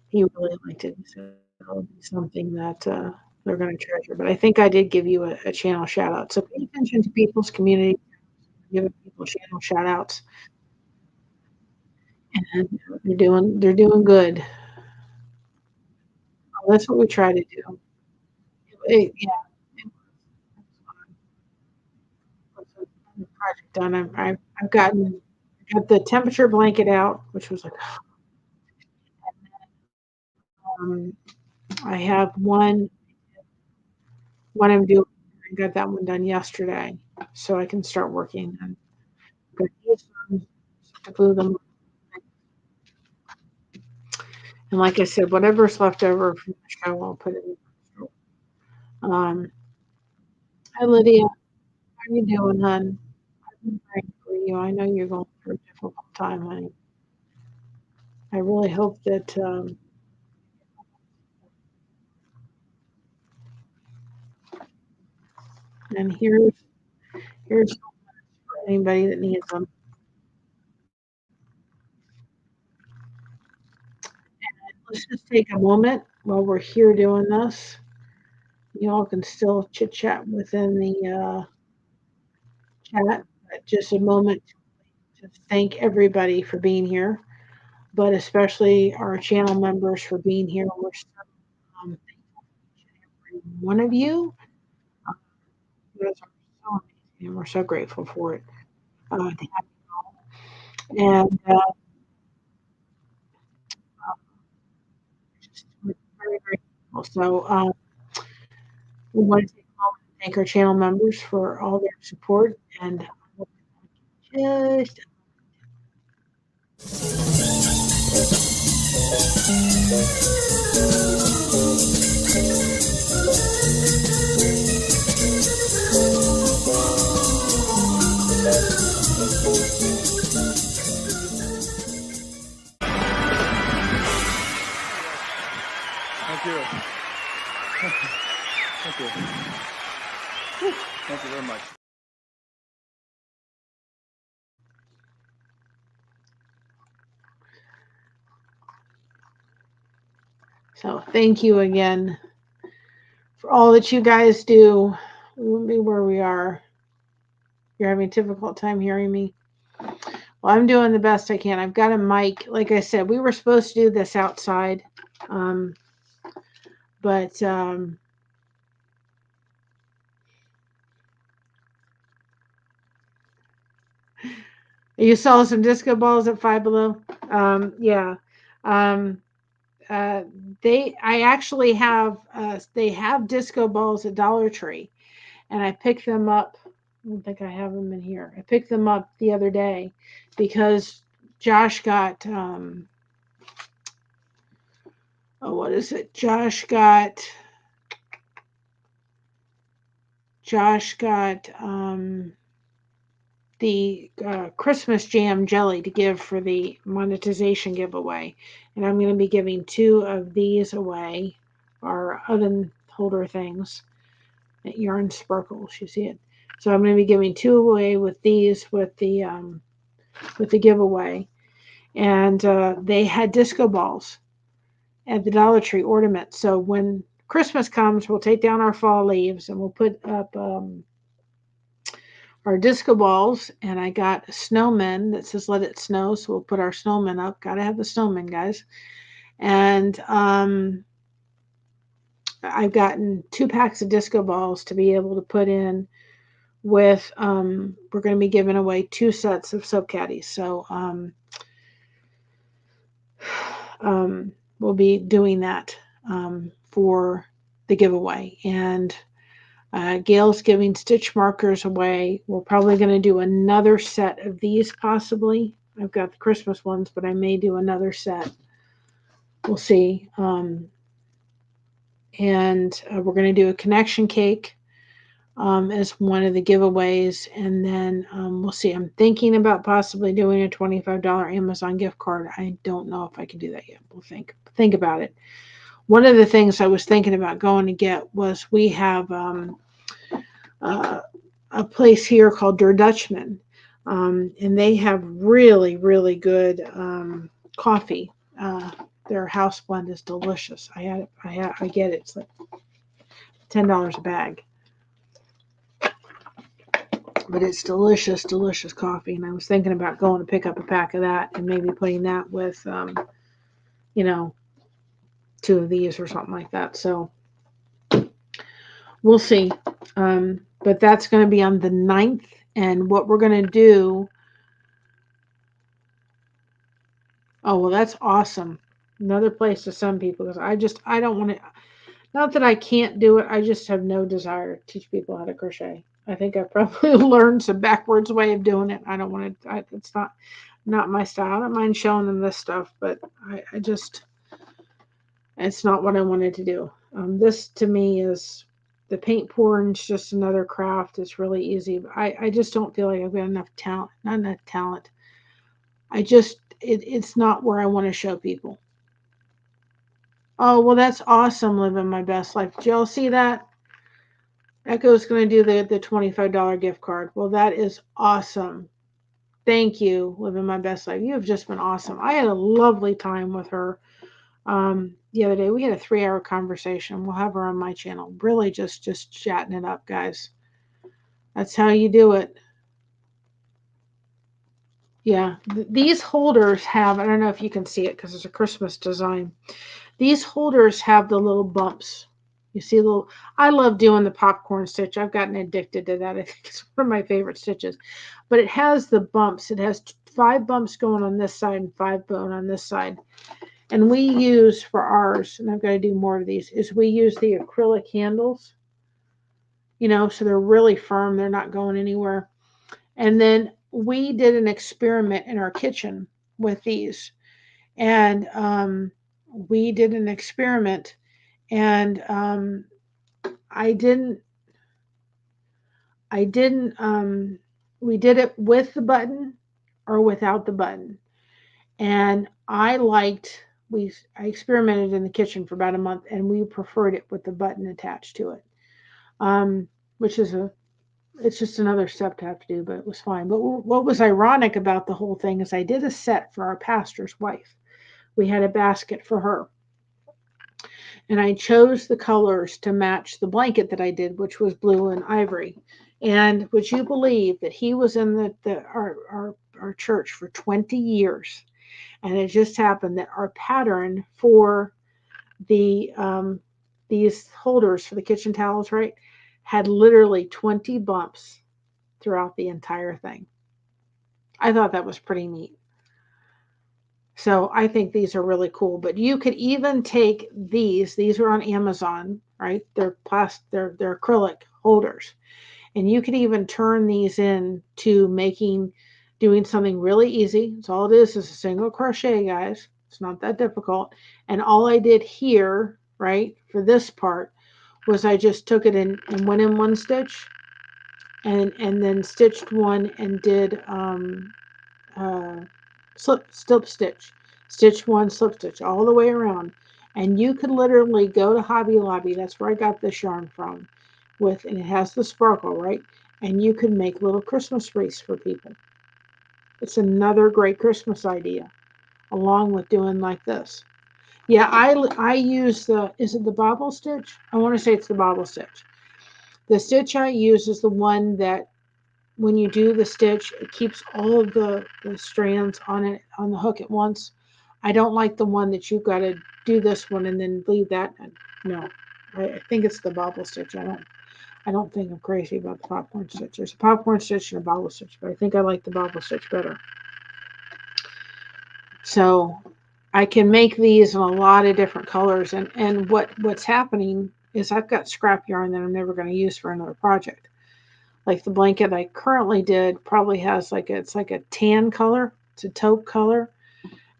He really liked it. So it'll be something that they're going to treasure. But I think I did give you a channel shout out. So pay attention to people's community, giving people channel shout outs, and they're doing good. That's what we try to do. Yeah, the project done. I've got the temperature blanket out, which was like, um, I have one I'm doing. I got that one done yesterday, so I can start working on these ones to glue them. And like I said, whatever's left over from the show, I'll put it in. Hi Lydia, how are you doing, hon? I'm praying for you. I know you're going through a difficult time, honey. I really hope that and here's for anybody that needs them. Let's just take a moment while we're here doing this. You all can still chit chat within the chat, but just a moment to thank everybody for being here, but especially our channel members for being here. We're so thankful for each and every one of you. You guys are so amazing, and we're so grateful for it. To have you all. And just we're very, very grateful. So we want to take a moment to thank our channel members for all their support. And just Thank you. Thank you. Thank you very much. so thank you again for all that you guys do. We wouldn't be where we are. You're having a difficult time hearing me. Well, I'm doing the best I can. I've got a mic. Like I said, we were supposed to do this outside, but you saw some disco balls at Five Below. Yeah. Um, I actually have they have disco balls at Dollar Tree, and I picked them up. I don't think I have them in here. I picked them up the other day because Josh got what is it? Josh got Josh got the Christmas jam jelly to give for the monetization giveaway. And I'm going to be giving 2 of these away, our oven holder things, yarn sparkles, you see it. So I'm going to be giving 2 away with these with the giveaway. And they had disco balls at the Dollar Tree ornament. So when Christmas comes, we'll take down our fall leaves and we'll put up our disco balls. And I got a snowman that says "Let It Snow," so we'll put our snowman up. Gotta have the snowman, guys. And I've gotten 2 packs of disco balls to be able to put in with. We're going to be giving away 2 sets of soap caddies. So we'll be doing that for the giveaway. And Gail's giving stitch markers away. We're probably going to do another set of these possibly. I've got the Christmas ones, but I may do another set. We'll see. And we're going to do a connection cake as one of the giveaways. And then we'll see. I'm thinking about possibly doing a $25 Amazon gift card. I don't know if I can do that yet. We'll think about it. One of the things I was thinking about going to get was we have a place here called Der Dutchman, and they have really, really good coffee. Their house blend is delicious. I get it. It's like $10 a bag, but it's delicious, delicious coffee. And I was thinking about going to pick up a pack of that and maybe putting that with, 2 of these or something like that. So we'll see. But that's going to be on the 9th. And what we're going to do. Oh, well, that's awesome. Another place to send people, because I don't want to, not that I can't do it. I just have no desire to teach people how to crochet. I think I probably learned some backwards way of doing it. I don't want to, it's not my style. I don't mind showing them this stuff, but I just, it's not what I wanted to do. This to me is, the paint pouring is just another craft. It's really easy. But I just don't feel like I've got enough talent. Not enough talent. It's not where I want to show people. Oh, well, that's awesome, living my best life. Did y'all see that? Echo's going to do the $25 gift card. Well, that is awesome. Thank you, living my best life. You have just been awesome. I had a lovely time with her the other day. We had a 3-hour conversation. We'll have her on my channel. Really just chatting it up, guys. That's how you do it. Yeah, these holders have, I don't know if you can see it because it's a Christmas design. These holders have the little bumps. You see I love doing the popcorn stitch. I've gotten addicted to that. I think it's one of my favorite stitches. But it has the bumps. It has 5 bumps going on this side and 5 going on this side. And we use for ours, and I've got to do more of these, is we use the acrylic handles. So they're really firm. They're not going anywhere. And then we did an experiment in our kitchen with these. And we did an experiment, and we did it with the button or without the button. And I experimented in the kitchen for about a month, and we preferred it with the button attached to it, which is it's just another step to have to do, but it was fine. But what was ironic about the whole thing is I did a set for our pastor's wife. We had a basket for her. And I chose the colors to match the blanket that I did, which was blue and ivory. And would you believe that he was in our church for 20 years? And it just happened that our pattern for these holders for the kitchen towels, right, had literally 20 bumps throughout the entire thing. I thought that was pretty neat. So I think these are really cool. But you could even take these are on Amazon, right? They're they're acrylic holders. And you could even turn these into doing something really easy. It's all it is a single crochet, guys. It's not that difficult. And all I did here, right, for this part was I just took it in and went in one stitch and then stitched one and did slip stitch, stitch one, slip stitch all the way around. And you could literally go to Hobby Lobby. That's where I got this yarn from, and it has the sparkle, right? And you could make little Christmas wreaths for people. It's another great Christmas idea, along with doing like this. Yeah, I use is it the bobble stitch? I want to say it's the bobble stitch. The stitch I use is the one that when you do the stitch, it keeps all of the strands on the hook at once. I don't like the one that you've got to do this one and then leave that. No, I think it's the bobble stitch. I don't think I'm crazy about the popcorn stitch. There's a popcorn stitch and a bobble stitch, but I think I like the bobble stitch better. So I can make these in a lot of different colors, and what's happening is I've got scrap yarn that I'm never going to use for another project. Like the blanket I currently did probably has it's like a tan color. It's a taupe color.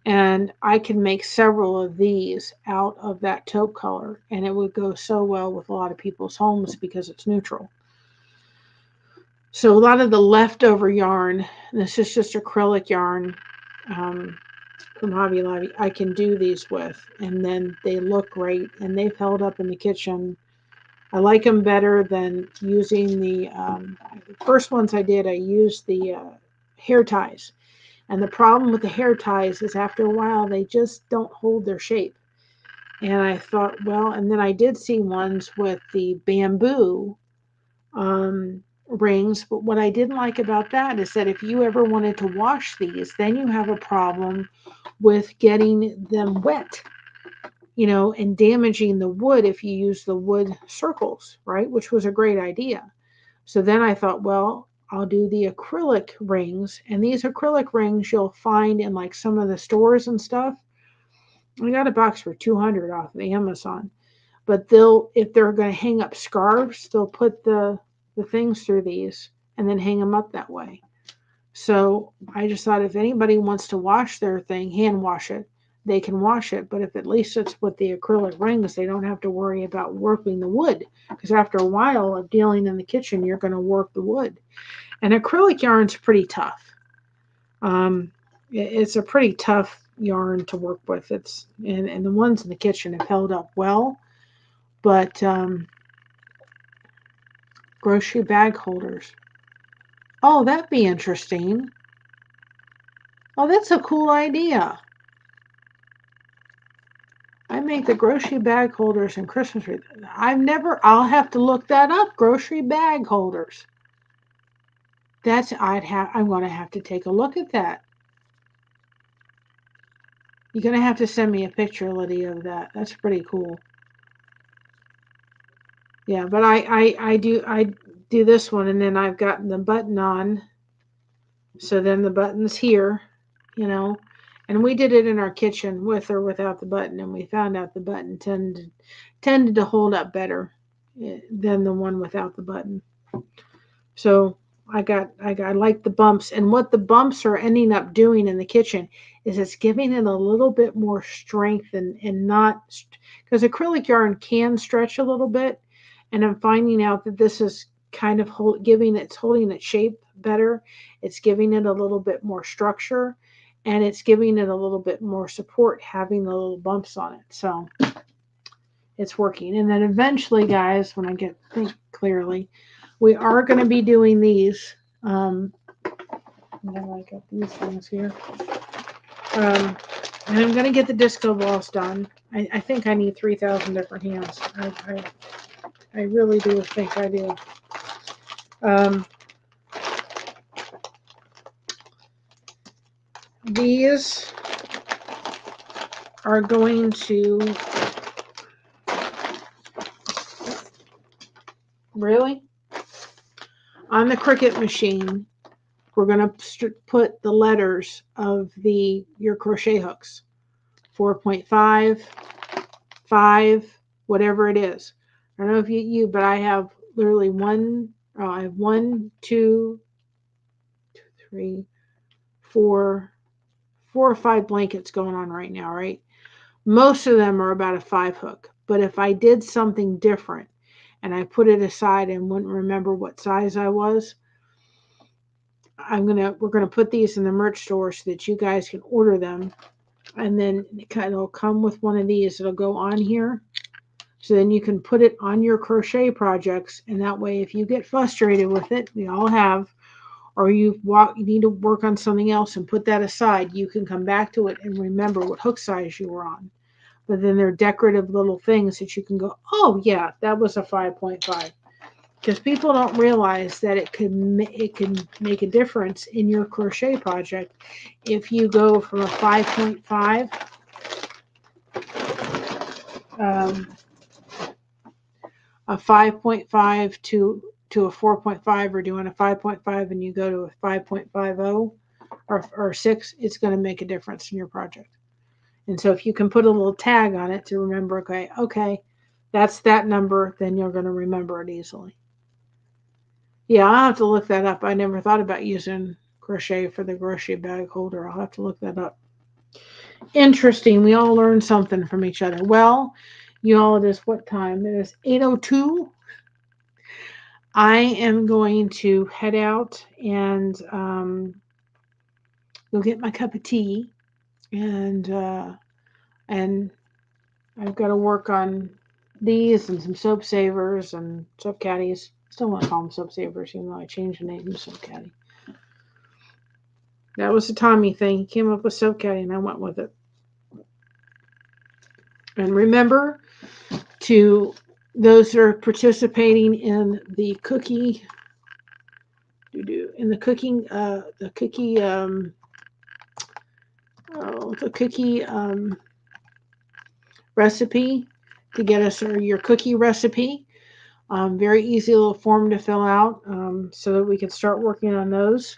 And I can make several of these out of that taupe color. And it would go so well with a lot of people's homes because it's neutral. So a lot of the leftover yarn, this is just acrylic yarn from Hobby Lobby, I can do these with. And then they look great. And they've held up in the kitchen. I like them better than using the first ones I did. I used the hair ties, and the problem with the hair ties is after a while they just don't hold their shape. And I thought, well, and then I did see ones with the bamboo rings, but what I didn't like about that is that if you ever wanted to wash these, then you have a problem with getting them wet, and damaging the wood if you use the wood circles, right? Which was a great idea. So then I thought, well, I'll do the acrylic rings. And these acrylic rings you'll find in like some of the stores and stuff. I got a box for $200 off of Amazon. But if they're going to hang up scarves, they'll put the things through these and then hang them up that way. So I just thought if anybody wants to wash their thing, hand wash it, they can wash it. But if at least it's with the acrylic rings, they don't have to worry about warping the wood. Because after a while of dealing in the kitchen, you're going to warp the wood. And acrylic yarn's pretty tough. It's a pretty tough yarn to work with. And the ones in the kitchen have held up well. But grocery bag holders. Oh, that'd be interesting. Oh, that's a cool idea. I make the grocery bag holders and Christmas wreaths. I'll have to look that up. Grocery bag holders. I'm going to have to take a look at that. You're going to have to send me a picture, Lydia, of that. That's pretty cool. Yeah, but I do this one, and then I've got the button on. So then the button's here, and we did it in our kitchen with or without the button, and we found out the button tended to hold up better than the one without the button. So I like the bumps, and what the bumps are ending up doing in the kitchen is it's giving it a little bit more strength and not, because acrylic yarn can stretch a little bit, and I'm finding out that this is kind of holding its shape better. It's giving it a little bit more structure, and it's giving it a little bit more support having the little bumps on it. So it's working. And then eventually, guys, when I think clearly, we are going to be doing these. And then I got these things here. And I'm going to get the disco balls done. I think I need 3,000 different hands. I really do think I do. These are going to... Really? On the Cricut machine, we're going to put the letters of your crochet hooks. 4.5, 5, whatever it is. I don't know if you, but I have literally I have 1, 2, 3, 4 or 5 blankets going on right now, right? Most of them are about a 5 hook. But if I did something different, and I put it aside and wouldn't remember what size I was, we're gonna put these in the merch store so that you guys can order them, and then it'll come with one of these. It'll go on here, so then you can put it on your crochet projects, and that way, if you get frustrated with it, we all have, or you need to work on something else and put that aside, you can come back to it and remember what hook size you were on. But then they're decorative little things that you can go, oh yeah, that was a 5.5. Because people don't realize that it can make a difference in your crochet project if you go from a 5.5 to a 4.5, or doing a 5.5 and you go to a 5.50 or 6, it's going to make a difference in your project. And so if you can put a little tag on it to remember, okay, that's that number, then you're going to remember it easily. Yeah, I'll have to look that up. I never thought about using crochet for the grocery bag holder. I'll have to look that up. Interesting. We all learned something from each other. Well, you all, it is what time? It is 8:02. I am going to head out and go get my cup of tea, and I've got to work on these and some soap savers and soap caddies. Still want to call them soap savers, even though I changed the name to soap caddy. That was a Tommy thing. He came up with soap caddy, and I went with it. And remember, to those that are participating in the cookie, recipe, to get us your cookie recipe. Very easy little form to fill out, so that we can start working on those.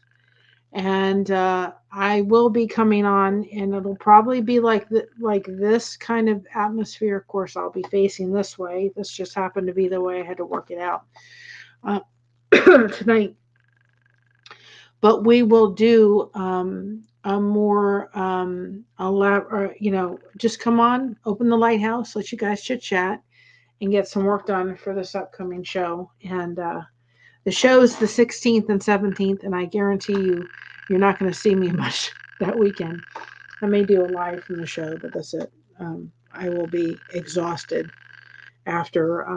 And I will be coming on, and it'll probably be like this kind of atmosphere. Of course, I'll be facing this way. This just happened to be the way I had to work it out tonight. But we will do a more just come on, open the lighthouse, let you guys chit chat, and get some work done for this upcoming show. And the show's the 16th and 17th, and I guarantee you're not going to see me much that weekend. I may do a live from the show, but that's it. I will be exhausted after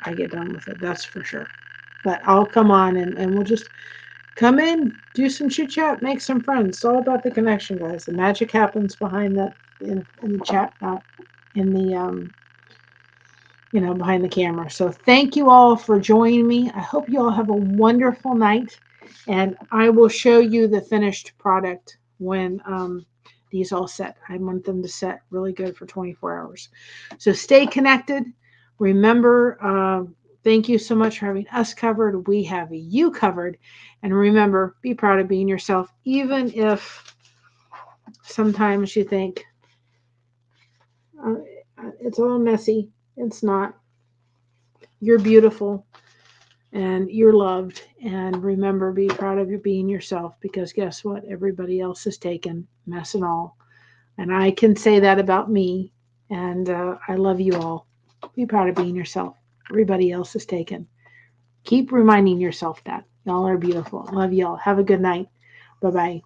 I get done with it, that's for sure. But I'll come on, and we'll just come in, do some chit chat, make some friends. It's all about the connection, guys. The magic happens behind that in the chat, not in the behind the camera. So thank you all for joining me. I hope you all have a wonderful night, and I will show you the finished product when these all set. I want them to set really good for 24 hours. So stay connected. Remember, thank you so much for having us covered. We have you covered. And remember, be proud of being yourself, even if sometimes you think it's all messy. It's not. You're beautiful and you're loved. And remember, be proud of you being yourself, because guess what? Everybody else is taken, mess and all. And I can say that about me. And I love you all. Be proud of being yourself. Everybody else is taken. Keep reminding yourself that. Y'all are beautiful. Love y'all. Have a good night. Bye-bye.